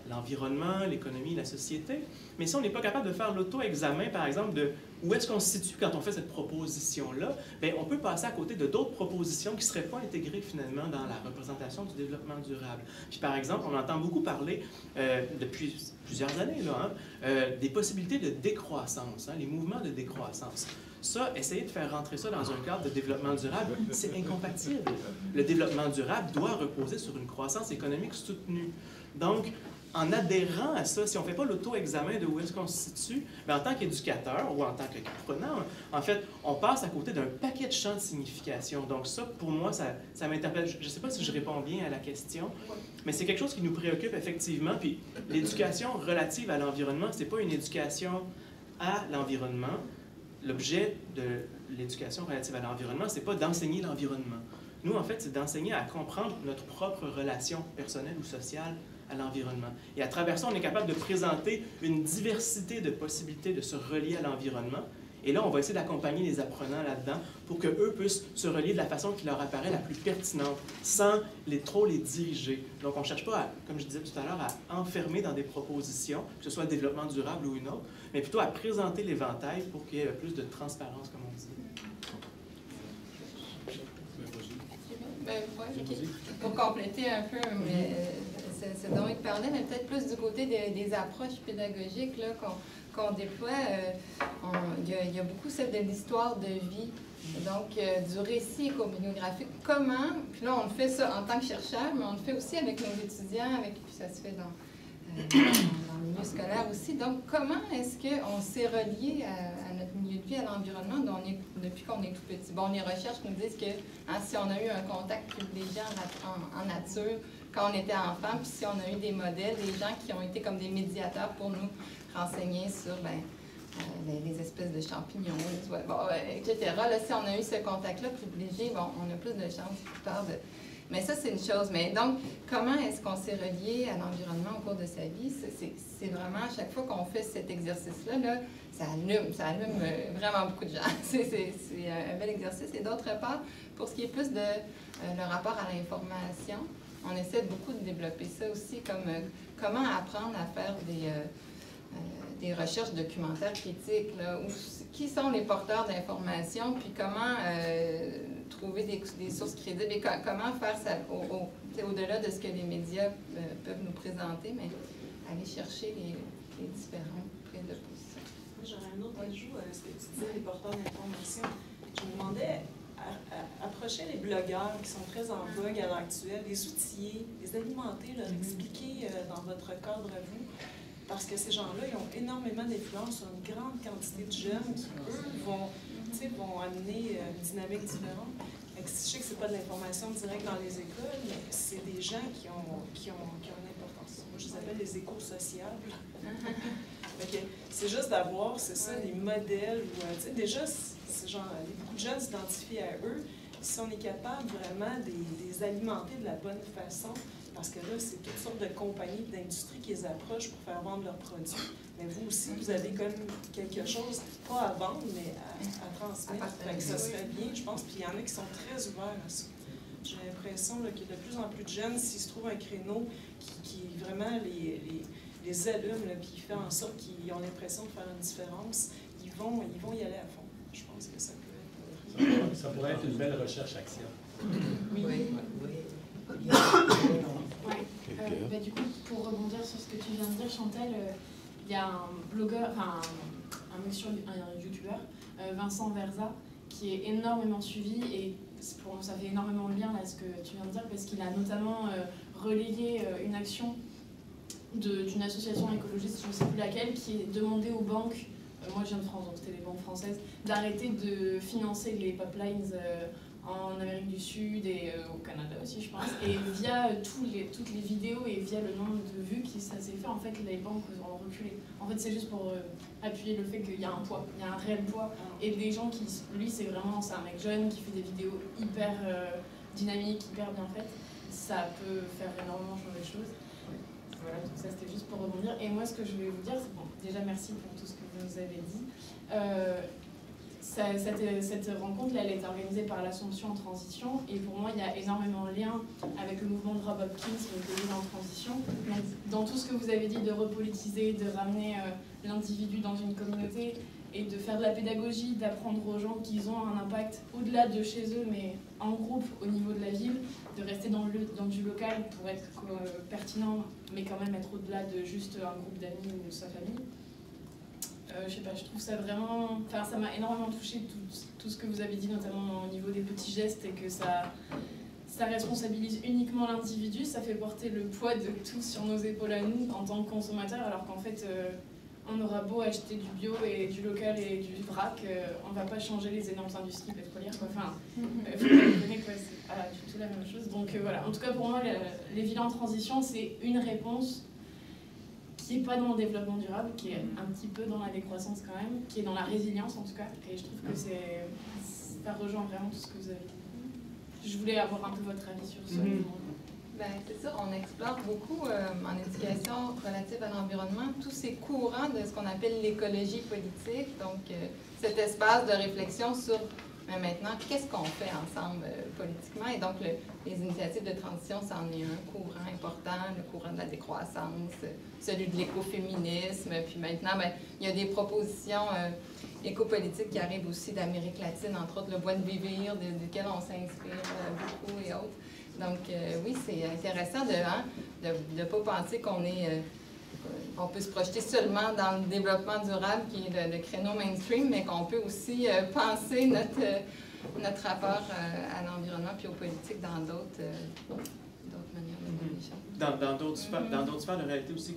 l'environnement, l'économie, la société. Mais si on n'est pas capable de faire l'auto-examen, par exemple, de où est-ce qu'on se situe quand on fait cette proposition-là, bien, on peut passer à côté de d'autres propositions qui ne seraient pas intégrées finalement dans la représentation du développement durable. Puis par exemple, on entend beaucoup parler depuis plusieurs années là, des possibilités de décroissance, les mouvements de décroissance. Ça, essayer de faire rentrer ça dans un cadre de développement durable, c'est incompatible. Le développement durable doit reposer sur une croissance économique soutenue. Donc, en adhérant à ça, si on ne fait pas l'auto-examen de où est-ce qu'on se situe, en tant qu'éducateur ou en tant qu'apprenant, en fait, on passe à côté d'un paquet de champs de signification. Donc ça, pour moi, ça m'interpelle. Je ne sais pas si je réponds bien à la question, mais c'est quelque chose qui nous préoccupe effectivement. Puis l'éducation relative à l'environnement, ce n'est pas une éducation à l'environnement. L'objet de l'éducation relative à l'environnement, ce n'est pas d'enseigner l'environnement. Nous, en fait, c'est d'enseigner à comprendre notre propre relation personnelle ou sociale à l'environnement. Et à travers ça, on est capable de présenter une diversité de possibilités de se relier à l'environnement. Et là, on va essayer d'accompagner les apprenants là-dedans pour qu'eux puissent se relier de la façon qui leur apparaît la plus pertinente, sans trop les diriger. Donc, on ne cherche pas, comme je disais tout à l'heure, à enfermer dans des propositions, que ce soit développement durable ou une autre, mais plutôt à présenter l'éventail pour qu'il y ait plus de transparence, comme on dit. Pour compléter un peu, c'est dont il parlait, mais peut-être plus du côté des approches pédagogiques qu'on déploie. Il y a beaucoup celle de l'histoire de vie, donc du récit écobiographique. Comment, puis là on le fait ça en tant que chercheur, mais on le fait aussi avec nos étudiants, puis ça se fait dans le milieu scolaire aussi. Donc comment est-ce qu'on s'est relié à notre milieu de vie, à l'environnement depuis qu'on est tout petit? Bon, les recherches nous disent que si on a eu un contact privilégié en nature quand on était enfant, puis si on a eu des modèles, des gens qui ont été comme des médiateurs pour nous renseigner sur les espèces de champignons, etc. Là, si on a eu ce contact-là privilégié, bon, on a plus de chances plus tard de... Mais ça, c'est une chose. Mais donc, comment est-ce qu'on s'est relié à l'environnement au cours de sa vie? C'est vraiment, à chaque fois qu'on fait cet exercice-là, là, ça allume vraiment beaucoup de gens. C'est un bel exercice. Et d'autre part, pour ce qui est plus de le rapport à l'information, on essaie beaucoup de développer ça aussi, comme comment apprendre à faire des recherches documentaires critiques, là, qui sont les porteurs d'informations, puis comment trouver des sources crédibles et comment faire ça au-delà de ce que les médias peuvent nous présenter, mais aller chercher les différentes prises de position. Moi, j'aurais un autre ajout à ce que tu disais, les porteurs d'informations. Je me demandais, approcher les blogueurs qui sont très en vogue à l'heure actuelle, les outiller, les alimenter, leur expliquer dans votre cadre à vous, parce que ces gens-là, ils ont énormément d'influence sur une grande quantité de jeunes qui, eux, vont amener une dynamique différente. Je sais que ce n'est pas de l'information directe dans les écoles, mais c'est des gens qui ont une importance. Moi, je les appelle les éco-sociables. C'est juste d'avoir, c'est ça, des modèles. Déjà, beaucoup de jeunes s'identifient à eux. Si on est capable vraiment de les alimenter de la bonne façon, parce que là, c'est toutes sortes de compagnies, d'industries qui les approchent pour faire vendre leurs produits. Mais vous aussi, vous avez comme quelque chose, pas à vendre, mais à transmettre. Fait que ça serait bien, je pense. Puis il y en a qui sont très ouverts à ça. J'ai l'impression qu'il y a de plus en plus de jeunes, s'ils se trouvent un créneau qui vraiment les allume, puis qui fait en sorte qu'ils ont l'impression de faire une différence, ils vont y aller à fond. Je pense que ça peut être... Ça pourrait être une belle recherche-action. Oui. Du coup, pour rebondir sur ce que tu viens de dire, Chantal, il y a un blogueur, enfin un youtubeur, Vincent Verza, qui est énormément suivi et pour moi ça fait énormément de lien à ce que tu viens de dire parce qu'il a notamment relayé une action d'une association écologiste, je ne sais plus laquelle, qui demandait aux banques, moi je viens de France donc c'était les banques françaises, d'arrêter de financer les pipelines en Amérique du Sud et au Canada aussi, je pense. Et via toutes les vidéos et via le nombre de vues que ça s'est fait, en fait, les banques ont reculé. En fait, c'est juste pour appuyer le fait qu'il y a un poids, il y a un réel poids. Et des gens qui, lui, c'est un mec jeune qui fait des vidéos hyper dynamiques, hyper bien faites. Ça peut faire énormément changer les choses. Voilà, donc ça, c'était juste pour rebondir. Et moi, ce que je voulais vous dire, c'est bon, déjà, merci pour tout ce que vous nous avez dit. Cette rencontre, elle est organisée par l'Assomption en transition et pour moi, il y a énormément de liens avec le mouvement de Rob Hopkins, le pays en transition. Donc, dans tout ce que vous avez dit de repolitiser, de ramener l'individu dans une communauté et de faire de la pédagogie, d'apprendre aux gens qu'ils ont un impact au-delà de chez eux, mais en groupe au niveau de la ville, de rester dans du local pour être pertinent, mais quand même être au-delà de juste un groupe d'amis ou de sa famille. Je sais pas, je trouve ça vraiment... Enfin, ça m'a énormément touchée, tout ce que vous avez dit, notamment au niveau des petits gestes, et que ça ça responsabilise uniquement l'individu, ça fait porter le poids de tout sur nos épaules à nous en tant que consommateurs, alors qu'en fait, on aura beau acheter du bio et du local et du vrac, on va pas changer les énormes industries pétrolières, quoi. Enfin, faut pas déconner, quoi, c'est pas du tout la même chose. Donc voilà, en tout cas pour moi, les villes en transition, c'est une réponse qui n'est pas dans le développement durable, qui est un petit peu dans la décroissance quand même, qui est dans la résilience en tout cas, et je trouve que ça rejoint vraiment tout ce que vous avez dit. Je voulais avoir un peu votre avis sur ça. Ben, c'est ça, on explore beaucoup en éducation relative à l'environnement tous ces courants de ce qu'on appelle l'écologie politique, donc cet espace de réflexion sur mais maintenant, qu'est-ce qu'on fait ensemble politiquement? Et donc, les initiatives de transition, c'en est un courant important, le courant de la décroissance, celui de l'écoféminisme. Puis maintenant, ben, il y a des propositions écopolitiques qui arrivent aussi d'Amérique latine, entre autres le Buen Vivir, duquel on s'inspire beaucoup et autres. Donc, oui, c'est intéressant de ne pas penser qu'on est... on peut se projeter seulement dans le développement durable, qui est le créneau mainstream, mais qu'on peut aussi penser notre rapport à l'environnement puis aux politiques dans d'autres manières de voir les choses. Dans d'autres sphères de réalité aussi,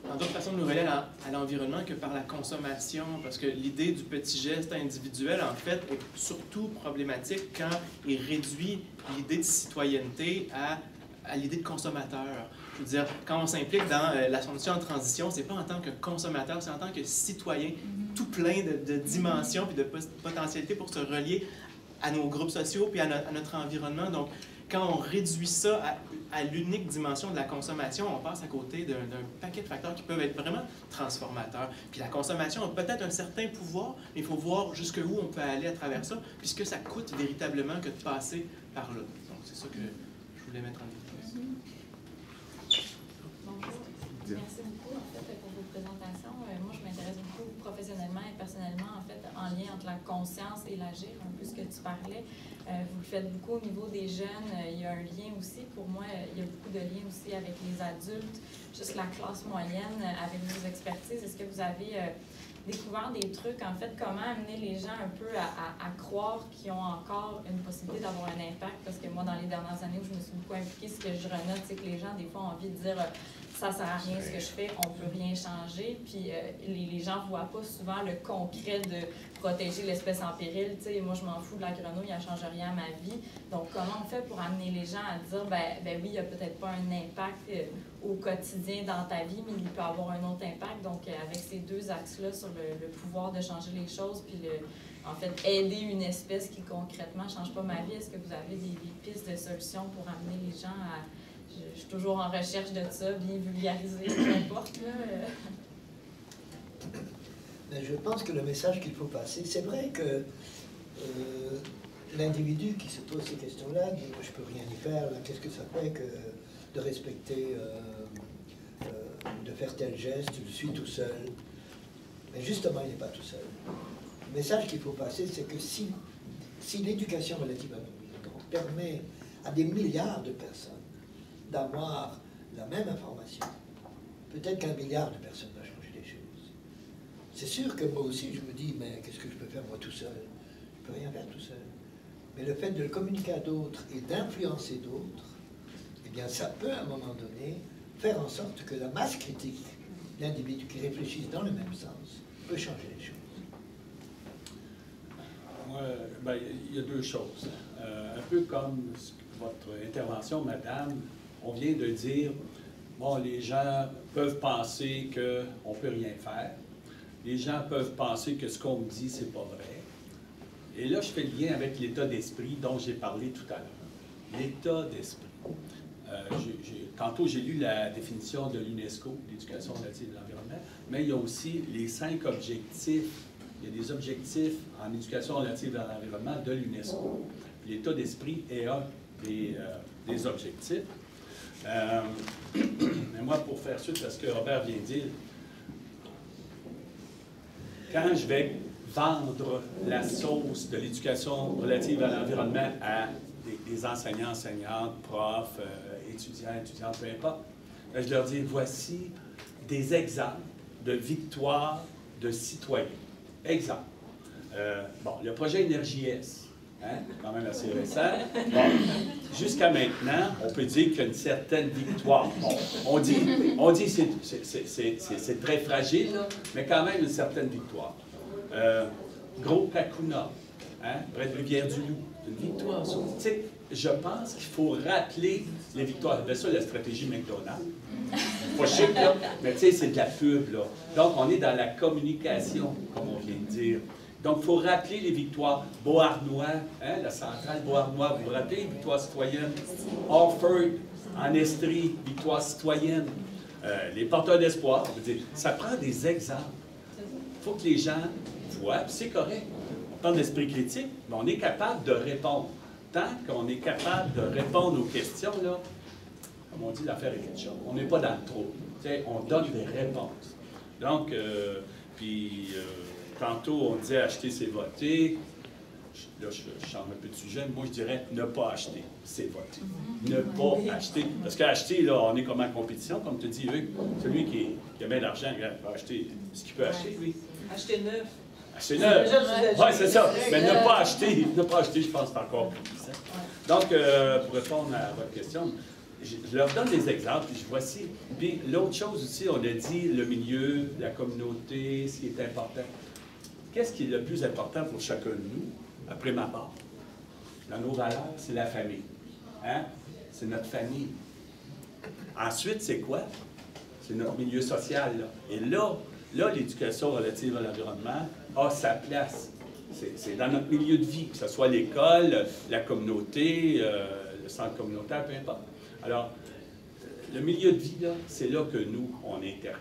dans d'autres façons de nous relier à l'environnement que par la consommation, parce que l'idée du petit geste individuel, en fait, est surtout problématique quand il réduit l'idée de citoyenneté à l'idée de consommateur. Je veux dire, quand on s'implique dans la solution en transition, c'est pas en tant que consommateur, c'est en tant que citoyen, tout plein de dimensions et de potentialités pour se relier à nos groupes sociaux puis à notre environnement. Donc, quand on réduit ça à l'unique dimension de la consommation, on passe à côté d'un paquet de facteurs qui peuvent être vraiment transformateurs. Puis la consommation a peut-être un certain pouvoir, mais il faut voir jusqu'où on peut aller à travers ça, puisque ça coûte véritablement que de passer par là. Donc, c'est ça que je voulais mettre en évidence. Bonjour. Merci beaucoup en fait pour vos présentations. Moi, je m'intéresse beaucoup professionnellement et personnellement en fait en lien entre la conscience et l'agir, un peu ce que tu parlais. Vous le faites beaucoup au niveau des jeunes. Il y a un lien aussi, pour moi, il y a beaucoup de liens aussi avec les adultes, juste la classe moyenne, avec vos expertises. Est-ce que vous avez découvert des trucs, en fait, comment amener les gens un peu à croire qu'ils ont encore une possibilité d'avoir un impact? Parce que moi, dans les dernières années où je me suis beaucoup impliquée, ce que je renote, c'est que les gens, des fois, ont envie de dire ça sert à rien ce que je fais, on peut rien changer. Puis les gens ne voient pas souvent le concret de protéger l'espèce en péril. Tu sais, moi, je m'en fous de la grenouille, elle ne change rien à ma vie. Donc, comment on fait pour amener les gens à dire, ben oui, il n'y a peut-être pas un impact au quotidien dans ta vie, mais il peut avoir un autre impact. Donc, avec ces deux axes-là sur le pouvoir de changer les choses, puis en fait, aider une espèce qui concrètement ne change pas ma vie, est-ce que vous avez des pistes de solutions pour amener les gens à... Je suis toujours en recherche de ça, bien vulgarisé, peu importe. Mais je pense que le message qu'il faut passer, c'est vrai que l'individu qui se pose ces questions-là dit « je peux rien y faire, qu'est-ce que ça fait que de respecter, de faire tel geste, je suis tout seul ». Mais justement, il n'est pas tout seul. Le message qu'il faut passer, c'est que si l'éducation relative à l'environnement permet à des milliards de personnes d'avoir la même information, peut-être qu'un milliard de personnes va changer les choses. C'est sûr que moi aussi, je me dis, mais qu'est-ce que je peux faire moi tout seul? Je ne peux rien faire tout seul. Mais le fait de le communiquer à d'autres et d'influencer d'autres, eh bien, ça peut, à un moment donné, faire en sorte que la masse critique d'individus qui réfléchissent dans le même sens peut changer les choses. Moi, il y a deux choses. Un peu comme votre intervention, madame, on vient de dire, bon, les gens peuvent penser qu'on ne peut rien faire. Les gens peuvent penser que ce qu'on me dit, c'est pas vrai. Et là, je fais le lien avec l'état d'esprit dont j'ai parlé tout à l'heure. L'état d'esprit. Tantôt, j'ai lu la définition de l'UNESCO, l'éducation relative à l'environnement, mais il y a aussi les 5 objectifs. Il y a des objectifs en éducation relative à l'environnement de l'UNESCO. L'état d'esprit est un des objectifs. Mais moi, pour faire suite à ce que Robert vient de dire, quand je vais vendre la sauce de l'éducation relative à l'environnement à des enseignants, enseignantes, profs, étudiants, étudiantes, peu importe, je leur dis, voici des exemples de victoires de citoyens. Exemple. Le projet Énergie-S Hein? Quand même assez récent. Bon. Jusqu'à maintenant, on peut dire qu'il y a une certaine victoire. Bon, on dit c'est très fragile, là, mais quand même une certaine victoire. Gros Kakuna, hein, près de Rivière-du-Loup, une victoire. Tu sais, je pense qu'il faut rappeler les victoires. C'est ça la stratégie McDonald's. Pas chic, là, mais tu sais, c'est de la pub, là. Donc, on est dans la communication, comme on vient de dire. Donc, il faut rappeler les victoires. Beauharnois, hein, la centrale Beauharnois, vous vous rappelez, victoire citoyenne. Orford, en Estrie, victoire citoyenne. Les porteurs d'espoir, je veux dire, ça prend des exemples. Il faut que les gens voient, puis c'est correct. On parle d'esprit critique, mais on est capable de répondre. Tant qu'on est capable de répondre aux questions, là, comme on dit, l'affaire est quelque chose. On n'est pas dans le trop. On donne des réponses. Donc, tantôt, on disait acheter, c'est voter. Là, je change un peu de sujet, mais moi, je dirais ne pas acheter, c'est voter. Ne pas acheter. Parce qu'acheter, là, on est comme en compétition, comme tu dis, Hugues. Celui qui a bien d'argent, il va acheter ce qu'il peut acheter, lui. Acheter neuf. Acheter neuf. Oui, c'est ça. Mais ne pas acheter, je pense que c'est encore plus puissant. Donc, pour répondre à votre question, je leur donne des exemples, puis voici. Puis l'autre chose aussi, on a dit le milieu, la communauté, ce qui est important. Qu'est-ce qui est le plus important pour chacun de nous, après ma part? Dans nos valeurs, c'est la famille. Hein? C'est notre famille. Ensuite, c'est quoi? C'est notre milieu social. Là. Et là l'éducation relative à l'environnement a sa place. C'est dans notre milieu de vie, que ce soit l'école, la communauté, le centre communautaire, peu importe. Alors, le milieu de vie, c'est là que nous, on intervient.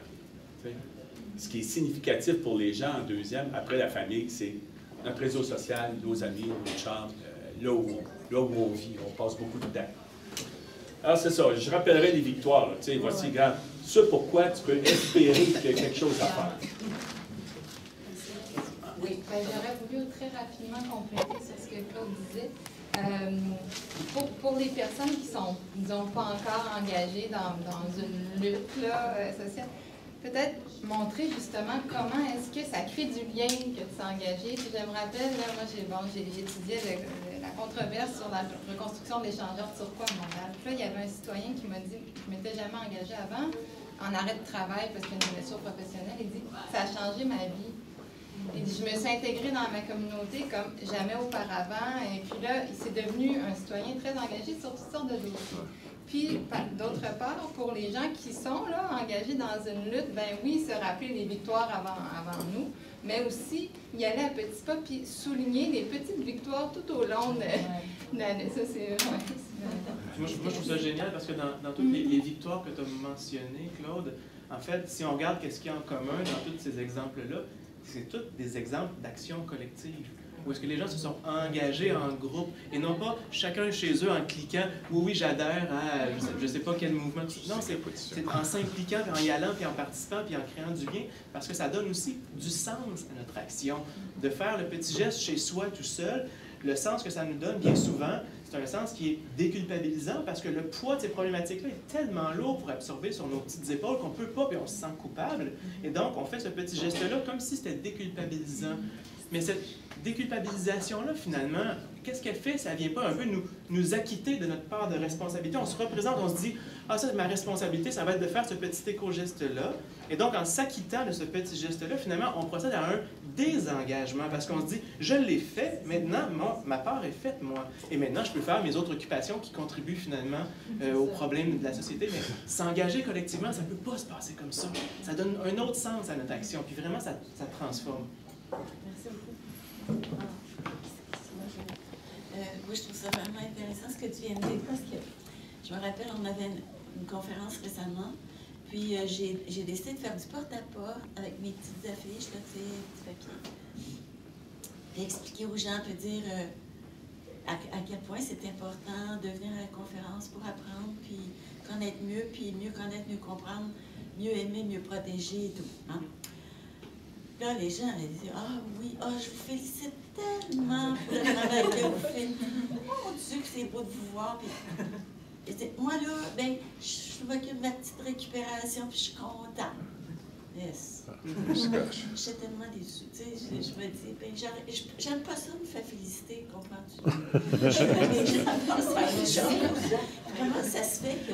Ce qui est significatif pour les gens en deuxième, après la famille, c'est notre réseau social, nos amis, nos chums, là où on vit, on passe beaucoup de temps. Alors, c'est ça, je rappellerai les victoires. Tu sais, voici, regarde, ce pourquoi tu peux espérer qu'il y a quelque chose à faire. Oui, j'aurais voulu très rapidement compléter sur ce que Claude disait. Pour les personnes qui sont, disons, pas encore engagées dans une lutte sociale, peut-être montrer justement comment est-ce que ça crée du lien que de s'engager. Puis je me rappelle, là, moi, j'ai étudié la controverse sur la reconstruction de l'échangeur de Turquois à Montréal. Puis là, il y avait un citoyen qui m'a dit, je ne m'étais jamais engagé avant, en arrêt de travail parce qu'il y a une blessure professionnelle. Il dit, ça a changé ma vie. Il dit, je me suis intégrée dans ma communauté comme jamais auparavant. Et puis là, il s'est devenu un citoyen très engagé sur toutes sortes de dossiers. Puis, d'autre part, pour les gens qui sont là, engagés dans une lutte, ben oui, se rappeler les victoires avant nous, mais aussi y aller à petits pas, puis souligner les petites victoires tout au long de l'année. Ça, c'est... Moi, je trouve ça génial parce que dans toutes les victoires que tu as mentionnées, Claude, en fait, si on regarde qu'est-ce qu'il y a en commun dans tous ces exemples-là, c'est tous des exemples d'action collective. Où est-ce que les gens se sont engagés en groupe et non pas chacun chez eux en cliquant « oui, j'adhère à je sais pas quel mouvement ». Non, c'est en s'impliquant, puis en y allant, puis en participant, puis en créant du lien, parce que ça donne aussi du sens à notre action. De faire le petit geste chez soi tout seul, le sens que ça nous donne bien souvent, c'est un sens qui est déculpabilisant parce que le poids de ces problématiques-là est tellement lourd pour absorber sur nos petites épaules qu'on ne peut pas, puis on se sent coupable. Et donc, on fait ce petit geste-là comme si c'était déculpabilisant. Mais cette déculpabilisation-là, finalement, qu'est-ce qu'elle fait? Ça ne vient pas un peu nous acquitter de notre part de responsabilité. On se représente, on se dit « Ah, ça, c'est ma responsabilité, ça va être de faire ce petit éco-geste-là. » Et donc, en s'acquittant de ce petit geste-là, finalement, on procède à un désengagement parce qu'on se dit « Je l'ai fait, maintenant, ma part est faite, moi. Et maintenant, je peux faire mes autres occupations qui contribuent finalement aux problèmes de la société. » Mais s'engager collectivement, ça ne peut pas se passer comme ça. Ça donne un autre sens à notre action, puis vraiment, ça transforme. Merci beaucoup. Moi, je trouve ça vraiment intéressant ce que tu viens de dire parce que je me rappelle, on avait une conférence récemment, puis j'ai décidé de faire du porte-à-porte avec mes petites affiches, là, tu sais, petits papiers. Puis expliquer aux gens, puis dire à quel point c'est important de venir à la conférence pour apprendre, puis connaître mieux, puis mieux connaître, mieux comprendre, mieux aimer, mieux protéger et tout. Hein? Là, les gens allaient dire « Ah oui, je vous félicite tellement pour le travail que vous faites. Mon Dieu, que c'est beau de vous voir. » Puis, moi, là, ben, je m'occupe de ma petite récupération, puis je suis contente. Yes. C'est correct. J'étais tellement déçue. Tu sais, je me dis, ben, j'aime pas ça me faire féliciter, comprends-tu? Les gens pensent à autre chose. Comment ça se fait que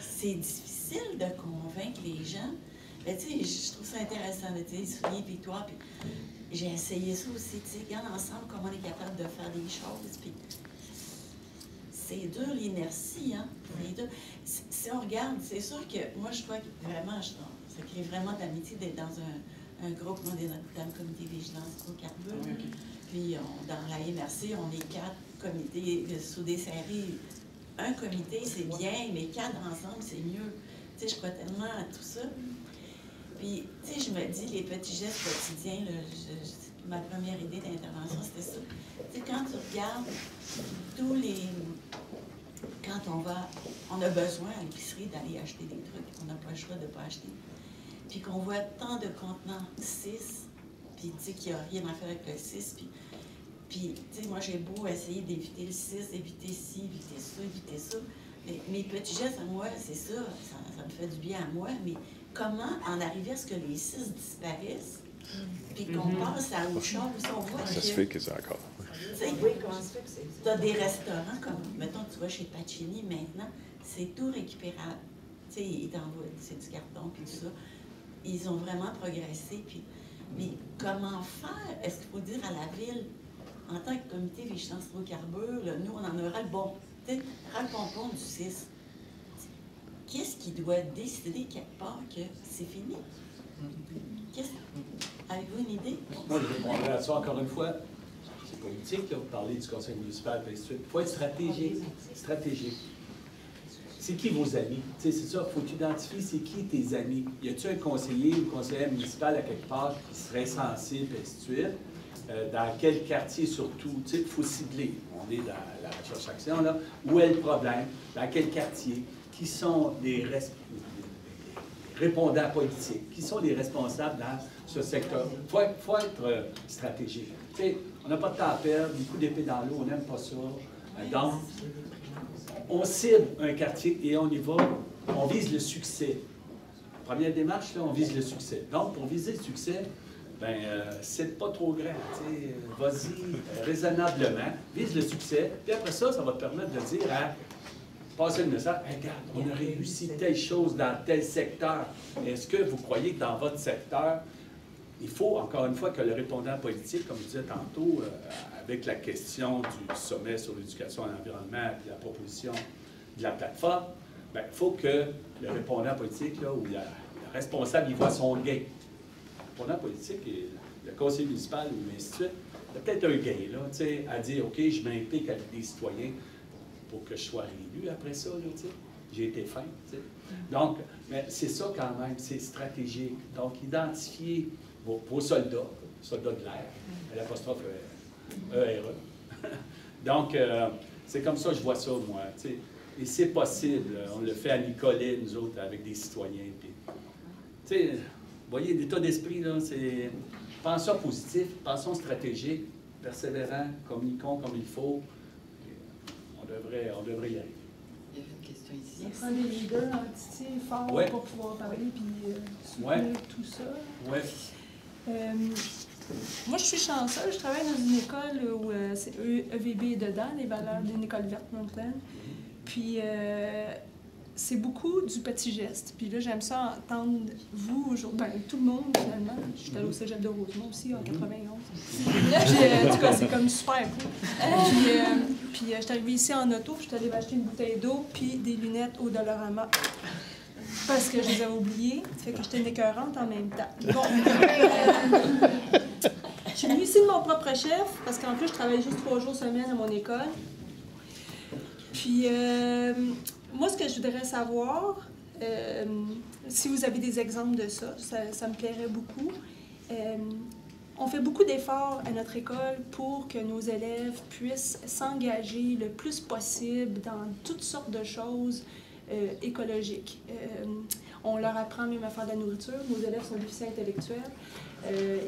c'est difficile de convaincre les gens? Ben, tu sais, je trouve ça intéressant, tu sais, souligner victoire. Puis j'ai essayé ça aussi, tu sais, regarde ensemble comment on est capable de faire des choses. Puis c'est dur, l'inertie, hein? C'est dur. Si on regarde, c'est sûr que moi, je crois que vraiment, ça crée vraiment d'amitié d'être dans un groupe, dans le comité vigilance hydrocarbures. Puis dans la MRC, on est 4 comités soudés serrés. Un comité, c'est bien, mais 4 ensemble, c'est mieux. Tu sais, je crois tellement à tout ça. Puis, tu sais, je me dis, les petits gestes quotidiens, là, ma première idée d'intervention, c'était ça. Tu sais, quand tu regardes tous les... Quand on a besoin à l'épicerie d'aller acheter des trucs, on n'a pas le choix de ne pas acheter. Puis qu'on voit tant de contenants 6, puis tu sais qu'il n'y a rien à faire avec le 6, puis tu sais, moi j'ai beau essayer d'éviter le 6, éviter ci, éviter ça. Mais mes petits gestes à moi, c'est ça me fait du bien à moi, mais comment en arriver à ce que les 6 disparaissent, puis qu'on passe à autre chose, on voit Ça se fait que c'est encore. Oui, comment ça se fait que c'est... Tu as des restaurants comme, mettons, tu vas chez Pacini maintenant, c'est tout récupérable. Tu sais, ils t'envoient, c'est du carton, puis tout ça. Ils ont vraiment progressé, puis... Mais comment faire? Est-ce qu'il faut dire à la ville, en tant que comité vigilance hydrocarbures, nous, on en aura le bon, tu sais, ras le pompon du 6. Qu'est-ce qui doit décider quelque part que c'est fini? Avez-vous une idée? Moi, je répondrai à ça encore une fois. C'est politique, là, vous parlez du conseil municipal, et ainsi de suite. Il faut être stratégique. C'est qui vos amis? Tu sais, c'est ça, il faut identifier c'est qui tes amis. Y a-t-il un conseiller ou conseillère municipale à quelque part qui serait sensible, et ainsi de suite? Dans quel quartier surtout? Tu sais, il faut cibler. On est dans la recherche-action, là. Où est le problème? Dans quel quartier? Qui sont les répondants politiques? Qui sont les responsables dans ce secteur? Il faut être stratégique. Tu sais, on n'a pas de temps à perdre, des coups d'épée dans l'eau, on n'aime pas ça. Donc, on cible un quartier et on y va, on vise le succès. Première démarche, là, on vise le succès. Donc, pour viser le succès, ben, c'est pas trop grand. Vas-y raisonnablement, vise le succès, puis après ça, ça va te permettre de dire à passer le message, hey, regarde, on a réussi telle chose dans tel secteur. Est-ce que vous croyez que dans votre secteur, il faut, encore une fois, que le répondant politique, comme je disais tantôt, avec la question du sommet sur l'éducation et l'environnement et la proposition de la plateforme, bien, il faut que le répondant politique, là, ou le responsable, il voit son gain. Le répondant politique, et le conseil municipal ou ainsi de suite, il y a peut-être un gain, là, tu sais, à dire, OK, je m'implique avec des citoyens pour que je sois réélu après ça, là, tu sais. J'ai été fin, tu sais. Donc, mais c'est ça quand même, c'est stratégique. Donc, identifier vos soldats de l'air, l'apostrophe ERE. Donc, c'est comme ça que je vois ça, moi. T'sais. Et c'est possible. On le fait à Nicolet, nous autres, avec des citoyens. Vous voyez, l'état d'esprit, là, c'est... Pensons positif, pensons stratégique, persévérant, communiquons comme il faut. On devrait y aller. Il y avait une question ici. Ça prend des leaders forts ouais. pour pouvoir parler puis soutenir tout ça. Ouais. Moi, je suis chanceuse. Je travaille dans une école où c'est EVB dedans, les valeurs d'une école verte montagne. Puis, c'est beaucoup du petit geste. Puis là, j'aime ça entendre vous aujourd'hui, ben, tout le monde finalement. Je suis allée au cégep de Rosemont aussi en 91. En tout cas, c'est comme super cool. Puis, je suis arrivée ici en auto, je suis allée m'acheter une bouteille d'eau puis des lunettes au Dollarama. Parce que je les avais oubliées, ça fait que j'étais une écœurante en même temps. Bon. Je suis venue ici de mon propre chef, parce qu'en plus, je travaille juste 3 jours semaine à mon école. Puis, moi, ce que je voudrais savoir, si vous avez des exemples de ça, ça me plairait beaucoup. On fait beaucoup d'efforts à notre école pour que nos élèves puissent s'engager le plus possible dans toutes sortes de choses écologiques. On leur apprend même à faire de la nourriture. Nos élèves sont déficients intellectuels.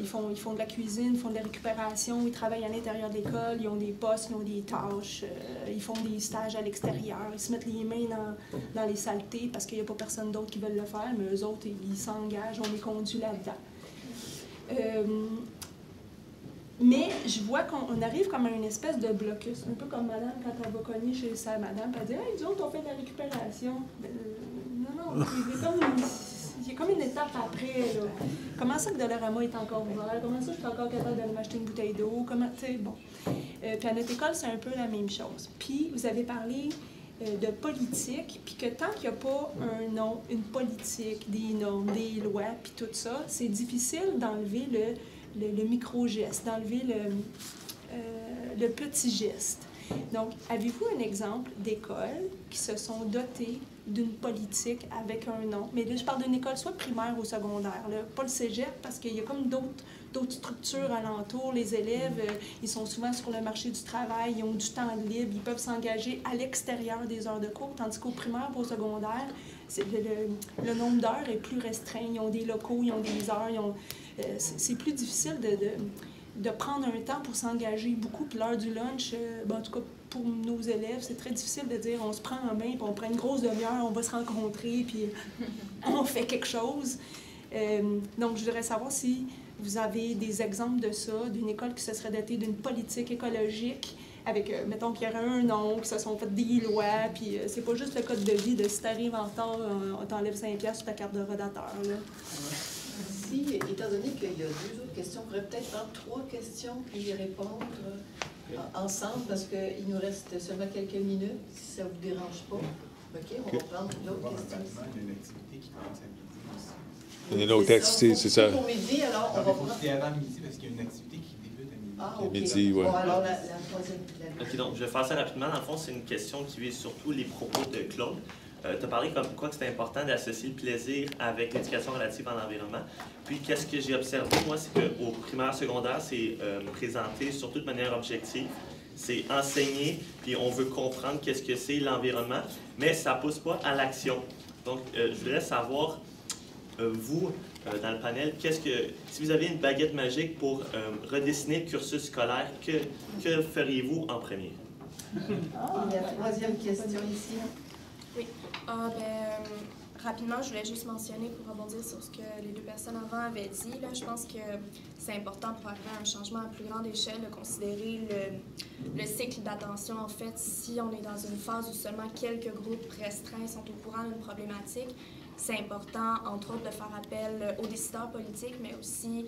Ils font de la cuisine, ils font de la récupération, ils travaillent à l'intérieur de l'école, ils ont des postes, ils ont des tâches, ils font des stages à l'extérieur, ils se mettent les mains dans les saletés parce qu'il n'y a pas personne d'autre qui veut le faire, mais eux autres, ils s'engagent, on les conduit là-dedans. Mais je vois qu'on arrive comme à une espèce de blocus, un peu comme madame quand elle va cogner chez sa madame, elle dit « Hey, nous autres, on fait de la récupération. » Non, il y a comme une étape après. Là. Comment ça que Dollarama est encore ouvert? Comment ça que je suis encore capable d'aller m'acheter une bouteille d'eau? Comment, tu sais, bon. Puis à notre école, c'est un peu la même chose. Puis vous avez parlé de politique, puis que tant qu'il n'y a pas un nom, une politique, des normes, des lois, puis tout ça, c'est difficile d'enlever le micro-geste, d'enlever le petit geste. Donc, avez-vous un exemple d'écoles qui se sont dotées d'une politique avec un nom? Mais là, je parle d'une école soit primaire ou secondaire, là, pas le cégep, parce qu'il y a comme d'autres structures alentour. Les élèves, ils sont souvent sur le marché du travail, ils ont du temps libre, ils peuvent s'engager à l'extérieur des heures de cours, tandis qu'au primaire ou au secondaire, le nombre d'heures est plus restreint. Ils ont des locaux, ils ont des heures, c'est plus difficile de prendre un temps pour s'engager beaucoup. Puis l'heure du lunch, en tout cas pour nos élèves, c'est très difficile de dire on se prend en main, puis on prend une grosse demi-heure, on va se rencontrer, puis on fait quelque chose. Donc, je voudrais savoir si vous avez des exemples de ça, d'une école qui se serait dotée d'une politique écologique, avec, mettons qu'il y aurait un nom, qui se sont fait des lois, puis c'est pas juste le code de vie de si t'arrives en retard, on t'enlève 5$ sur ta carte de rodateur. Là. Si, étant donné qu'il y a 2 autres questions, on pourrait peut-être prendre 3 questions puis y répondre ensemble parce qu'il nous reste seulement quelques minutes, si ça ne vous dérange pas. OK, on va prendre l'autre question. Il y a une activité qui commence à midi aussi. Il y a une autre activité, c'est ça. Pour midi, alors on va prendre... C'est avant midi parce qu'il y a une activité qui débute à midi. Ah, OK. Midi, ouais. Bon, alors la troisième. OK, donc je vais faire ça rapidement. Dans le fond, c'est une question qui vise surtout les propos de Claude. Tu as parlé comme quoi que c'est important d'associer le plaisir avec l'éducation relative à l'environnement. Puis, qu'est-ce que j'ai observé, moi, c'est qu'au primaire, secondaire, c'est présenté surtout de manière objective. C'est enseigné, puis on veut comprendre qu'est-ce que c'est l'environnement, mais ça ne pousse pas à l'action. Donc, je voudrais savoir, vous, dans le panel, si vous aviez une baguette magique pour redessiner le cursus scolaire, que feriez-vous en premier? La troisième question ici. Oui. Rapidement, je voulais juste mentionner, pour rebondir sur ce que les 2 personnes avant avaient dit, là, je pense que c'est important pour arriver à un changement à plus grande échelle de considérer le cycle d'attention. En fait, si on est dans une phase où seulement quelques groupes restreints sont au courant d'une problématique, c'est important, entre autres, de faire appel aux décideurs politiques, mais aussi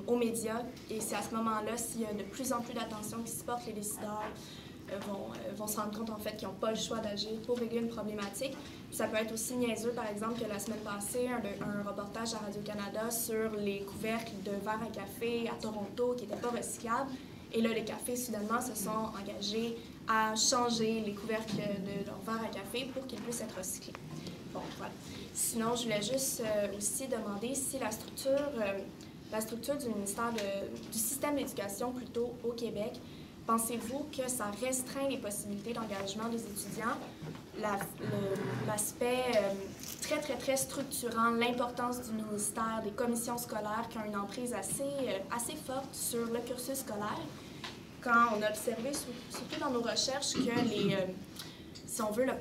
aux médias. Et c'est à ce moment-là, s'il y a de plus en plus d'attention qui se porte, les décideurs vont se rendre compte en fait qu'ils n'ont pas le choix d'agir pour régler une problématique. Puis ça peut être aussi niaiseux, par exemple, que la semaine passée, un reportage à Radio-Canada sur les couvercles de verre à café à Toronto qui n'étaient pas recyclables. Et là, les cafés, soudainement, se sont engagés à changer les couvercles de leur verre à café pour qu'ils puissent être recyclés. Bon, voilà. Sinon, je voulais juste aussi demander si la structure du ministère du système d'éducation plutôt au Québec, pensez-vous que ça restreint les possibilités d'engagement des étudiants? L'aspect très, très, très structurant, l'importance du ministère, des commissions scolaires qui ont une emprise assez forte sur le cursus scolaire. Quand on a observé, surtout dans nos recherches, que si on veut, les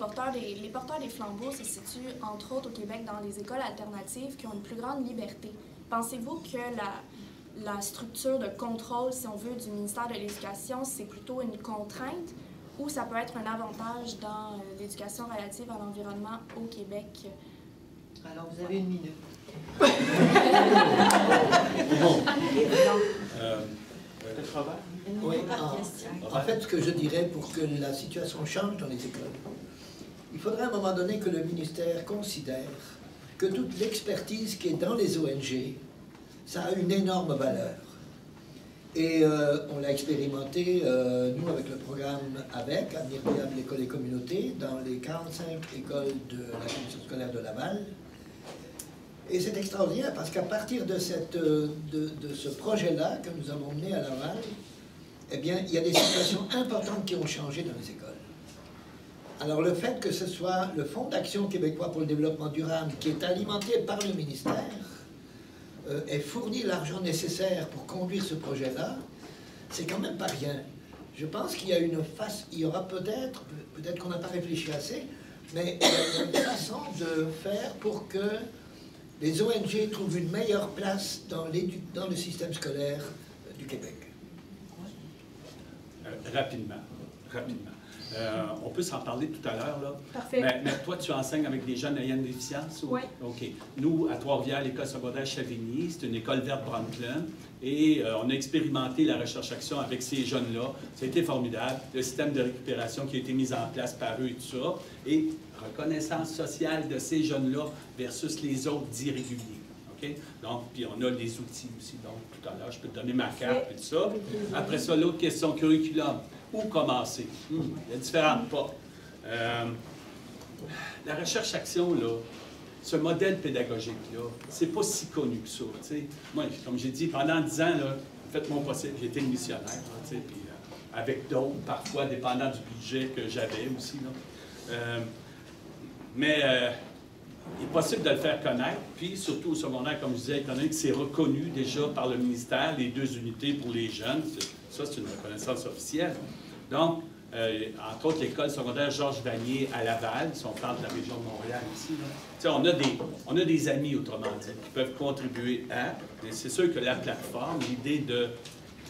porteurs des flambeaux se situent, entre autres, au Québec, dans les écoles alternatives qui ont une plus grande liberté. Pensez-vous que la structure de contrôle, si on veut, du ministère de l'Éducation, c'est plutôt une contrainte ou ça peut être un avantage dans l'éducation relative à l'environnement au Québec? Alors, vous avez 1 minute. Oui, en fait, ce que je dirais pour que la situation change dans les écoles, il faudrait à un moment donné que le ministère considère que toute l'expertise qui est dans les ONG, ça a une énorme valeur. Et on l'a expérimenté, nous, avec le programme AVEC, Avenir viable, l'école et communauté, dans les 45 écoles de la commission scolaire de Laval. Et c'est extraordinaire parce qu'à partir de ce projet-là que nous avons mené à Laval, eh bien, il y a des situations importantes qui ont changé dans les écoles. Alors le fait que ce soit le Fonds d'action québécois pour le développement durable qui est alimenté par le ministère ait fourni l'argent nécessaire pour conduire ce projet-là, c'est quand même pas rien. Je pense qu'il y a il y aura peut-être qu'on n'a pas réfléchi assez, mais il y a une façon de faire pour que les ONG trouvent une meilleure place dans le système scolaire du Québec. Rapidement. On peut s'en parler tout à l'heure, là. Parfait. Mais toi, tu enseignes avec des jeunes ayant une déficience? Ou... Oui. OK. Nous, à Trois-Rivières, l'école secondaire Chavigny, c'est une école verte Brundtland, et on a expérimenté la recherche-action avec ces jeunes-là. Ça a été formidable. Le système de récupération qui a été mis en place par eux et tout ça, et reconnaissance sociale de ces jeunes-là versus les autres dits réguliers. OK? Donc, puis on a les outils aussi. Donc, tout à l'heure, je peux te donner ma carte et tout ça. Après ça, l'autre question, curriculum. Où commencer? Il y a différentes portes. La recherche-action, là, ce modèle pédagogique-là, c'est pas si connu que ça. T'sais. Moi, comme j'ai dit, pendant 10 ans, là, faites mon possible, j'ai été missionnaire, puis avec d'autres, parfois, dépendant du budget que j'avais aussi. Là. Mais il est possible de le faire connaître, puis surtout au secondaire, comme je disais, étant donné que c'est reconnu déjà par le ministère, les 2 unités pour les jeunes, ça, c'est une reconnaissance officielle. Donc, entre autres, l'école secondaire Georges Vanier à Laval, si on parle de la région de Montréal ici, on a des amis, autrement dit, qui peuvent contribuer à. Mais c'est sûr que la plateforme, l'idée de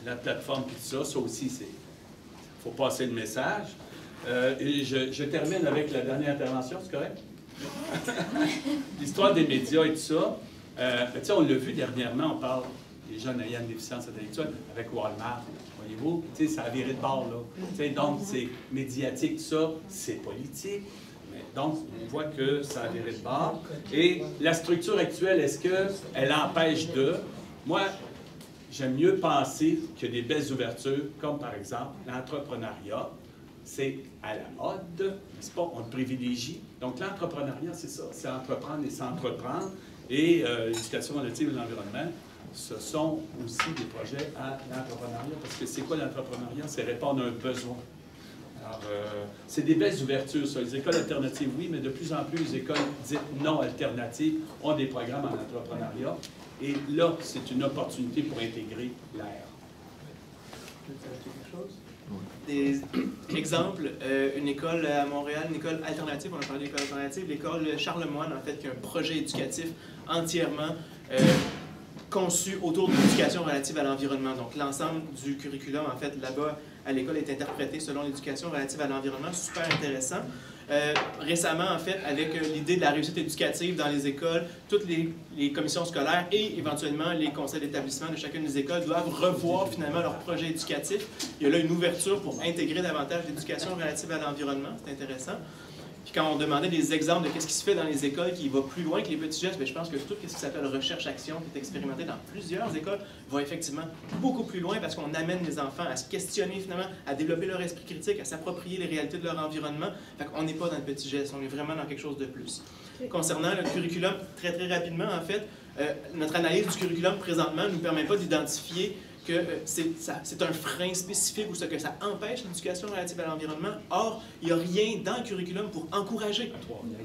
la plateforme, puis tout ça, ça aussi, c'est. Il faut passer le message. Et je termine avec la dernière intervention, c'est correct? L'histoire des médias et tout ça. On l'a vu dernièrement, on parle des jeunes ayant une déficience intellectuelle avec Walmart. Voyez-vous, ça a viré de bord, là. Donc, c'est médiatique, ça, c'est politique. Mais, donc, on voit que ça a viré de bord. Et la structure actuelle, est-ce qu'elle empêche de... Moi, j'aime mieux penser qu'il y a des belles ouvertures, comme par exemple l'entrepreneuriat. C'est à la mode, n'est-ce pas? On le privilégie. Donc, l'entrepreneuriat, c'est ça. C'est entreprendre et s'entreprendre. Et l'éducation relative à l'environnement, ce sont aussi des projets à l'entrepreneuriat. Parce que c'est quoi l'entrepreneuriat? C'est répondre à un besoin. Alors, c'est des belles ouvertures, ça. Les écoles alternatives, oui, mais de plus en plus, les écoles dites non alternatives ont des programmes en entrepreneuriat. Et là, c'est une opportunité pour intégrer l'air. Des exemples, une école à Montréal, une école alternative, on a parlé d'école alternative, l'école Charlemagne, en fait, qui a un projet éducatif entièrement conçu autour de l'éducation relative à l'environnement. Donc, l'ensemble du curriculum, en fait, là-bas, à l'école, est interprété selon l'éducation relative à l'environnement. Super intéressant. Récemment, en fait, avec l'idée de la réussite éducative dans les écoles, toutes les commissions scolaires et éventuellement les conseils d'établissement de chacune des écoles doivent revoir finalement leur projet éducatif. Il y a là une ouverture pour intégrer davantage l'éducation relative à l'environnement. C'est intéressant. Puis quand on demandait des exemples de ce qui se fait dans les écoles qui va plus loin que les petits gestes, bien, je pense que tout ce qui s'appelle recherche-action, qui est expérimenté dans plusieurs écoles, va effectivement beaucoup plus loin parce qu'on amène les enfants à se questionner finalement, à développer leur esprit critique, à s'approprier les réalités de leur environnement. Fait qu'on n'est pas dans le petit geste, on est vraiment dans quelque chose de plus. Concernant le curriculum, très très rapidement, en fait, notre analyse du curriculum présentement ne nous permet pas d'identifier que c'est un frein spécifique ou que ça empêche l'éducation relative à l'environnement. Or, il n'y a rien dans le curriculum pour encourager.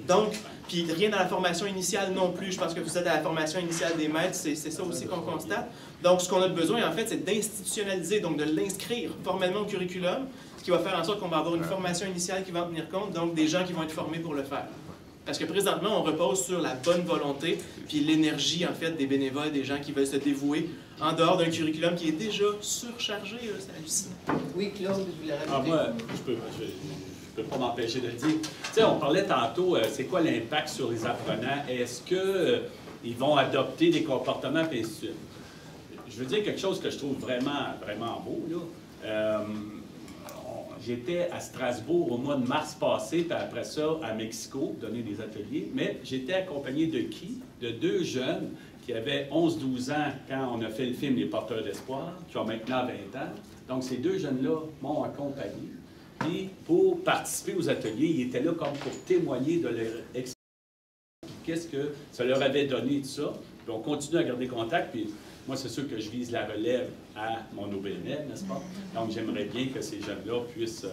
Donc, puis rien dans la formation initiale non plus. Je pense que vous êtes à la formation initiale des maîtres, c'est ça aussi qu'on constate. Donc, ce qu'on a besoin, en fait, c'est d'institutionnaliser, donc de l'inscrire formellement au curriculum, ce qui va faire en sorte qu'on va avoir une formation initiale qui va en tenir compte, donc des gens qui vont être formés pour le faire. Parce que présentement, on repose sur la bonne volonté puis l'énergie, en fait, des bénévoles, des gens qui veulent se dévouer en dehors d'un curriculum qui est déjà surchargé. C'est hallucinant. Oui, Claude, vous voulez rajouter? Moi, je peux pas m'empêcher de le dire. Tu sais, on parlait tantôt, c'est quoi l'impact sur les apprenants? Est-ce qu'ils vont adopter des comportements, puis ainsi de suite? Je veux dire quelque chose que je trouve vraiment, vraiment beau, là. J'étais à Strasbourg au mois de mars passé, puis après ça, à Mexico, donner des ateliers. Mais j'étais accompagné de qui? De 2 jeunes qui avaient 11-12 ans quand on a fait le film Les Porteurs d'Espoir, qui ont maintenant 20 ans. Donc, ces 2 jeunes-là m'ont accompagné. Puis, pour participer aux ateliers, ils étaient là comme pour témoigner de leur expérience. Qu'est-ce que ça leur avait donné, tout ça. Puis, on continue à garder contact. Puis, moi, c'est sûr que je vise la relève à mon OBNL, n'est-ce pas? Donc, j'aimerais bien que ces jeunes-là puissent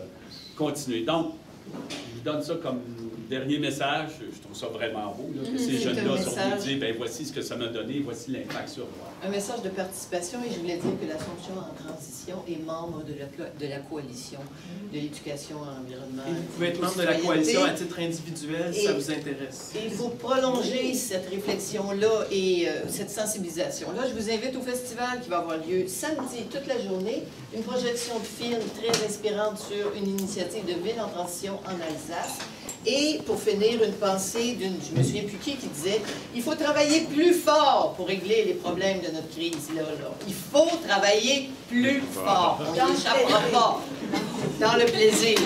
continuer. Donc, je vous donne ça comme dernier message. Je trouve ça vraiment beau, là, que ces jeunes-là sont venus dire, ben voici ce que ça m'a donné, voici l'impact sur moi. Un message de participation, et je voulais dire que l'Assomption en transition est membre de la coalition de l'éducation à l'environnement. Et vous pouvez être membre de la coalition à titre individuel si ça vous intéresse. Et il faut prolonger cette réflexion-là et cette sensibilisation-là. Je vous invite au festival qui va avoir lieu samedi toute la journée, une projection de film très inspirante sur une initiative de ville en transition en Alsace. Et pour finir, une pensée d'une, je me souviens plus qui disait, il faut travailler plus fort pour régler les problèmes de notre crise. Là. Il faut travailler plus fort. On n'y échappera pas dans le plaisir.